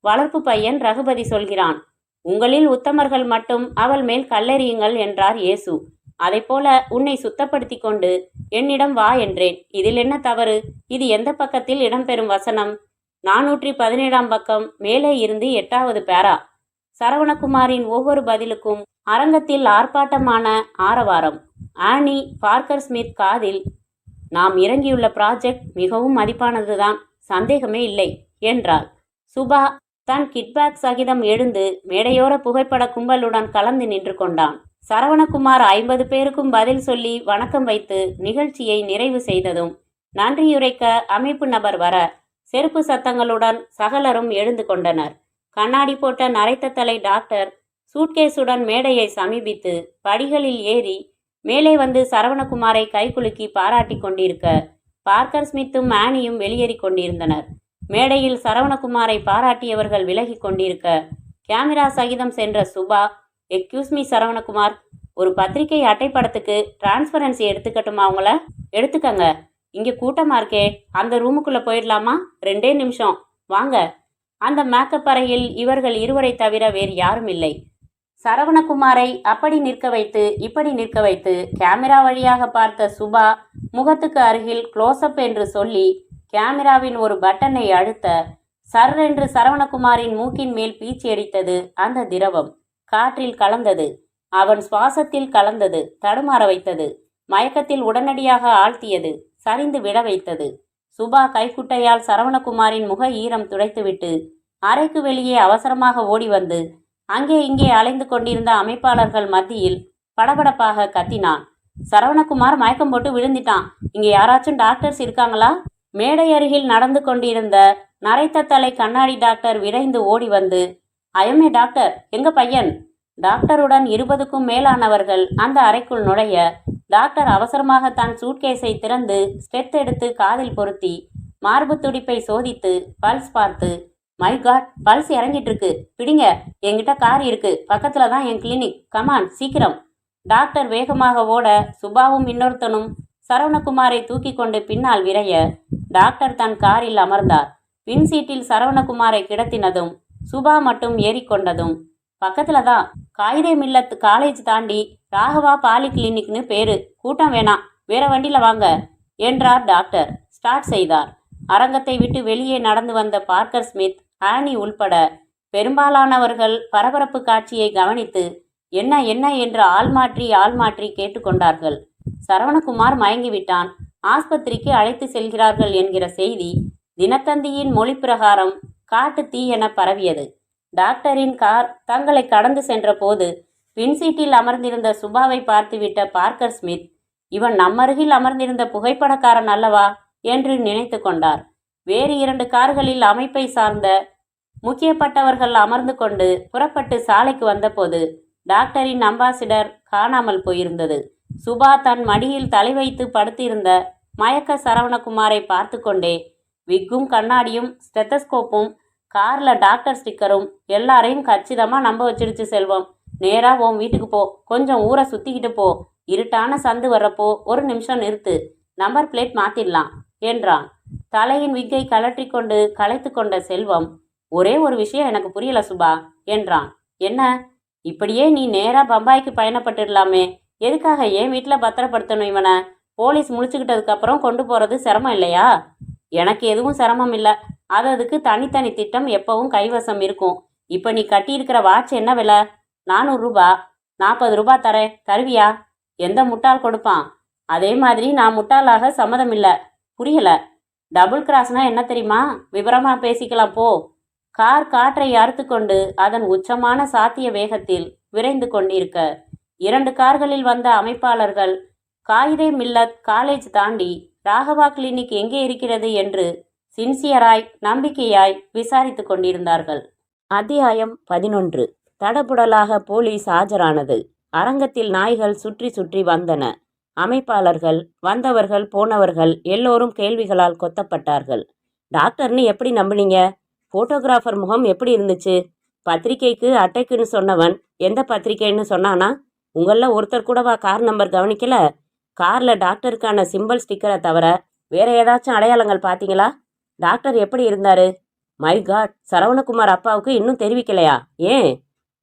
வளர்ப்பு பையன் ரகுபதி சொல்கிறான். உங்களில் உத்தமர்கள் மட்டும் அவள் மேல் கல்லெறியுங்கள் என்றார் இயேசு. அதைப்போல உன்னை சுத்தப்படுத்தி கொண்டு என்னிடம் வா என்றேன். இதில் என்ன தவறு? இது எந்த பக்கத்தில் இடம்பெறும் வசனம்? 417ஆம் பக்கம், மேலே இருந்து 8வது பேரா. சரவணகுமாரின் ஒவ்வொரு பதிலுக்கும் அரங்கத்தில் ஆர்ப்பாட்டமான ஆரவாரம். ஆனி பார்க்கர் ஸ்மித் காதில், நாம் இறங்கியுள்ள ப்ராஜெக்ட் மிகவும் மதிப்பானதுதான், சந்தேகமே இல்லை என்றாள். சுபா தன் கிட்பேக் சகிதம் எழுந்து மேடையோர புகைப்பட கும்பலுடன் கலந்து நின்று கொண்டான். சரவணகுமார் 50 பேருக்கும் பதில் சொல்லி வணக்கம் வைத்து நிகழ்ச்சியை நிறைவு செய்ததும் நன்றியுரைக்க அமைப்பு நபர் வர செருப்பு சத்தங்களுடன் சகலரும் எழுந்து கொண்டனர். கண்ணாடி போட்ட நரைத்த தலை டாக்டர் சூட்கேஸுடன் மேடையை சமீபித்து படிகளில் ஏறி மேலே வந்து சரவணகுமாரை கைகுலுக்கி பாராட்டி கொண்டிருக்க பார்க்கர் ஸ்மித்தும் ஆனியும் வெளியேறி கொண்டிருந்தனர். மேடையில் சரவணகுமாரை பாராட்டியவர்கள் விலகி கொண்டிருக்க கேமரா சகிதம் சென்ற சுபா, எக்ஸ்கியூஸ் மீ சரவணகுமார், ஒரு பத்திரிகை அட்டைப்படத்துக்கு டிரான்ஸ்பரன்சி எடுத்துக்கட்டுமா? அவங்கள எடுத்துக்கங்க. இங்கே கூட்டமாக இருக்கே, அந்த ரூமுக்குள்ளே போயிடலாமா? 2 நிமிஷம் வாங்க. அந்த மேக்கப் அறையில் இவர்கள் இருவரை தவிர வேறு யாரும் இல்லை. சரவணகுமாரை அப்படி நிற்க வைத்து இப்படி நிற்க வைத்து கேமரா வழியாக பார்த்த சுபா முகத்துக்கு அருகில் க்ளோஸ்அப் என்று சொல்லி கேமராவின் ஒரு பட்டனை அழுத்த சர் என்று சரவணகுமாரின் மூக்கின் மேல் பீச்சி அடித்தது. அந்த திரவம் காற்றில் கலந்தது, அவன் சுவாசத்தில் கலந்தது, தடுமாற வைத்தது, மயக்கத்தில் உடனடியாக ஆழ்த்தியது, சரிந்து விட வைத்தது. சுபா கைக்குட்டையால் சரவணகுமாரின் முக ஈரம் துடைத்துவிட்டு அறைக்கு வெளியே அவசரமாக ஓடி வந்து அங்கே இங்கே அலைந்து கொண்டிருந்த அமைப்பாளர்கள் மத்தியில் படபடப்பாக கத்தினான். சரவணகுமார் மயக்கம் போட்டு விழுந்துட்டான். இங்கே யாராச்சும் டாக்டர்ஸ் இருக்காங்களா? மேடை அருகில் நடந்து கொண்டிருந்த நரைத்த தலை கண்ணாடி டாக்டர் விரைந்து ஓடி வந்து, ஐஎம்ஏ டாக்டர், எங்க பையன்? டாக்டருடன் 20க்கும் மேலானவர்கள் அந்த அறைக்குள் நுழைய டாக்டர் அவசரமாக தன் சூட்கேஸை திறந்து ஸ்டெத் எடுத்து காதில் பொருத்தி மார்பு துடிப்பை சோதித்து பல்ஸ் பார்த்து, மை காட், பல்ஸ் இறங்கிட்டு இருக்கு, பிடிங்க, என்கிட்ட கார் இருக்கு, பக்கத்துல தான் என் கிளினிக், கமான் சீக்கிரம். டாக்டர் வேகமாக ஓட சுபாவும் இன்னொருத்தனும் சரவணகுமாரை தூக்கி கொண்டு பின்னால் விரைய டாக்டர் தன் காரில் அமர்ந்தார். பின் சீட்டில் சரவணகுமாரை கிடத்தினதும் சுபா மட்டும் ஏறிக்கொண்டதும், பக்கத்துல தான், காயிதே மில்லத் காலேஜ் தாண்டி ராகவா பாலி கிளினிக்னு பேரு, கூட்டம் வேணாம், வேற வண்டியில வாங்க என்றார் டாக்டர். ஸ்டார்ட் செய்தார். அரங்கத்தை விட்டு வெளியே நடந்து வந்த பார்க்கர் ஸ்மித், ஆனி உள்பட பெரும்பாலானவர்கள் பரபரப்பு காட்சியை கவனித்து என்ன என்ன என்று ஆள் மாற்றி கேட்டுக்கொண்டார்கள். சரவணகுமார் மயங்கிவிட்டான், ஆஸ்பத்திரிக்கு அழைத்து செல்கிறார்கள் என்கிற செய்தி தினத்தந்தியின் மொழி பிரகாரம் காட்டு தீ என பரவியது. டாக்டரின் கார் தங்களை கடந்து சென்ற போது பின்சீட்டில் அமர்ந்திருந்த சுபாவை பார்த்துவிட்ட பார்க்கர் ஸ்மித், இவன் நம்மருகில் அமர்ந்திருந்த புகைப்படக்காரன் அல்லவா என்று நினைத்து கொண்டார். வேறு 2 கார்களில் அமைப்பை சார்ந்த முக்கியப்பட்டவர்கள் அமர்ந்து கொண்டு புறப்பட்டு சாலைக்கு வந்தபோது டாக்டரின் அம்பாசிடர் காணாமல் போயிருந்தது. சுபா தன் மடியில் தலை வைத்து படுத்திருந்த மயக்க சரவணகுமாரை பார்த்து கொண்டே விக்கும் கண்ணாடியும் ஸ்டெத்தஸ்கோப்பும் கார்ல டாக்டர் ஸ்டிக்கரும் எல்லாரையும் கச்சிதமா நம்ப வச்சிடுச்சு செல்வம். நேரா உன் வீட்டுக்கு போ, கொஞ்சம் ஊரை சுத்திக்கிட்டு போ, இருட்டான சந்து வர்றப்போ 1 நிமிஷம் நிறுத்து, நம்பர் பிளேட் மாத்திடலாம் என்றான். தலையின் விக்கை கலற்றி கொண்டு களைத்து கொண்ட செல்வம், ஒரே ஒரு விஷயம் எனக்கு புரியல சுபா என்றான். என்ன? இப்படியே நீ நேரா பம்பாய்க்கு பயணப்பட்டுடலாமே, எதுக்காக என் வீட்டில் பத்திரப்படுத்தணும் இவனை? போலீஸ் முழிச்சுக்கிட்டதுக்கு அப்புறம் கொண்டு போறது சிரமம் இல்லையா? எனக்கு எதுவும் சிரமம் இல்லை, அதுக்கு தனித்தனி திட்டம் எப்பவும் கைவசம் இருக்கும். இப்போ நீ கட்டியிருக்கிற வாட்ச் என்ன விலை? 400 ரூபா. 40 ரூபா தரேன், தருவியா? எந்த முட்டாள் கொடுப்பான்? அதே மாதிரி நான் முட்டாளாக சம்மதம் இல்லை. புரியல? டபுள் கிராஸ்னா என்ன தெரியுமா? விவரமா பேசிக்கலாம் போ. கார் காற்றை அறுத்து கொண்டு அதன் உச்சமான சாத்திய வேகத்தில் விரைந்து கொண்டிருக்க 2 கார்களில் வந்த அமைப்பாளர்கள் காயிதே மில்லத் காலேஜ் தாண்டி ராகவா கிளினிக் எங்கே இருக்கிறது என்று சின்சியராய் நம்பிக்கையாய் விசாரித்து கொண்டிருந்தார்கள். அத்தியாயம் 11. தடபுடலாக போலீஸ் ஆஜரானது. அரங்கத்தில் நாய்கள் சுற்றி சுற்றி வந்தன. அமைப்பாளர்கள், வந்தவர்கள் போனவர்கள் எல்லோரும் கேள்விகளால் கொத்தப்பட்டார்கள். டாக்டர்னு எப்படி நம்பினீங்க? ஃபோட்டோகிராஃபர் முகம் எப்படி இருந்துச்சு? பத்திரிக்கைக்கு அட்டைக்குன்னு சொன்னவன் எந்த பத்திரிக்கைன்னு சொன்னானா? உங்களில் ஒருத்தர் கூடவா கார் நம்பர் கவனிக்கல? காரில் டாக்டருக்கான சிம்பிள் ஸ்டிக்கரை தவிர வேற ஏதாச்சும் அடையாளங்கள் பார்த்தீங்களா? டாக்டர் எப்படி இருந்தாரு? மை காட், சரவணகுமார் அப்பாவுக்கு இன்னும் தெரிவிக்கலையா? ஏன்?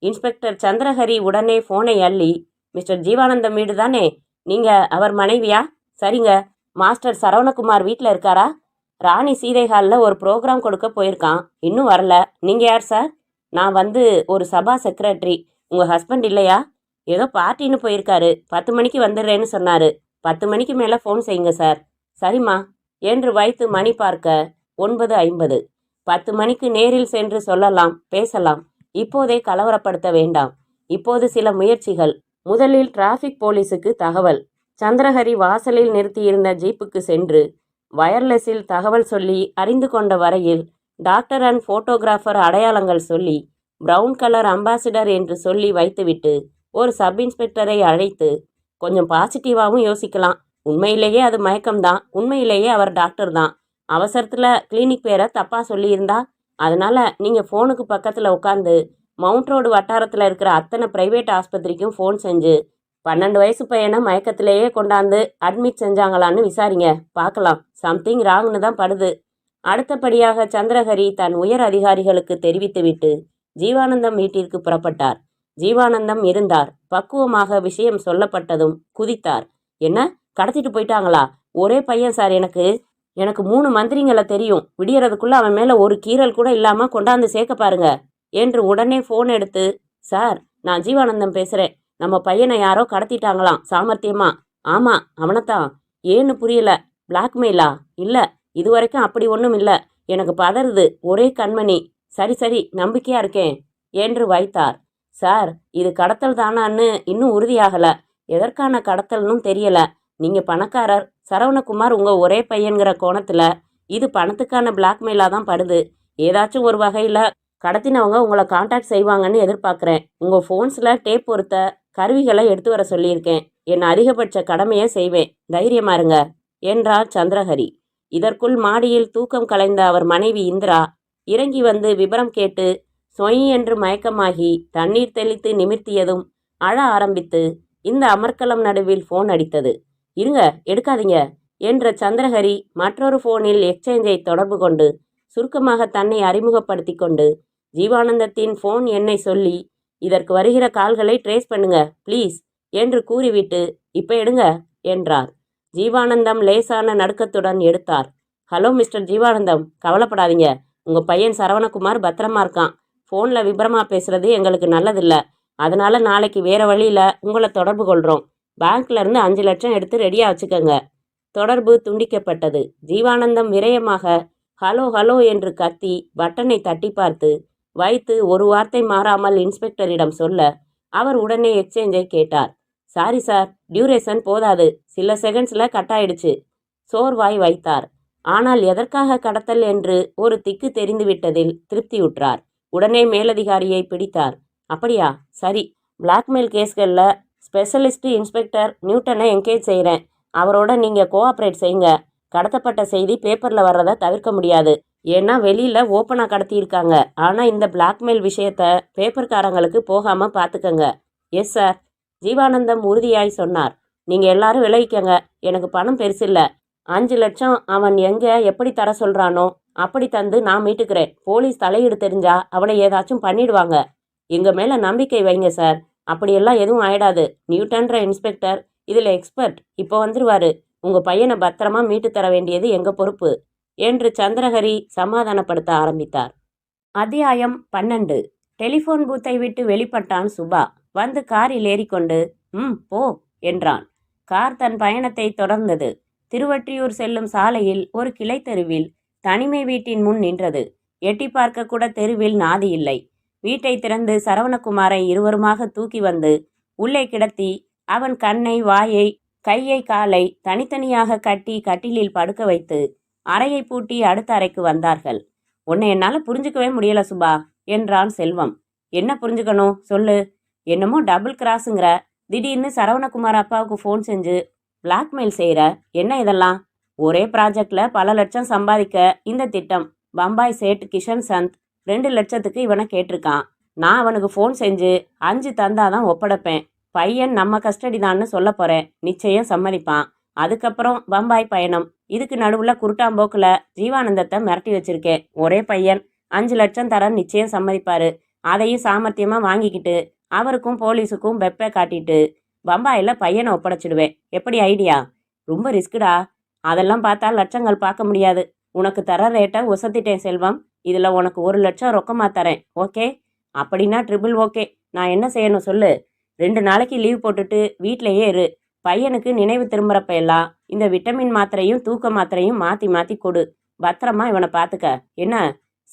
இன்ஸ்பெக்டர் சந்திரஹரி உடனே ஃபோனை அள்ளி, மிஸ்டர் ஜீவானந்தம் வீடு தானே, நீங்கள் அவர் மனைவியா? சரிங்க. மாஸ்டர் சரவணகுமார் வீட்டில் இருக்காரா? ராணி சீதை ஹாலில் ஒரு ப்ரோக்ராம் கொடுக்க போயிருக்கான், இன்னும் வரல. நீங்கள் யார் சார்? நான் ஒரு சபா செக்ரட்டரி. உங்கள் ஹஸ்பண்ட் இல்லையா? ஏதோ பார்ட்டின்னு போயிருக்காரு, 10 மணிக்கு வந்துடுறேன்னு சொன்னார். 10 மணிக்கு மேலே ஃபோன் செய்யுங்க சார். சரிம்மா என்று வைத்து மணி பார்க்க 9:50. 10 மணிக்கு நேரில் சென்று சொல்லலாம், பேசலாம். இப்போதே கலவரப்படுத்த வேண்டாம். இப்போது சில முயற்சிகள். முதலில் டிராஃபிக் போலீஸுக்கு தகவல். சந்திரஹரி வாசலில் நிறுத்தியிருந்த ஜீப்புக்கு சென்று வயர்லெஸில் தகவல் சொல்லி அறிந்து கொண்ட வரையில் டாக்டர் அண்ட் ஃபோட்டோகிராஃபர் அடையாளங்கள் சொல்லி பிரவுன் கலர் அம்பாசிடர் என்று சொல்லி வைத்துவிட்டு ஒரு சப் இன்ஸ்பெக்டரை அழைத்து, கொஞ்சம் பாசிட்டிவாகவும் யோசிக்கலாம், உண்மையிலேயே அது மயக்கம்தான், உண்மையிலேயே அவர் டாக்டர் தான், அவசரத்தில் கிளினிக் பேரை தப்பாக சொல்லியிருந்தா, அதனால் நீங்கள் ஃபோனுக்கு பக்கத்தில் உட்காந்து மவுண்ட் ரோடு வட்டாரத்தில் இருக்கிற அத்தனை ப்ரைவேட் ஆஸ்பத்திரிக்கும் ஃபோன் செஞ்சு 12 வயசு பையனை மயக்கத்திலேயே கொண்டாந்து அட்மிட் செஞ்சாங்களான்னு விசாரிங்க, பார்க்கலாம். சம்திங் ராங்னு தான் படுது. அடுத்தபடியாக சந்திரஹரி தன் உயர் அதிகாரிகளுக்கு தெரிவித்துவிட்டு ஜீவானந்தம் வீட்டிற்கு புறப்பட்டார். ஜீவானந்தம் இருந்தார். பக்குவமாக விஷயம் சொல்லப்பட்டதும் குதித்தார். என்ன, கடத்திட்டு போயிட்டாங்களா? ஒரே பையன் சார், எனக்கு 3 மந்திரிங்களை தெரியும், விடியறதுக்குள்ள அவன் மேலே ஒரு கீறல் கூட இல்லாமல் கொண்டாந்து சேர்க்க பாருங்க என்று உடனே ஃபோன் எடுத்து, சார் நான் ஜீவானந்தம் பேசுகிறேன், நம்ம பையனை யாரோ கடத்திட்டாங்களாம் சாமர்த்தியமா. ஆமாம், அவனைத்தான். ஏன்னு புரியல. பிளாக்மெயிலா? இல்லை, இதுவரைக்கும் அப்படி ஒன்றும் இல்லை. எனக்கு பதறுது, ஒரே கண்மணி. சரி சரி, நம்பிக்கையாக இருக்கேன் என்று வைத்தார். சார், இது கடத்தல் தானான்னு இன்னும் உறுதியாகலை. எதற்கான கடத்தல்னும் தெரியலை. நீங்கள் பணக்காரர், சரவணகுமார் உங்கள் ஒரே பையன்கிற கோணத்தில் இது பணத்துக்கான பிளாக்மெயிலாக தான் படுது. ஏதாச்சும் ஒரு வகையில் கடத்தினவங்க உங்களை காண்டாக்ட் செய்வாங்கன்னு எதிர்பார்க்குறேன். உங்கள் ஃபோன்ஸில் டேப் பொறுத்த கருவிகளை எடுத்து வர சொல்லியிருக்கேன். என் அதிகபட்ச கடமையை செய்வேன். தைரியமா இருங்க என்றார் சந்திரஹரி. இதற்குள் மாடியில் தூக்கம் கலைந்த அவர் மனைவி இந்திரா இறங்கி வந்து விபரம் கேட்டு சொய் என்று மயக்கமாகி தண்ணீர் தெளித்து நிமிர்த்தியதும் அழ ஆரம்பித்து இந்த அமர்க்கலம் நடுவில் ஃபோன் அடித்தது. இருங்க, எடுக்காதீங்க என்ற சந்திரஹரி மற்றொரு ஃபோனில் எக்ஸ்சேஞ்சை தொடர்பு கொண்டு சுருக்கமாக தன்னை அறிமுகப்படுத்தி கொண்டு ஜீவானந்தத்தின் ஃபோன் எண்ணை சொல்லி இதற்கு வருகிற கால்களை ட்ரேஸ் பண்ணுங்க ப்ளீஸ் என்று கூறிவிட்டு இப்ப எடுங்க என்றார். ஜீவானந்தம் லேசான நடுக்கத்துடன் எடுத்தார். ஹலோ மிஸ்டர் ஜீவானந்தம், கவலைப்படாதீங்க. உங்கள் பையன் சரவணகுமார் பத்திரமா இருக்கான். ஃபோனில் விபரமாக பேசுறது எங்களுக்கு நல்லதில்ல. அதனால நாளைக்கு வேற வழியில் உங்களை தொடர்பு கொள்கிறோம். பேங்க்லேருந்து 5 லட்சம் எடுத்து ரெடியாக வச்சுக்கோங்க. தொடர்பு துண்டிக்கப்பட்டது. ஜீவானந்தம் விரயமாக ஹலோ ஹலோ என்று கத்தி பட்டனை தட்டி பார்த்து வைத்து ஒரு வார்த்தை மாறாமல் இன்ஸ்பெக்டரிடம் சொல்ல அவர் உடனே எக்ஸ்சேஞ்சை கேட்டார். சாரி சார், டியூரேஷன் போதாது, சில செகண்ட்ஸில் கட் ஆயிடுச்சு. சோர்வாய் வைத்தார். ஆனால் எதற்காக கடத்தல் என்று ஒரு திக்கு தெரிந்துவிட்டதில் திருப்தியுற்றார். உடனே மேலதிகாரியை பிடித்தார். அப்படியா, சரி. பிளாக்மெயில் கேஸ்களில் ஸ்பெஷலிஸ்ட் இன்ஸ்பெக்டர் நியூட்டனை என்கேஜ் செய்கிறேன். அவரோட நீங்கள் கோஆப்ரேட் செய்யுங்க. கடத்தப்பட்ட செய்தி பேப்பரில் வர்றதை தவிர்க்க முடியாது. ஏன்னா வெளியில் ஓப்பனாக கடத்தியிருக்காங்க. ஆனால் இந்த பிளாக்மெயில் விஷயத்த பேப்பர்காரங்களுக்கு போகாமல் பார்த்துக்கங்க. எஸ் சார், ஜீவானந்தம் உறுதியாய் சொன்னார். நீங்கள் எல்லாரும் விலகிக்கங்க. எனக்கு பணம் பெருசில்லை. 5 லட்சம் அவன் எங்கே எப்படி தர சொல்கிறானோ அப்படி தந்து நான் மீட்டுக்கிறேன். போலீஸ் தலையீடு தெரிஞ்சா அவளை ஏதாச்சும் பண்ணிடுவாங்க. எங்கள் மேலே நம்பிக்கை வைங்க சார். அப்படியெல்லாம் எதுவும் ஆயிடாது. நியூட்டன்ற இன்ஸ்பெக்டர் இதில் எக்ஸ்பர்ட். இப்போ வந்துருவாரு. உங்கள் பையனை பத்திரமா மீட்டு தர வேண்டியது எங்கள் பொறுப்பு என்று சந்திரஹரி சமாதானப்படுத்த ஆரம்பித்தார். அத்தியாயம் 12. டெலிஃபோன் பூத்தை விட்டு வெளிப்பட்டான் சுபா. வந்து காரில் ஏறிக்கொண்டு போ என்றான். கார் தன் பயணத்தை தொடர்ந்தது. திருவொற்றியூர் செல்லும் சாலையில் ஒரு கிளை தெருவில் தனிமை வீட்டின் முன் நின்றது. எட்டி பார்க்க கூட தெருவில் நாதி இல்லை. வீட்டை திறந்து சரவணகுமாரை இருவருமாக தூக்கி வந்து உள்ளே கிடத்தி அவன் கண்ணை, வாயை, கையை, காலை தனித்தனியாக கட்டி கட்டிலில் படுக்க வைத்து அறையை பூட்டி அடுத்த அறைக்கு வந்தார்கள். உன்னை என்னால் புரிஞ்சுக்கவே முடியல சுபா என்றான் செல்வம். என்ன புரிஞ்சுக்கணும் சொல்லு. என்னமோ டபுள் கிராஸுங்கிற. திடீர்னு சரவணகுமார் அப்பாவுக்கு ஃபோன் செஞ்சு பிளாக்மெயில் செய்கிற. என்ன இதெல்லாம்? ஒரே ப்ராஜெக்டில் பல லட்சம் சம்பாதிக்க இந்த திட்டம். பம்பாய் சேட் கிஷன் சந்த் 2 லட்சத்துக்கு இவனை கேட்டிருக்கான். நான் அவனுக்கு ஃபோன் செஞ்சு 5 தந்தாதான் ஒப்படைப்பேன். பையன் நம்ம கஸ்டடி தான்னு சொல்ல போகிறேன். நிச்சயம் சம்மதிப்பான். அதுக்கப்புறம் பம்பாய் பயணம். இதுக்கு நடுவில் குருட்டாம்போக்கில் ஜீவானந்தத்தை மிரட்டி வச்சிருக்கேன். ஒரே பையன், 5 லட்சம் தர நிச்சயம் சம்மதிப்பார். அதையும் சாமர்த்தியமாக வாங்கிக்கிட்டு அவருக்கும் போலீஸுக்கும் வெப்பை காட்டிட்டு பம்பாயில் பையனை ஒப்படைச்சிடுவேன். எப்படி ஐடியா? ரொம்ப ரிஸ்க்குடா. அதெல்லாம் பார்த்தா லட்சங்கள் பார்க்க முடியாது. உனக்கு தர ரேட்டை ஒசத்திட்டேன் செல்வம். இதில் உனக்கு 1 லட்சம் ரொக்கமாக தரேன். ஓகே? அப்படின்னா ட்ரிபிள் ஓகே. நான் என்ன செய்யணும் சொல்லு. 2 நாளைக்கு லீவ் போட்டுட்டு வீட்டிலையே இரு. பையனுக்கு நினைவு திரும்புறப்ப எல்லாம் இந்த விட்டமின் மாத்திரையும் தூக்க மாத்திரையும் மாற்றி மாற்றி கொடு. பத்திரமா இவனை பார்த்துக்க. என்ன?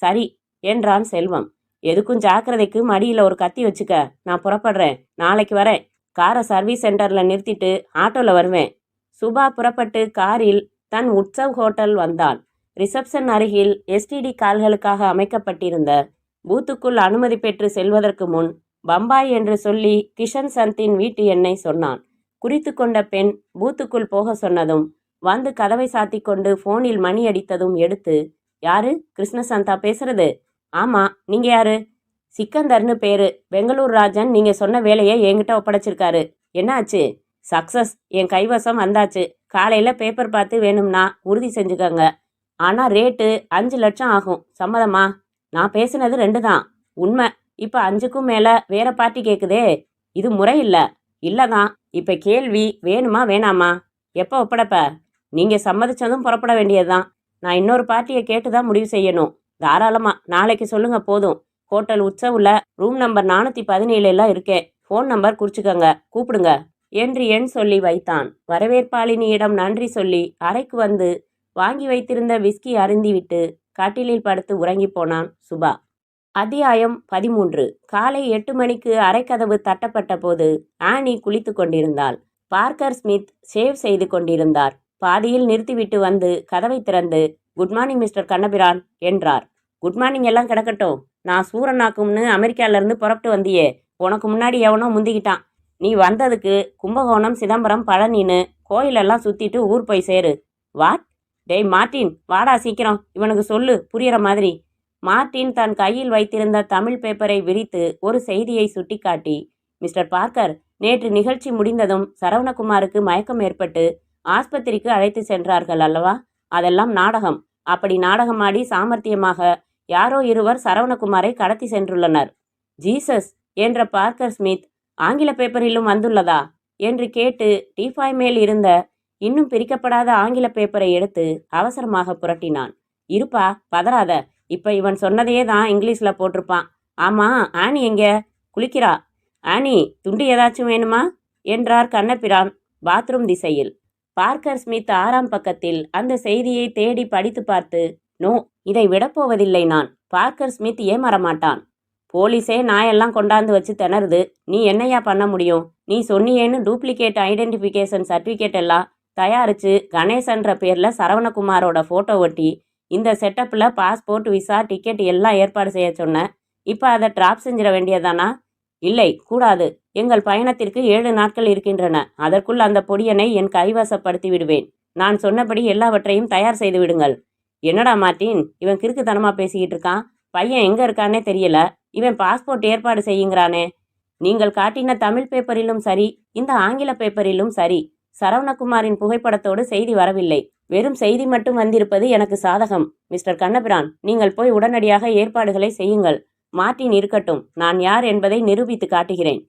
சரி என்றான் செல்வம். எதுக்கும் ஜாக்கிரதைக்கு மடியில் ஒரு கத்தி வச்சுக்க. நான் புறப்படுறேன். நாளைக்கு வரேன். காரை சர்வீஸ் சென்டரில் நிறுத்திட்டு ஆட்டோவில் வருவேன். சுபா புறப்பட்டு காரில் தன் உற்சவ் ஹோட்டல் வந்தான். ரிசப்ஷன் அருகில் எஸ்டிடி கால்களுக்காக அமைக்கப்பட்டிருந்த பூத்துக்குள் அனுமதி பெற்று செல்வதற்கு முன் பம்பாய் என்று சொல்லி கிஷன் சந்தின் வீட்டு எண்ணை சொன்னான். குறித்து கொண்ட பெண் பூத்துக்குள் போக சொன்னதும் வந்து கதவை சாத்தி கொண்டு ஃபோனில் மணி அடித்ததும் எடுத்து, யாரு? கிருஷ்ணசந்தா பேசுறது? ஆமா, நீங்க யாரு? சிக்கந்தர்னு பேரு. பெங்களூர் ராஜன் நீங்க சொன்ன வேலையை என்கிட்ட ஒப்படைச்சிருக்காரு. என்ன ஆச்சு? சக்சஸ். என் கைவசம் வந்தாச்சு. காலையில பேப்பர் பார்த்து வேணும்னா உறுதி செஞ்சுக்கோங்க. ஆனா ரேட்டு 5 லட்சம் ஆகும். சம்மதமா? நான் பேசுனது 2 தான். உண்மை. இப்ப 5க்கும் மேல வேற பார்ட்டி கேக்குதே. இது முறை இல்ல. இல்லதான். இப்ப கேள்வி வேணுமா வேணாமா? எப்ப ஒப்படைப்ப? நீங்க சம்மதிச்சதும் புறப்பட வேண்டியதுதான். நான் இன்னொரு பார்ட்டியை கேட்டுதான் முடிவு செய்யணும். தாராளமா நாளைக்கு சொல்லுங்க போதும். ஹோட்டல் உற்சவுல ரூம் நம்பர் 417 இருக்கேன். ஃபோன் நம்பர் குறிச்சுக்கங்க, கூப்பிடுங்க என்று எண் சொல்லி வைத்தான். வரவேற்பாளினியிடம் நன்றி சொல்லி அறைக்கு வந்து வாங்கி வைத்திருந்த விஸ்கி அருந்திவிட்டு கட்டிலில் படுத்து உறங்கி போனான் சுபா. அத்தியாயம் 13. காலை 8 மணிக்கு அறைக்கதவு தட்டப்பட்ட போது ஆனி குளித்து கொண்டிருந்தாள். பார்க்கர் ஸ்மித் ஷேவ் செய்து கொண்டிருந்தார். பாதியில் நிறுத்திவிட்டு வந்து கதவை திறந்து, குட் மார்னிங் மிஸ்டர் கண்ணபிரான் என்றார். குட் மார்னிங் எல்லாம் கிடக்கட்டும். நான் சூரனாக்கும்னு அமெரிக்காவிலேருந்து புறப்பட்டு வந்தியே, உனக்கு முன்னாடி எவனோ முந்திக்கிட்டான். நீ வந்ததுக்கு கும்பகோணம், சிதம்பரம், பழனின்னு கோயிலெல்லாம் சுற்றிட்டு ஊர் போய் சேரு. வாட்? டேய் மார்ட்டின், வாடா சீக்கிரம், இவனுக்கு சொல்லு புரியிற மாதிரி. மார்ட்டின் தன் கையில் வைத்திருந்த தமிழ் பேப்பரை விரித்து ஒரு செய்தியை சுட்டிக்காட்டி, மிஸ்டர் பார்க்கர், நேற்று நிகழ்ச்சி முடிந்ததும் சரவணகுமாருக்கு மயக்கம் ஏற்பட்டு ஆஸ்பத்திரிக்கு அழைத்து சென்றார்கள் அல்லவா? அதெல்லாம் நாடகம். அப்படி நாடகமாடி சாமர்த்தியமாக யாரோ இருவர் சரவணகுமாரை கடத்தி சென்றுள்ளனர். ஜீசஸ் என்ற பார்க்கர் ஸ்மித் ஆங்கில பேப்பரிலும் வந்துள்ளதா என்று கேட்டு டீபாய் மேல் இருந்த இன்னும் பிரிக்கப்படாத ஆங்கில பேப்பரை எடுத்து அவசரமாக புரட்டினான். இருப்பா, பதறாத, இப்ப இவன் சொன்னதையே தான் இங்கிலீஷ்ல போட்டிருப்பான். ஆமா, ஆனி எங்க? குளிக்கிறா. ஆனி, துண்டு ஏதாச்சும் வேணுமா என்றார் கண்ணபிரான் பாத்ரூம் திசையில். பார்க்கர் ஸ்மித் 6ஆம் பக்கத்தில் அந்த செய்தியை தேடி படித்து பார்த்து, நோ, இதை விடப்போவதில்லை நான். பார்க்கர் ஸ்மித் ஏமாறமாட்டான். போலீஸே நாயெல்லாம் கொண்டாந்து வச்சு திணறுது, நீ என்னையா பண்ண முடியும்? நீ சொன்னியேன்னு டூப்ளிகேட் ஐடென்டிஃபிகேஷன் சர்டிஃபிகேட் எல்லாம் தயாரித்து கணேசன்ற பேரில் சரவணகுமாரோட ஃபோட்டோ ஒட்டி இந்த செட்டப்பில் பாஸ்போர்ட், விசா, டிக்கெட் எல்லாம் ஏற்பாடு செய்ய சொன்னேன். இப்போ அதை ட்ராப் செஞ்சிட வேண்டியதானா? இல்லை, கூடாது. எங்கள் பயணத்திற்கு 7 நாட்கள் இருக்கின்றன. அதற்குள் அந்த பொடியனை என் கைவசப்படுத்தி விடுவேன். நான் சொன்னபடி எல்லாவற்றையும் தயார் செய்து விடுங்கள். என்னடா மார்ட்டின், இவன் கிறுக்குத்தனமாக பேசிக்கிட்டு இருக்கான். பையன் எங்கே இருக்கானே தெரியல. இவன் பாஸ்போர்ட் ஏற்பாடு செய்யுங்கிறானே. நீங்கள் காட்டின தமிழ் பேப்பரிலும் சரி, இந்த ஆங்கில பேப்பரிலும் சரி, சரவணகுமாரின் புகைப்படத்தோடு செய்தி வரவில்லை. வெறும் செய்தி மட்டும் வந்திருப்பது எனக்கு சாதகம். மிஸ்டர் கண்ணபிரான், நீங்கள் போய் உடனடியாக ஏற்பாடுகளை செய்யுங்கள். மார்ட்டின் இருக்கட்டும், நான் யார் என்பதை நிரூபித்து காட்டுகிறேன்.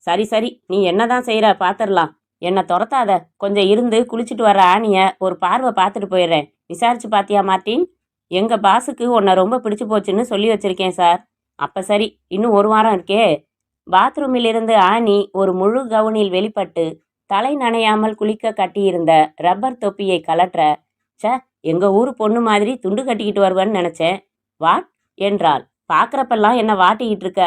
சரி சரி, நீ என்னதான் செய்கிற பார்த்துடலாம். என்னை துரத்தாத. கொஞ்சம் இருந்து குளிச்சுட்டு வர ஆனியை ஒரு பார்வை பார்த்துட்டு போயிடுறேன். விசாரிச்சு பார்த்தியா மார்ட்டின்? எங்கள் பாஸுக்கு உன்னை ரொம்ப பிடிச்சு போச்சுன்னு சொல்லி வச்சிருக்கேன் சார். அப்போ சரி, இன்னும் 1 வாரம் இருக்கே. பாத்ரூமில் இருந்து ஆனி ஒரு முழு கவுனில் வெளிப்பட்டு தலை நனையாமல் குளிக்க கட்டியிருந்த ரப்பர் தொப்பியை கலற்ற, ச, எங்கள் ஊர் பொண்ணு மாதிரி துண்டு கட்டிக்கிட்டு வருவேன்னு நினச்சேன். வாட் என்றாள். பார்க்குறப்பெல்லாம் என்ன வாட்டிக்கிட்டு இருக்க.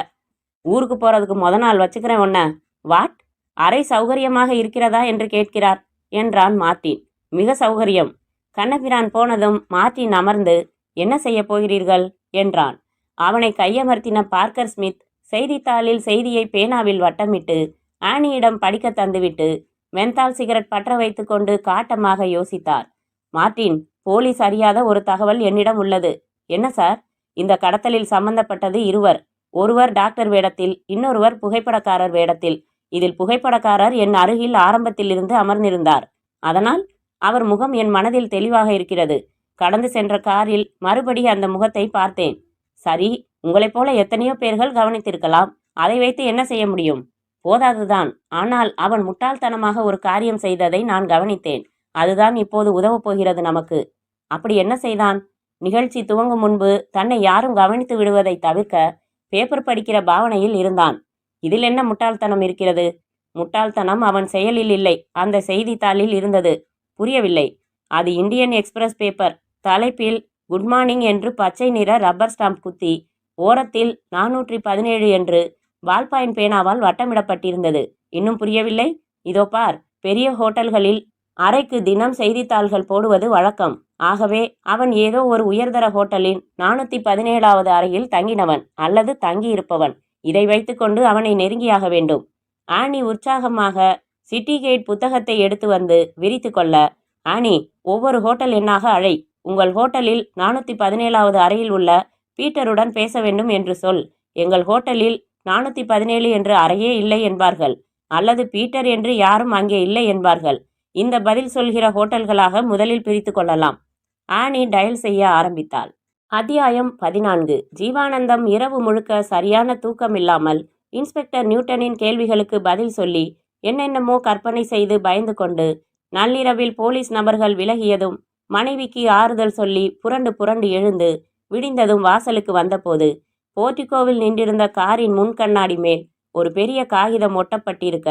ஊருக்கு போகிறதுக்கு நாள் வச்சுக்கிறேன் உன்ன. வாட்? அறை சௌகரியமாக இருக்கிறதா என்று கேட்கிறார் என்றான் மார்ட்டின். மிக சௌகரியம். கண்ணபிரான் போனதும் மார்ட்டின் அமர்ந்து, என்ன செய்ய போகிறீர்கள் என்றான். அவனை கையமர்த்தின பார்க்கர் ஸ்மித் செய்தித்தாளில் செய்தியை பேனாவில் வட்டமிட்டு ஆனியிடம் படிக்க தந்துவிட்டு மென்தால் சிகரெட் பற்ற வைத்து கொண்டு காட்டமாக யோசித்தார். மார்ட்டின், போலீஸ் அறியாத ஒரு தகவல் என்னிடம் உள்ளது. என்ன சார்? இந்த கடத்தலில் சம்பந்தப்பட்டது 2 ஒருவர் டாக்டர் வேடத்தில், இன்னொருவர் புகைப்படக்காரர் வேடத்தில். இதில் புகைப்படக்காரர் என் அருகில் ஆரம்பத்தில் இருந்து அமர்ந்திருந்தார். அதனால் அவர் முகம் என் மனதில் தெளிவாக இருக்கிறது. கடந்து சென்ற காரில் மறுபடி அந்த முகத்தை பார்த்தேன். சரி, உங்களைப் போல எத்தனையோ பேர்கள் கவனித்திருக்கலாம். அதை வைத்து என்ன செய்ய முடியும்? போதாதுதான். ஆனால் அவன் முட்டாள்தனமாக ஒரு காரியம் செய்ததை நான் கவனித்தேன். அதுதான் இப்போது உதவப் போகிறது நமக்கு. அப்படி என்ன செய்தான்? நிகழ்ச்சி துவங்கும் முன்பு தன்னை யாரும் கவனித்து விடுவதை தவிர்க்க பேப்பர் படிக்கிற பாவனையில் இருந்தான். இதில் என்ன முட்டாள்தனம் இருக்கிறது? முட்டாள்தனம் அவன் செயலில் இல்லை, அந்த செய்தித்தாளில் இருந்தது. புரியவில்லை. அது இந்தியன் எக்ஸ்பிரஸ் பேப்பர். தலைப்பில் குட் மார்னிங் என்று பச்சை நிற ரப்பர் ஸ்டாம்ப் குத்தி ஓரத்தில் 417 என்று பால்பாயின் பேனாவால் வட்டமிடப்பட்டிருந்தது. இன்னும் புரியவில்லை? இதோ பார். பெரிய ஹோட்டல்களில் அறைக்கு தினம் செய்தித்தாள்கள் போடுவது வழக்கம். ஆகவே அவன் ஏதோ ஒரு உயர்தர ஹோட்டலின் 417வது அறையில் தங்கினவன் அல்லது தங்கியிருப்பவன். இதை வைத்துக்கொண்டு அவனை நெருங்கியாக வேண்டும். ஆனி உற்சாகமாக சிட்டி கேட் புத்தகத்தை எடுத்து வந்து விரித்து கொள்ள, ஆனி, ஒவ்வொரு ஹோட்டல் எண்ணாக அழை. உங்கள் ஹோட்டலில் 417வது அறையில் உள்ள பீட்டருடன் பேச வேண்டும் என்று சொல். எங்கள் ஹோட்டலில் 417 என்று அறையே இல்லை என்பார்கள், அல்லது பீட்டர் என்று யாரும் அங்கே இல்லை என்பார்கள். இந்த பதில் சொல்கிற ஹோட்டல்களாக முதலில் பிரித்து கொள்ளலாம். ஆனி டயல் செய்ய ஆரம்பித்தாள். அத்தியாயம் 14. ஜீவானந்தம் இரவு முழுக்க சரியான தூக்கம் இல்லாமல் இன்ஸ்பெக்டர் நியூட்டனின் கேள்விகளுக்கு பதில் சொல்லி என்னென்னமோ கற்பனை செய்து பயந்து கொண்டு நள்ளிரவில் போலீஸ் நபர்கள் விலகியதும் மனைவிக்கு ஆறுதல் சொல்லி புரண்டு புரண்டு எழுந்து விடிந்ததும் வாசலுக்கு வந்தபோது போர்டிகோவில் நின்றிருந்த காரின் முன்கண்ணாடி மேல் ஒரு பெரிய காகிதம் ஒட்டப்பட்டிருக்க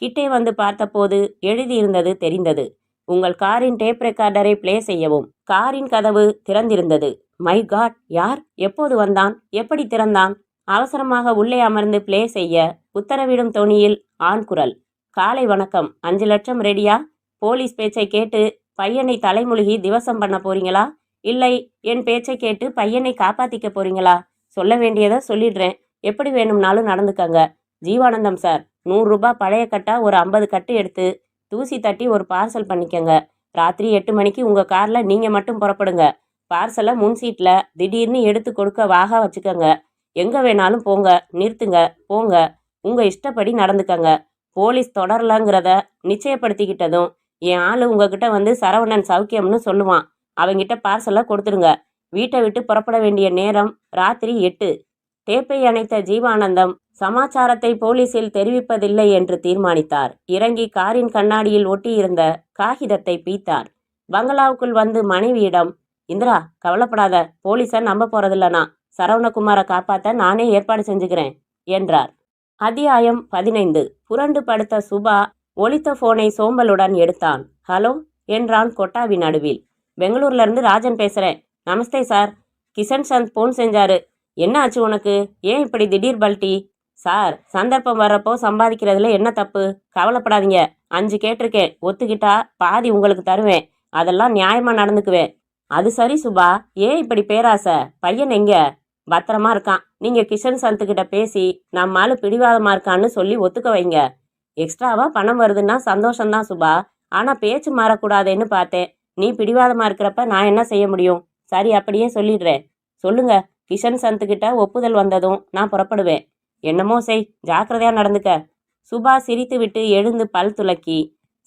கிட்டே வந்து பார்த்தபோது எழுதியிருந்தது தெரிந்தது. உங்கள் காரின் டேப் ரெக்கார்டரை பிளே செய்யவும். காரின் கதவு திறந்திருந்தது. மை காட், யார்? எப்போது வந்தான்? எப்படி திறந்தான்? அவசரமாக உள்ளே அமர்ந்து பிளே செய்ய உத்தரவிடும் தொனியில் ஆண் குரல். காலை வணக்கம், 5 லட்சம் ரெடியா? போலீஸ் பேச்சை கேட்டு பையனை தலைமுழுகி திவசம் பண்ண போறீங்களா? இல்லை என் பேச்சை கேட்டு பையனை காப்பாத்திக்க போறீங்களா? சொல்ல வேண்டியதை சொல்லிடுறேன். எப்படி வேணும்னாலும் நடந்துக்கங்க. ஜீவானந்தம் சார், 100 ரூபாய் பழைய கட்டா ஒரு 50 கட்டு எடுத்து தூசி தட்டி ஒரு பார்சல் பண்ணிக்கங்க. ராத்திரி 8 மணிக்கு உங்கள் காரில் நீங்கள் மட்டும் புறப்படுங்க. பார்சலை முன் சீட்டில் திடீர்னு எடுத்து கொடுக்க வாகா வச்சுக்கோங்க. எங்கே வேணாலும் போங்க, நிறுத்துங்க, போங்க. உங்கள் இஷ்டப்படி நடந்துக்கங்க. போலீஸ் தொடரலங்கிறத நிச்சயப்படுத்திக்கிட்டதும் என் ஆள் உங்ககிட்ட வந்து சரவணன் சௌக்கியம்னு சொல்லுவான். அவங்கிட்ட பார்சலை கொடுத்துருங்க. வீட்டை விட்டு புறப்பட வேண்டிய நேரம் ராத்திரி 8. டேப்பை அணைத்த ஜீவானந்தம் சமாச்சாரத்தை போலீசில் தெரிவிப்பதில்லை என்று தீர்மானித்தார். இறங்கி காரின் கண்ணாடியில் ஒட்டியிருந்த காகிதத்தை பீத்தார். பங்களாவுக்குள் வந்து மனைவியிடம், இந்திரா, கவலைப்படாத, போலீஸை நம்ப போறதில்லனா, சரவணகுமாரை காப்பாற்ற நானே ஏற்பாடு செஞ்சுக்கிறேன் என்றார். அத்தியாயம் 15. புரண்டு படுத்த சுபா ஒலித்த போனை சோம்பலுடன் எடுத்தான். ஹலோ என்றான் கொட்டாவி நடுவில். பெங்களூர்ல இருந்து ராஜன் பேசுறேன். நமஸ்தே சார். கிஷன் சந்த் போன் செஞ்சாரு. என்ன ஆச்சு உனக்கு? ஏன் இப்படி திடீர் பல்ட்டி? சார், சந்தர்ப்பம் வர்றப்போ சம்பாதிக்கிறதுல என்ன தப்பு? கவலைப்படாதீங்க. 5 கேட்டிருக்கேன். ஒத்துக்கிட்டா பாதி உங்களுக்கு தருவேன். அதெல்லாம் நியாயமா நடந்துக்குவேன். அது சரி சுபா, ஏன் இப்படி பேராசை? பையன் எங்க? பத்திரமா இருக்கான். நீங்க கிஷன் சந்துக்கிட்ட பேசி நம்மால பிடிவாதமா இருக்கான்னு சொல்லி ஒத்துக்க வைங்க. எக்ஸ்ட்ராவா பணம் வருதுன்னா சந்தோஷம்தான் சுபா. ஆனா பேச்சு மாறக்கூடாதுன்னு பார்த்தேன். நீ பிடிவாதமா இருக்கிறப்ப நான் என்ன செய்ய முடியும்? சரி, அப்படியே சொல்லிடுறேன். சொல்லுங்க. கிஷன் சந்துக்கிட்ட ஒப்புதல் வந்ததும் நான் புறப்படுவேன். என்னமோ செய், ஜாக்கிரதையா நடந்துக்க. சுபா சிரித்துவிட்டு எழுந்து பல் துலக்கி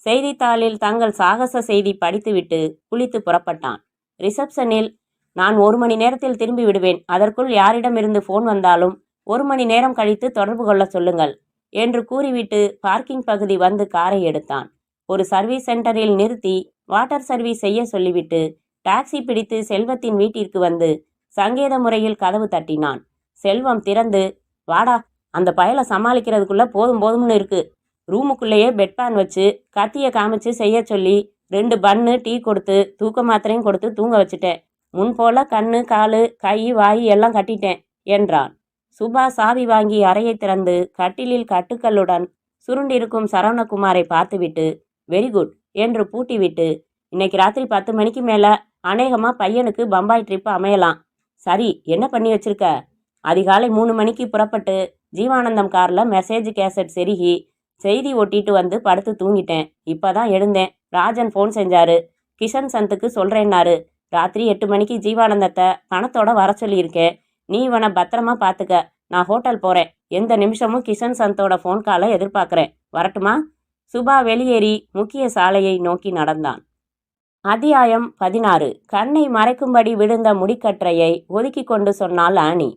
செய்தித்தாளில் தங்கள் சாகச செய்தி படித்துவிட்டு குளித்து புறப்பட்டான். ரிசப்ஷனில், நான் 1 மணி நேரத்தில் திரும்பி விடுவேன். அதற்குள் யாரிடமிருந்து போன் வந்தாலும் 1 மணி நேரம் கழித்து தொடர்பு கொள்ள சொல்லுங்கள் என்று கூறிவிட்டு பார்க்கிங் பகுதி வந்து காரை எடுத்தான். ஒரு சர்வீஸ் சென்டரில் நிறுத்தி வாட்டர் சர்வீஸ் செய்ய சொல்லிவிட்டு டாக்ஸி பிடித்து செல்வத்தின் வீட்டிற்கு வந்து சங்கேத முறையில் கதவு தட்டினான். செல்வம் திறந்து, வாடா, அந்த பயலை சமாளிக்கிறதுக்குள்ள போதும் போதும்னு இருக்கு. ரூமுக்குள்ளேயே பெட் பேன் வச்சு கத்தியை காமிச்சு செய்ய சொல்லி 2 பன்னு டீ கொடுத்து தூக்க மாத்திரையும் கொடுத்து தூங்க வச்சுட்டேன். முன் போல கண்ணு காலு கை வாய் எல்லாம் கட்டிட்டேன் என்றான். சுபா சாவி வாங்கி அறையை திறந்து கட்டிலில் கட்டுக்களுடன் சுருண்டிருக்கும் சரவணகுமாரை பார்த்துவிட்டு வெரி குட் என்று பூட்டிவிட்டு, இன்னைக்கு ராத்திரி 10 மணிக்கு மேலே அநேகமாக பையனுக்கு பம்பாய் ட்ரிப் அமையலாம். சரி, என்ன பண்ணி வச்சிருக்க? அதிகாலை 3 மணிக்கு புறப்பட்டு ஜீவானந்தம் காரில் மெசேஜ் கேசட் செருகி செய்தி ஒட்டிட்டு வந்து படுத்து தூங்கிட்டேன். இப்போதான் எழுந்தேன். ராஜன் ஃபோன் செஞ்சாரு. கிஷன் சந்துக்கு சொல்கிறேன்னாரு. ராத்திரி 8 மணிக்கு ஜீவானந்தத்தை பணத்தோட வர சொல்லியிருக்கேன். நீ இவனை பத்திரமா பார்த்துக்க. நான் ஹோட்டல் போகிறேன். எந்த நிமிஷமும் கிஷன் சந்தோட ஃபோன் காலை எதிர்பார்க்குறேன். வரட்டுமா? சுபா வெளியேறி முக்கிய சாலையை நோக்கி நடந்தான். அத்தியாயம் 16. கண்ணை மறைக்கும்படி விழுந்த முடிக்கற்றையை ஒதுக்கி கொண்டு சொன்னாள் ஆனி.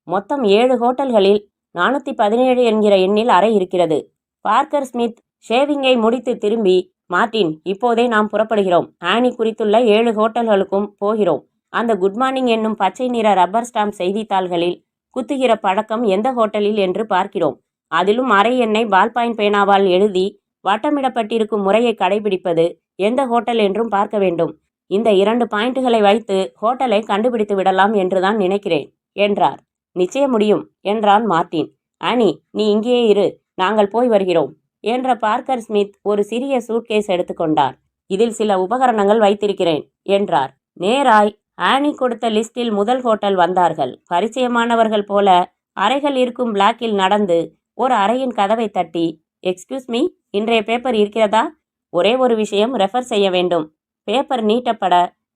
மொத்தம் 7 ஹோட்டல்களில் 417 என்கிற எண்ணில் அறை இருக்கிறது. பார்க்கர் ஸ்மித் ஷேவிங்கை முடித்து திரும்பி, மார்ட்டின், இப்போதே நாம் புறப்படுகிறோம். ஆனி குறித்துள்ள 7 ஹோட்டல்களுக்கும் போகிறோம். அந்த குட் மார்னிங் என்னும் பச்சை நிற ரப்பர் ஸ்டாம்ப் செய்தித்தாள்களில் குத்துகிற பழக்கம் எந்த ஹோட்டலில் என்று பார்க்கிறோம். அதிலும் அறை எண்ணை பால் பாயிண்ட் பேனாவால் எழுதி வட்டமிடப்பட்டிருக்கும் முறையை கடைபிடிப்பது எந்த ஹோட்டல் என்றும் பார்க்க வேண்டும். இந்த 2 பாயிண்ட்டுகளை வைத்து ஹோட்டலை கண்டுபிடித்து விடலாம் என்றுதான் நினைக்கிறேன் என்றார். நிச்சயம் முடியும் என்றான் மார்ட்டின். ஆனி, நீ இங்கேயே இரு, நாங்கள் போய் வருகிறோம் என்ற பார்க்கர் ஸ்மித் ஒரு சிறிய சூட்கேஸ் எடுத்துக்கொண்டார். இதில் சில உபகரணங்கள் வைத்திருக்கிறேன் என்றார். நேராய் ஆனி கொடுத்த லிஸ்டில் முதல் ஹோட்டல் வந்தார்கள். பரிச்சயமானவர்கள் போல அறைகள் இருக்கும் பிளாக்கில் நடந்து ஒரு அறையின் கதவை தட்டி, எக்ஸ்கியூஸ் மீ, இன்றைய பேப்பர் இருக்கிறதா? ஒரே ஒரு விஷயம் ரெஃபர் செய்ய வேண்டும். பேப்பர் நீட்டப்பட,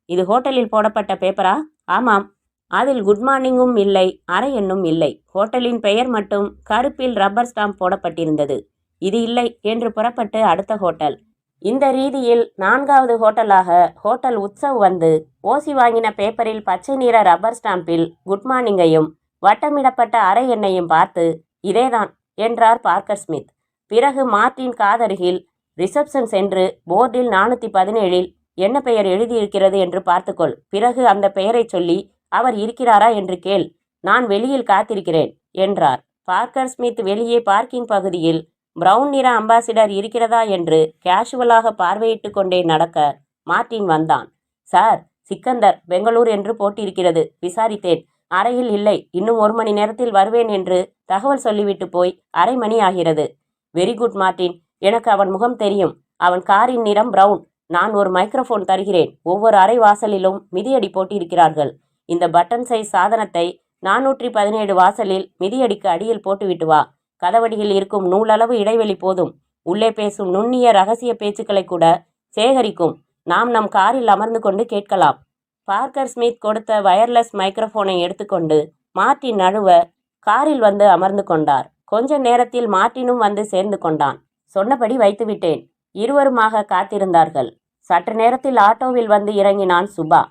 இது ஹோட்டலில் போடப்பட்ட பேப்பரா? ஆமாம். அதில் குட் மார்னிங்கும் இல்லை, அறை எண்ணும் இல்லை. ஹோட்டலின் பெயர் மட்டும் கருப்பில் ரப்பர் ஸ்டாம்ப் போடப்பட்டிருந்தது. இது இல்லை என்று புறப்பட்டு அடுத்த ஹோட்டல். இந்த ரீதியில் 4வது ஹோட்டலாக ஹோட்டல் உத்சவ் வந்து ஓசி வாங்கின பேப்பரில் பச்சை நிற ரப்பர் ஸ்டாம்பில் குட் மார்னிங்கையும் வட்டமிடப்பட்ட அறை எண்ணையும் பார்த்து, இதேதான் என்றார் பார்க்கர் ஸ்மித். பிறகு மார்ட்டின் காதருகில் ரிசப்ஷன் சென்று போர்டில் 417 என்ன பெயர் எழுதியிருக்கிறது என்று பார்த்துக்கொள். பிறகு அந்த பெயரை சொல்லி அவர் இருக்கிறாரா என்று கேள். நான் வெளியில் காத்திருக்கிறேன் என்றார். பார்க்கர் ஸ்மித் வெளியே பார்க்கிங் பகுதியில் பிரவுன் நிற அம்பாசிடர் இருக்கிறதா என்று கேஷுவலாக பார்வையிட்டு கொண்டே நடக்க மார்ட்டின் வந்தான். சார், சிக்கந்தர் பெங்களூர் என்று போட்டிருக்கிறது. விசாரித்தேன். அறையில் இல்லை. இன்னும் 1 மணி நேரத்தில் வருவேன் என்று தகவல் சொல்லிவிட்டு போய் அரை மணி ஆகிறது. வெரி குட் மார்ட்டின், எனக்கு அவன் முகம் தெரியும். அவன் காரின் நிறம் பிரவுன். நான் ஒரு மைக்ரோஃபோன் தருகிறேன். ஒவ்வொரு அறை வாசலிலும் மிதியடி போட்டிருக்கிறார்கள். இந்த பட்டன் சைஸ் சாதனத்தை 417 வாசலில் மிதியடிக்கு அடியில் போட்டுவிட்டு வா. கதவடியில் இருக்கும் நூலளவு இடைவெளி போதும். உள்ளே பேசும் நுண்ணிய ரகசிய பேச்சுக்களை கூட சேகரிக்கும். நாம் நம் காரில் அமர்ந்து கொண்டு கேட்கலாம். பார்க்கர் ஸ்மித் கொடுத்த வயர்லெஸ் மைக்ரோஃபோனை எடுத்துக்கொண்டு மார்ட்டின் நழுவ காரில் வந்து அமர்ந்து கொண்டார். கொஞ்ச நேரத்தில் மார்ட்டினும் வந்து சேர்ந்து கொண்டான். சொன்னபடி வைத்துவிட்டேன். இருவருமாக காத்திருந்தார்கள். சற்று நேரத்தில் ஆட்டோவில் வந்து இறங்கினான் சுபா.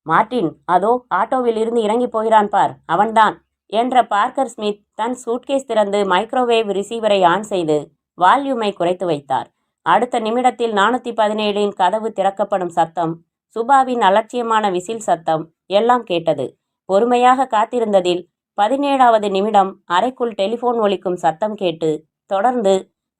மார்ட்டின், அதோ ஆட்டோவில் இருந்து இறங்கி போகிறான் பார், அவன்தான் என்ற பார்க்கர் ஸ்மித் தன் சூட்கேஸ் திறந்து மைக்ரோவேவ் ரிசீவரை ஆன் செய்து வால்யூமை குறைத்து வைத்தார். அடுத்த நிமிடத்தில் 417 கதவு திறக்கப்படும் சத்தம், சுபாவின் அலட்சியமான விசில் சத்தம் எல்லாம் கேட்டது. பொறுமையாக காத்திருந்ததில் 17வது நிமிடம் அறைக்குள் டெலிஃபோன் ஒலிக்கும் சத்தம் கேட்டு தொடர்ந்து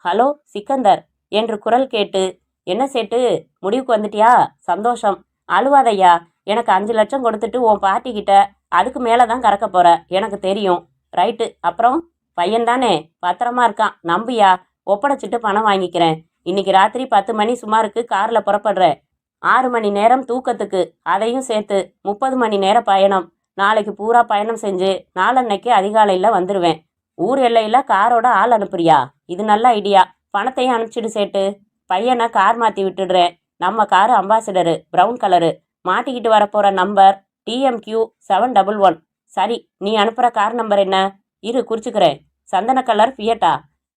ஹலோ சிக்கந்தர் என்று குரல் கேட்டு, என்ன சேட்டு, முடிவுக்கு வந்துட்டியா? சந்தோஷம். அழுவாதையா, எனக்கு 5 லட்சம் கொடுத்துட்டு உன் பார்ட்டிக்கிட்ட அதுக்கு மேலே தான் கறக்க போற, எனக்கு தெரியும். ரைட்டு, அப்புறம் பையன்தானே, பத்திரமா இருக்கான், நம்பியா? ஒப்படைச்சிட்டு பணம் வாங்கிக்கிறேன். இன்னைக்கு ராத்திரி 10 மணி சுமாருக்கு காரில் புறப்படுறேன். 6 மணி நேரம் தூக்கத்துக்கு, அதையும் சேர்த்து 30 மணி நேர பயணம். நாளைக்கு பூரா பயணம் செஞ்சு நாளன்னைக்கு அதிகாலையில் வந்துடுவேன். ஊர் எல்லையில் காரோட ஆள் அனுப்புறியா? இது நல்ல ஐடியா. பணத்தையும் அனுப்பிச்சிடு சேட்டு. பையனை கார் மாற்றி விட்டுடுறேன். நம்ம காரு அம்பாசிடரு, ப்ரௌன் கலரு. மாட்டிக்கிட்டு வரப்போகிற நம்பர் TMQ 711. சரி, நீ அனுப்புகிற கார் நம்பர் என்ன? இரு குறிச்சுக்கிறேன். சந்தன கலர் ஃபியட்டா?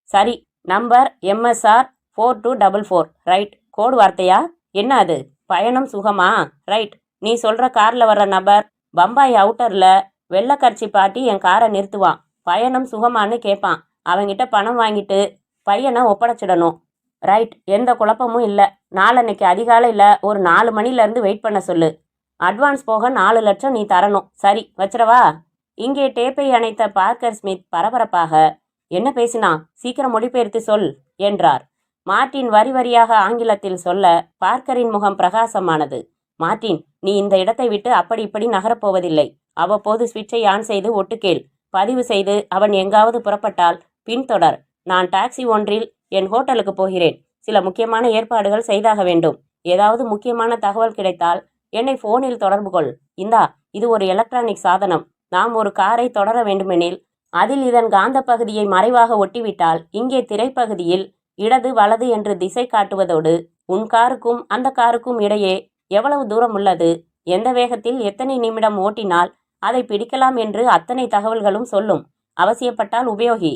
சரி, நம்பர் MSR 4244. ரைட். கோடு வார்த்தையா? என்ன அது? பயணம் சுகமா? ரைட். நீ சொல்கிற காரில் வர்ற நபர் பம்பாய் அவுட்டரில் வெள்ளக்கர்ச்சி பாட்டி என் காரை நிறுத்துவான். பயணம் சுகமானு கேட்பான். அவங்கிட்ட பணம் வாங்கிட்டு பையனை ஒப்படைச்சிடணும். ரைட், எந்த குழப்பமும் இல்லை. நாளன்னைக்கு அதிகாலையில் ஒரு 4 மணிலேருந்து வெயிட் பண்ண சொல்லு. அட்வான்ஸ் போக 4 லட்சம் நீ தரணும். சரி, வச்சிரவா? இங்கே டேப்பை அணைத்த பார்க்கர் ஸ்மித் பரபரப்பாக, என்ன பேசினா? சீக்கிரம் மொழிபெயர்த்து சொல் என்றார். மார்ட்டின் வரி வரியாக ஆங்கிலத்தில் சொல்ல பார்க்கரின் முகம் பிரகாசமானது. மார்ட்டின், நீ இந்த இடத்தை விட்டு அப்படி இப்படி நகரப்போவதில்லை. அவ்வப்போது ஸ்விட்சை ஆன் செய்து ஒட்டுக்கேள். பதிவு செய்து அவன் எங்காவது புறப்பட்டால் பின்தொடர். நான் டாக்ஸி ஒன்றில் என் ஹோட்டலுக்கு போகிறேன். சில முக்கியமான ஏற்பாடுகள் செய்தாக வேண்டும். ஏதாவது முக்கியமான தகவல் கிடைத்தால் என்னை போனில் தொடர்பு கொள். இந்தா, இது ஒரு எலக்ட்ரானிக் சாதனம். நாம் ஒரு காரை தொடர வேண்டுமெனில் அதில் இதன் காந்த பகுதியை மறைவாக ஒட்டிவிட்டால் இங்கே திரைப்பகுதியில் இடது வலது என்று திசை காட்டுவதோடு உன் காருக்கும் அந்த காருக்கும் இடையே எவ்வளவு தூரம் உள்ளது, எந்த வேகத்தில் எத்தனை நிமிடம் ஓட்டினால் அதை பிடிக்கலாம் என்று அத்தனை தகவல்களும் சொல்லும். அவசியப்பட்டால் உபயோகி.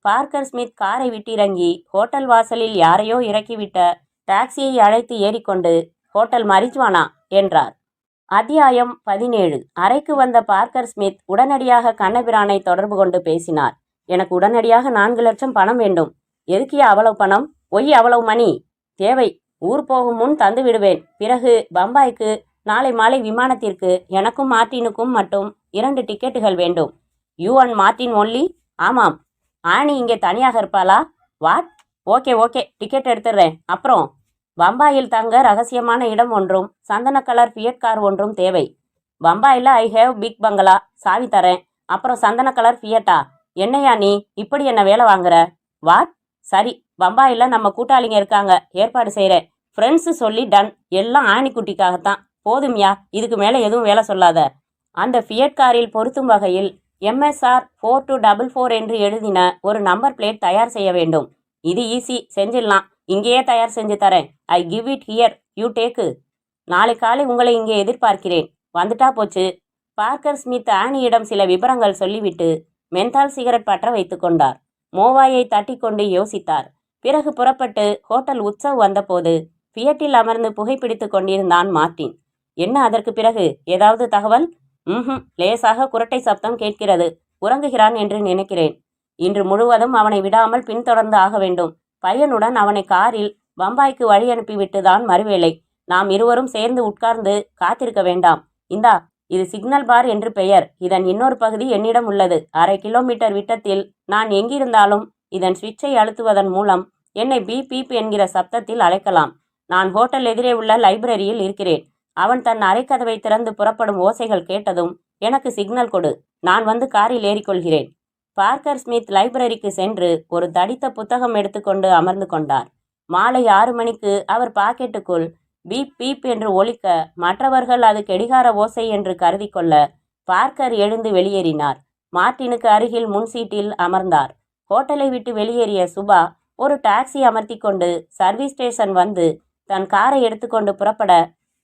பார்க்கர் ஸ்மித் காரை விட்டிறங்கி ஹோட்டல் வாசலில் யாரையோ இறக்கிவிட்ட டாக்ஸியை அழைத்து ஏறிக்கொண்டு, ஹோட்டல் மரிஜ்வானா என்றார். அத்தியாயம் 17. அறைக்கு வந்த பார்க்கர் ஸ்மித் உடனடியாக கண்ணபிரானை தொடர்பு கொண்டு பேசினார். எனக்கு உடனடியாக 4 லட்சம் பணம் வேண்டும். எதுக்கியா அவ்வளவு பணம்? ஒய் அவ்வளவு மணி தேவை. ஊர் போகும் முன் தந்து விடுவேன். பிறகு பம்பாய்க்கு நாளை மாலை விமானத்திற்கு எனக்கும் மார்ட்டினுக்கும் மட்டும் 2 டிக்கெட்டுகள் வேண்டும். You and Martin only? ஆமாம். ஆனி இங்கே தனியாக இருப்பாளா? வாட்? ஓகே, டிக்கெட் எடுத்துடுறேன். அப்புறம் பம்பாயில் தங்க ரகசியமான இடம் ஒன்றும் சந்தன கலர் ஃபியட் கார் ஒன்றும் தேவை. பம்பாயில் ஐ ஹேவ் பிக் பங்களா, சாவி தரேன். அப்புறம் சந்தன கலர் ஃபியட்டா? என்னையா நீ இப்படி என்ன வேலை வாங்குற? வாட்? சரி, பம்பாயில் நம்ம கூட்டாளிங்க இருக்காங்க, ஏற்பாடு செய்கிறேன். ஃப்ரெண்ட்ஸு சொல்லி டன். எல்லாம் ஆணிக்குட்டிக்காகத்தான். போதும்யா, இதுக்கு மேலே எதுவும் வேலை சொல்லாத. அந்த ஃபியட் காரில் பொருத்தும் வகையில் MSR 4244 என்று எழுதின ஒரு நம்பர் பிளேட் தயார் செய்ய வேண்டும். இது ஈஸி, செஞ்சிடலாம். இங்கேயே தயார் செஞ்சு தரேன். I give it here, you take. நாளை காலை உங்களை இங்கே எதிர்பார்க்கிறேன். வந்துட்டா போச்சு. பார்க்கர் ஸ்மித் ஆனியிடம் சில விபரங்கள் சொல்லிவிட்டு மென்தால் சிகரெட் பற்ற வைத்து கொண்டார். மோவாயை தட்டி கொண்டு யோசித்தார். பிறகு புறப்பட்டு ஹோட்டல் உற்சவ் வந்தபோது ஃபியட்டில் அமர்ந்து புகைப்பிடித்து கொண்டிருந்தான் மார்ட்டின். என்ன அதற்கு பிறகு? ஏதாவது தகவல்? லேசாக குரட்டை சப்தம் கேட்கிறது. உறங்குகிறான் என்று நினைக்கிறேன். இன்று முழுவதும் அவனை விடாமல் பின்தொடர்ந்து ஆக வேண்டும். பையனுடன் அவனை காரில் பம்பாய்க்கு வழி அனுப்பிவிட்டுதான் மறுவேளை. நாம் இருவரும் சேர்ந்து உட்கார்ந்து காத்திருக்க வேண்டாம். இந்தா, இது சிக்னல் பார் என்று பெயர். இதன் இன்னொரு பகுதி என்னிடம் உள்ளது. 1/2 கிலோமீட்டர் விட்டத்தில் நான் எங்கிருந்தாலும் இதன் சுவிட்சை அழுத்துவதன் மூலம் என்னை பீப் பீப் என்கிற சப்தத்தில் அழைக்கலாம். நான் ஹோட்டல் எதிரே உள்ள லைப்ரரியில் இருக்கிறேன். அவன் தன் அறைக்கதவை திறந்து புறப்படும் ஓசைகள் கேட்டதும் எனக்கு சிக்னல் கொடு. நான் வந்து காரில் ஏறிக்கொள்கிறேன். பார்க்கர் ஸ்மித் லைப்ரரிக்கு சென்று ஒரு தடித்த புத்தகம் எடுத்துக்கொண்டு அமர்ந்து கொண்டார். மாலை 6 மணிக்கு அவர் பாக்கெட்டுக்குள் பீப் பீப் என்று ஒலிக்க மற்றவர்கள் அது கெடிகார ஓசை என்று கருதி கொள்ள பார்க்கர் எழுந்து வெளியேறினார். மார்ட்டினுக்கு அருகில் முன் சீட்டில் அமர்ந்தார். ஹோட்டலை விட்டு வெளியேறிய சுபா ஒரு டாக்ஸி அமர்த்தி கொண்டு சர்வீஸ் ஸ்டேஷன் வந்து தன் காரை எடுத்துக்கொண்டு புறப்பட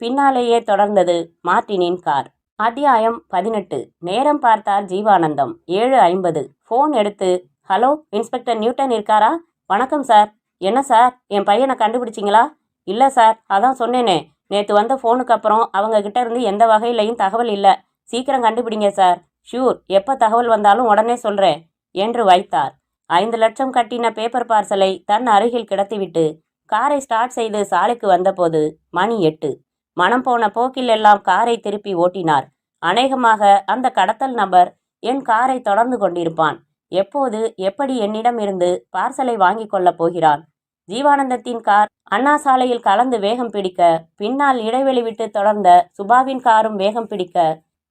பின்னாலேயே தொடர்ந்தது மார்ட்டினின் கார். அத்தியாயம் 18. நேரம் பார்த்தார் ஜீவானந்தம். 7:50. ஃபோன் எடுத்து, ஹலோ, இன்ஸ்பெக்டர் நியூட்டன் இருக்காரா? வணக்கம் சார். என்ன சார், என் பையனை கண்டுபிடிச்சிங்களா? இல்லை சார், அதான் சொன்னேனே, நேற்று வந்த ஃபோனுக்கு அப்புறம் அவங்க கிட்ட இருந்து எந்த வகையிலையும் தகவல் இல்லை. சீக்கிரம் கண்டுபிடிங்க சார். ஷூர், எப்போ தகவல் வந்தாலும் உடனே சொல்கிறேன் என்று வைத்தார். 5 லட்சம் கட்டின பேப்பர் பார்சலை தன் அருகில் கிடத்திவிட்டு காரை ஸ்டார்ட் செய்து சாலைக்கு வந்தபோது மணி 8. மனம் போன போக்கில் எல்லாம் காரை திருப்பி ஓட்டினார். அநேகமாக அந்த கடத்தல் நபர் என் காரை தொடர்ந்து கொண்டிருப்பான். எப்போது எப்படி என்னிடம் இருந்து பார்சலை வாங்கி கொள்ளப் போகிறான்? ஜீவானந்தத்தின் கார் அண்ணா சாலையில் கலந்து வேகம் பிடிக்க, பின்னால் இடைவெளி விட்டு தொடர்ந்த சுபாவின் காரும் வேகம் பிடிக்க,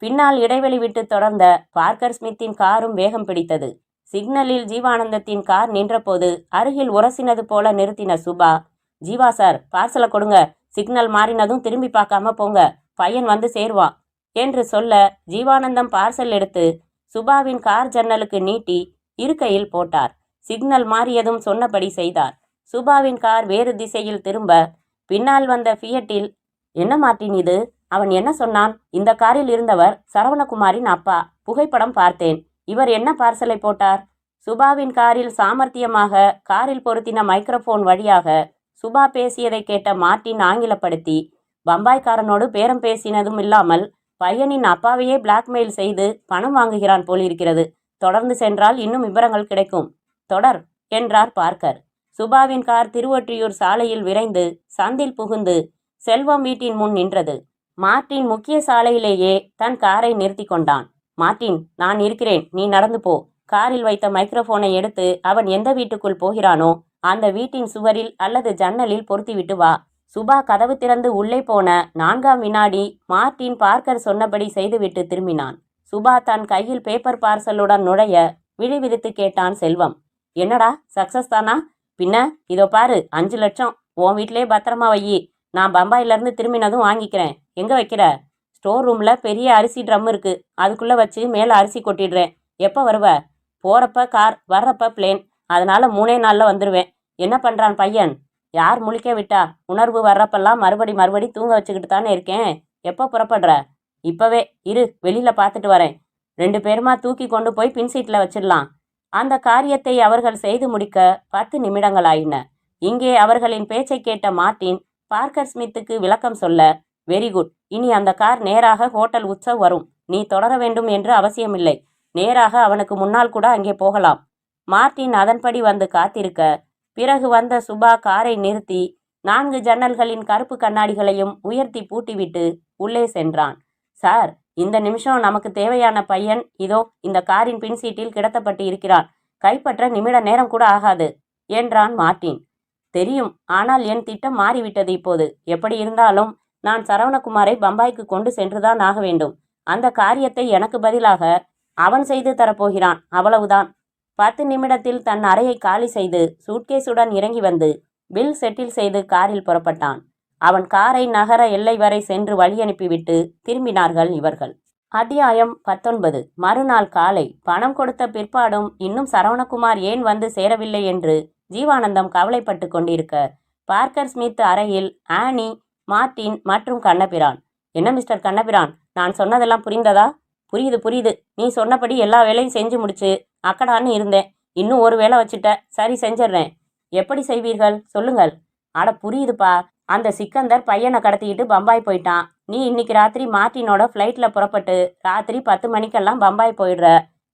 பின்னால் இடைவெளி விட்டு தொடர்ந்த பார்க்கர் ஸ்மித்தின் காரும் வேகம் பிடித்தது. சிக்னலில் ஜீவானந்தத்தின் கார் நின்றபோது அருகில் உரசினது போல நிறுத்தின சுபா, ஜீவா சார், பார்சலை கொடுங்க, சிக்னல் மாறினதும் திரும்பி பார்க்காம போங்க, பையன் வந்து சேருவான் என்று சொல்ல ஜீவானந்தம் பார்சல் எடுத்து சுபாவின் கார் ஜன்னலுக்கு நீட்டி இருக்கையில் போட்டார். சிக்னல் மாறியதும் சொன்னபடி செய்தார். சுபாவின் கார் வேறு திசையில் திரும்ப பின்னால் வந்த ஃபியட்டில், என்ன மார்ட்டின் இது? அவன் என்ன சொன்னான்? இந்த காரில் இருந்தவர் சரவணகுமாரின் அப்பா. புகைப்படம் பார்த்தேன். இவர் என்ன பார்சலை போட்டார்? சுபாவின் காரில் சாமர்த்தியமாக காரில் பொருத்தின மைக்ரோஃபோன் வழியாக சுபா பேசியதை கேட்ட மார்ட்டின் ஆங்கிலப்படுத்தி, பம்பாய்க்காரனோடு பேரம் பேசினதும் இல்லாமல் பையனின் அப்பாவையே பிளாக்மெயில் செய்து பணம் வாங்குகிறான் போலிருக்கிறது. தொடர்ந்து சென்றால் இன்னும் விவரங்கள் கிடைக்கும். தொடர் என்றார் பார்க்கர். சுபாவின் கார் திருவொற்றியூர் சாலையில் விரைந்து சந்தில் புகுந்து செல்வம் வீட்டின் முன் நின்றது. மார்ட்டின் முக்கிய சாலையிலேயே தன் காரை நிறுத்தி கொண்டான். மார்ட்டின், நான் இருக்கிறேன், நீ நடந்து போ. காரில் வைத்த மைக்ரோஃபோனை எடுத்து அவன் எந்த வீட்டுக்குள் போகிறானோ அந்த வீட்டின் சுவரில் அல்லது ஜன்னலில் பொருத்திவிட்டு வா. சுபா கதவு திறந்து உள்ளே போன 4ஆம் வினாடி மார்ட்டின் பார்க்கர் சொன்னபடி செய்துவிட்டு திரும்பினான். சுபா தன் கையில் பேப்பர் பார்சலுடன் நுழைய விழிவிரித்து கேட்டான் செல்வம். என்னடா, சக்சஸ் தானா? பின்ன இதோ பாரு, 5 லட்சம் உன் வீட்டிலே பத்திரமா வையி. நான் பம்பாயிலேருந்து திரும்பினதும் வாங்கிக்கிறேன். எங்கே வைக்கிற? ஸ்டோர் ரூமில் பெரிய அரிசி ட்ரம் இருக்கு, அதுக்குள்ளே வச்சு மேலே அரிசி கொட்டிடுறேன். எப்போ வருவ? போகிறப்ப கார், வர்றப்ப பிளேன். அதனால் 3 நாளில் வந்துடுவேன். என்ன பண்ணுறான் பையன்? யார் முழிக்க விட்டா? உணர்வு வர்றப்பெல்லாம் மறுபடி தூங்க வச்சுக்கிட்டு தானே இருக்கேன். எப்போ புறப்படுற? இப்போவே இரு, வெளியில் பார்த்துட்டு வரேன். 2 பேருமா தூக்கி கொண்டு போய் பின் சீட்டில் வச்சிடலாம். அந்த காரியத்தை அவர்கள் செய்து முடிக்க 10 நிமிடங்கள் ஆயின. இங்கே அவர்களின் பேச்சை கேட்ட மார்ட்டின் பார்க்கர் ஸ்மித்துக்கு விளக்கம் சொல்ல, வெரி குட், இனி அந்த கார் நேராக ஹோட்டல் உற்சவ் வரும். நீ தொடர வேண்டும் என்று அவசியமில்லை. நேராக அவனுக்கு முன்னால் கூட அங்கே போகலாம். மார்ட்டின் அதன்படி வந்து காத்திருக்க, பிறகு வந்த சுபா காரை நிறுத்தி 4 ஜன்னல்களின் கருப்பு கண்ணாடிகளையும் உயர்த்தி பூட்டிவிட்டு உள்ளே சென்றான். சார், இந்த நிமிஷம் நமக்கு தேவையான பையன் இதோ இந்த காரின் பின் சீட்டில் கிடத்தப்பட்டு இருக்கிறான். கைப்பற்ற நிமிட நேரம் கூட ஆகாது என்றான் மார்ட்டின். தெரியும், ஆனால் என் திட்டம் மாறிவிட்டது இப்போது. எப்படி இருந்தாலும் நான் சரவணகுமாரை பம்பாய்க்கு கொண்டு சென்றுதான் ஆக வேண்டும். அந்த காரியத்தை எனக்கு பதிலாக அவன் செய்து தரப்போகிறான், அவ்வளவுதான். 10 நிமிடத்தில் தன் அறையை காலி செய்து சூட்கேஸுடன் இறங்கி வந்து பில் செட்டில் செய்து காரில் புறப்பட்டான். அவன் காரை நகர எல்லை வரை சென்று வழி அனுப்பிவிட்டு திரும்பினார்கள் இவர்கள். அத்தியாயம் 19. மறுநாள் காலை பணம் கொடுத்த பிற்பாடும் இன்னும் சரவணகுமார் ஏன் வந்து சேரவில்லை என்று ஜீவானந்தம் கவலைப்பட்டு கொண்டிருக்க, பார்க்கர் ஸ்மித் அறையில் ஆனி, மார்ட்டின் மற்றும் கண்ணபிரான். என்ன மிஸ்டர் கண்ணபிரான், நான் சொன்னதெல்லாம் புரிந்ததா? புரியுது. நீ சொன்னபடி எல்லா வேலையும் செஞ்சு முடிச்சு அக்கடான்னு இருந்தேன். இன்னும் ஒரு வேலை வச்சுட்ட. சரி, செஞ்சிடறேன். எப்படி செய்வீர்கள் சொல்லுங்கள். அட புரியுதுப்பா, அந்த சிக்கந்தர் பையனை கடத்திக்கிட்டு பம்பாய் போயிட்டான். நீ இன்னைக்கு ராத்திரி மார்ட்டினோட ஃப்ளைட்டில் புறப்பட்டு ராத்திரி 10 மணிக்கெல்லாம் பம்பாய் போயிடுற.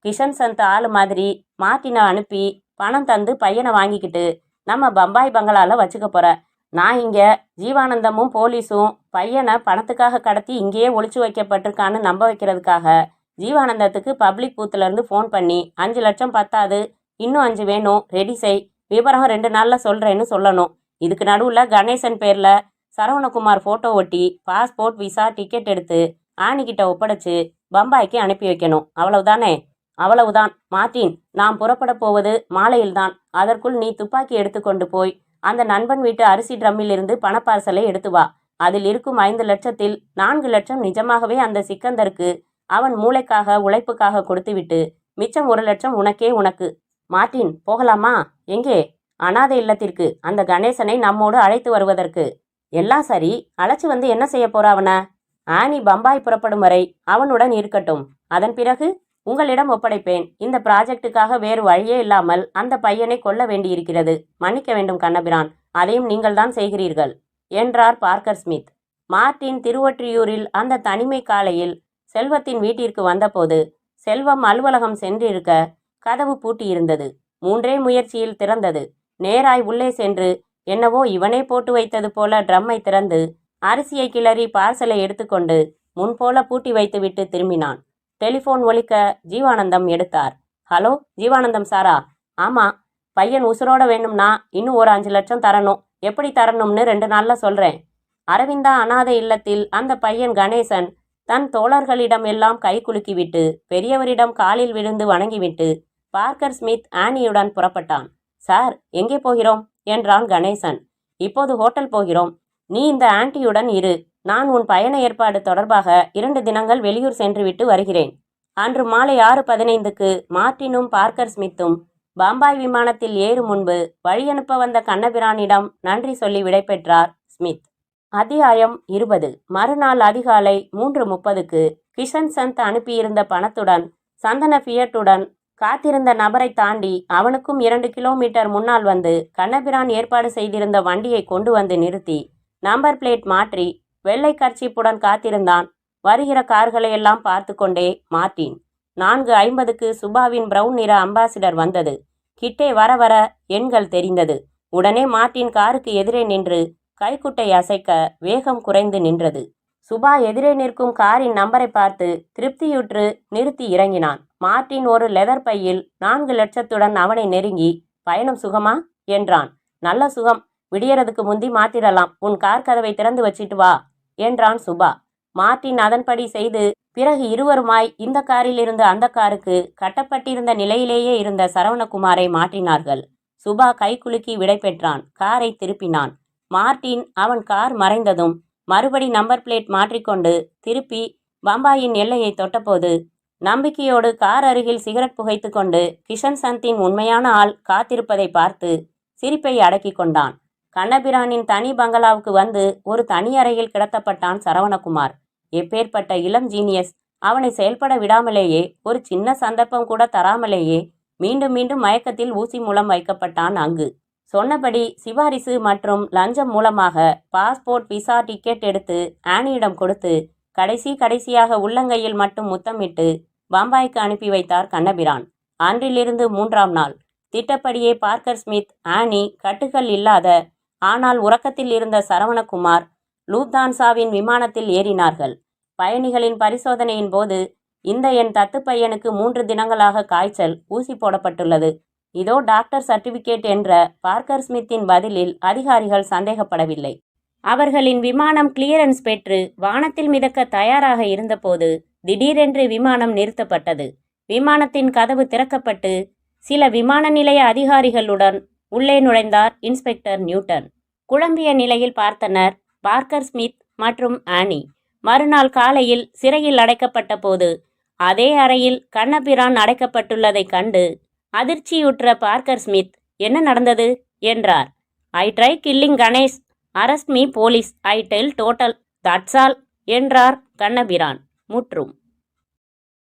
கிஷன் சந்த் ஆள் மாதிரி மார்ட்டினை அனுப்பி பணம் தந்து பையனை வாங்கிக்கிட்டு நம்ம பம்பாய் பங்களாவில் வச்சுக்க போகிற. நான் இங்கே ஜீவானந்தமும் போலீஸும் பையனை பணத்துக்காக கடத்தி இங்கேயே ஒளிச்சு வைக்கப்பட்டிருக்கான்னு நம்ப வைக்கிறதுக்காக ஜீவானந்தத்துக்கு பப்ளிக் பூத்துலேருந்து ஃபோன் பண்ணி 5 லட்சம் பத்தாது, இன்னும் 5 வேணும், ரெடி செய், விவரம் 2 நாளில் சொல்கிறேன்னு சொல்லணும். இதுக்கு நடுவில் கணேசன் பேரில் சரவணகுமார் ஃபோட்டோ ஒட்டி பாஸ்போர்ட், விசா, டிக்கெட் எடுத்து ஆனிக்கிட்ட ஒப்படைச்சு பம்பாய்க்கு அனுப்பி வைக்கணும். அவ்வளவுதானே? அவ்வளவுதான். மார்ட்டின், நாம் புறப்பட போவது மாலையில்தான். அதற்குள் நீ துப்பாக்கி எடுத்துக்கொண்டு போய் அந்த நண்பன் வீட்டு அரிசி ட்ரம்மில் இருந்து பணப்பார்சலை எடுத்து வா. அதில் இருக்கும் 5 லட்சத்தில் 4 லட்சம் நிஜமாகவே அந்த சிக்கந்தருக்கு அவன் மூளைக்காக உழைப்புக்காக கொடுத்துவிட்டு மிச்சம் 1,00,000 உனக்கே உனக்கு. மார்ட்டின், போகலாமா? எங்கே? அனாதை இல்லத்திற்கு, அந்த கணேசனை நம்மோடு அழைத்து வருவதற்கு. எல்லாம் சரி, அழைச்சு வந்து என்ன செய்ய போற அவன? ஆனி பம்பாய் புறப்படும் வரை அவனுடன் இருக்கட்டும். அதன் பிறகு உங்களிடம் ஒப்படைப்பேன். இந்த ப்ராஜெக்டுக்காக வேறு வழியே இல்லாமல் அந்த பையனை கொல்ல வேண்டியிருக்கிறது. மன்னிக்க வேண்டும் கண்ணபிரான், அதையும் நீங்கள்தான் செய்கிறீர்கள் என்றார் பார்க்கர் ஸ்மித். மார்ட்டின் திருவொற்றியூரில் அந்த தனிமை காலையில் செல்வத்தின் வீட்டிற்கு வந்தபோது செல்வம் அலுவலகம் சென்றிருக்க கதவு பூட்டியிருந்தது. 3 முயற்சியில் திறந்தது. நேராய் உள்ளே சென்று என்னவோ இவனே போட்டு வைத்தது போல ட்ரம்மை திறந்து அரிசியை கிளறி பார்சலை எடுத்துக்கொண்டு முன்போல பூட்டி வைத்துவிட்டு திரும்பினான். டெலிஃபோன் ஒலிக்க ஜீவானந்தம் எடுத்தார். ஹலோ, ஜீவானந்தம் சாரா? ஆமா, பையன் உசுரோட வேணும்னா இன்னும் ஒரு 5 லட்சம் தரணும். எப்படி தரணும்னு 2 நாள்ல சொல்றேன். அரவிந்தா அனாதை இல்லத்தில் அந்த பையன் கணேசன் தன் தோழர்களிடம் எல்லாம் கை குலுக்கிவிட்டு பெரியவரிடம் காலில் விழுந்து வணங்கிவிட்டு பார்க்கர் ஸ்மித் ஆனியுடன் புறப்பட்டான். சார், எங்கே போகிறோம் என்றான் கணேசன். இப்போது ஹோட்டல் போகிறோம். நீ இந்த ஆன்ட்டியுடன் இரு. நான் உன் பயண ஏற்பாடு தொடர்பாக 2 தினங்கள் வெளியூர் சென்றுவிட்டு வருகிறேன். அன்று மாலை 6:15க்கு மார்ட்டினும் பார்க்கர் ஸ்மித்தும் பாம்பாய் விமானத்தில் ஏறும் முன்பு வழியனுப்ப வந்த கண்ணபிரானிடம் நன்றி சொல்லி விடைபெற்றார் ஸ்மித். அத்தியாயம் 20. மறுநாள் அதிகாலை 3:30க்கு கிஷன் சந்த் அனுப்பியிருந்த பணத்துடன் சந்தன ஃபியட்டுடன் காத்திருந்த நபரை தாண்டி அவனுக்கும் 2 கிலோமீட்டர் முன்னால் வந்து கண்ணபிரான் ஏற்பாடு செய்திருந்த வண்டியை கொண்டு வந்து நிறுத்தி நம்பர் பிளேட் மாற்றி வெள்ளை கர்ச்சிப்புடன் காத்திருந்தான். வருகிற கார்களையெல்லாம் பார்த்து கொண்டே மார்ட்டின். 4:50க்கு சுபாவின் பிரவுன் நிற அம்பாசிடர் வந்தது. கிட்டே வர வர எண்கள் தெரிந்தது. உடனே மார்ட்டின் காருக்கு எதிரே நின்று கைக்குட்டை அசைக்க வேகம் குறைந்து நின்றது. சுபா எதிரே நிற்கும் காரின் நம்பரை பார்த்து திருப்தியுற்று நிறுத்தி இறங்கினான். மார்ட்டின் ஒரு லெதர் பையில் 4 லட்சத்துடன் அவனை நெருங்கி, பயணம் சுகமா என்றான். நல்ல சுகம். விடியறதுக்கு முந்தி மாத்திரலாம். உன் கார் கதவை திறந்து வச்சிட்டு வா என்றான் சுபா. மார்ட்டின் அதன்படி செய்து பிறகு இருவருமாய் இந்த காரில் இருந்து அந்த காருக்கு கட்டப்பட்டிருந்த நிலையிலேயே இருந்த சரவணகுமாரை மாற்றினார்கள். சுபா கை குலுக்கி விடை பெற்றான். காரை திருப்பினான். மார்ட்டின் அவன் கார் மறைந்ததும் மறுபடி நம்பர் பிளேட் மாற்றிக்கொண்டு திருப்பி பம்பாயின் எல்லையை தொட்டபோது நம்பிக்கையோடு கார் அருகில் சிகரெட் புகைத்து கொண்டு கிஷன் சந்தின் உண்மையான ஆள் காத்திருப்பதை பார்த்து சிரிப்பை அடக்கி கொண்டான். கண்ணபிரானின் தனி பங்களாவுக்கு வந்து ஒரு தனி அறையில் கிடத்தப்பட்டான் சரவணகுமார். எப்பேற்பட்ட இளம் ஜீனியஸ்! அவனை செயல்பட விடாமலேயே, ஒரு சின்ன சந்தர்ப்பம் கூட தராமலேயே மீண்டும் மீண்டும் மயக்கத்தில் ஊசி மூலம் வைக்கப்பட்டான் அங்கு. சொன்னபடி சிபாரிசு மற்றும் லஞ்சம் மூலமாக பாஸ்போர்ட், விசா, டிக்கெட் எடுத்து ஆனியிடம் கொடுத்து கடைசியாக உள்ளங்கையில் மட்டும் முத்தமிட்டு பம்பாய்க்கு அனுப்பி வைத்தார் கண்ணபிரான். அன்றிலிருந்து 3ஆம் நாள் திட்டப்படியே பார்க்கர் ஸ்மித், ஆனி, கட்டுகள் இல்லாத ஆனால் உறக்கத்தில் இருந்த சரவணகுமார் லூப்தான்சாவின் விமானத்தில் ஏறினார்கள். பயணிகளின் பரிசோதனையின் போது இந்த என் தத்து பையனுக்கு 3 தினங்களாக காய்ச்சல், ஊசி போடப்பட்டுள்ளது. இதோ டாக்டர் சர்டிபிகேட் என்ற பார்க்கர் ஸ்மித்தின் பதிலில் அதிகாரிகள் சந்தேகப்படவில்லை. அவர்களின் விமானம் கிளியரன்ஸ் பெற்று வானத்தில் மிதக்க தயாராக இருந்தபோது திடீரென்று விமானம் நிறுத்தப்பட்டது. விமானத்தின் கதவு திறக்கப்பட்டு சில விமான நிலைய அதிகாரிகளுடன் உள்ளே நுழைந்தார் இன்ஸ்பெக்டர் நியூட்டன். குழம்பிய நிலையில் பார்த்தனர் பார்க்கர் ஸ்மித் மற்றும் ஆனி. மறுநாள் காலையில் சிறையில் அடைக்கப்பட்ட போது அதே அறையில் கண்ணபிரான் அடைக்கப்பட்டுள்ளதைக் கண்டு அதிர்ச்சியுற்ற பார்க்கர் ஸ்மித், என்ன நடந்தது என்றார். I try killing Ganesh, arrest me police, I tell total, that's all என்றார் கண்ணபிரான். முற்றும்.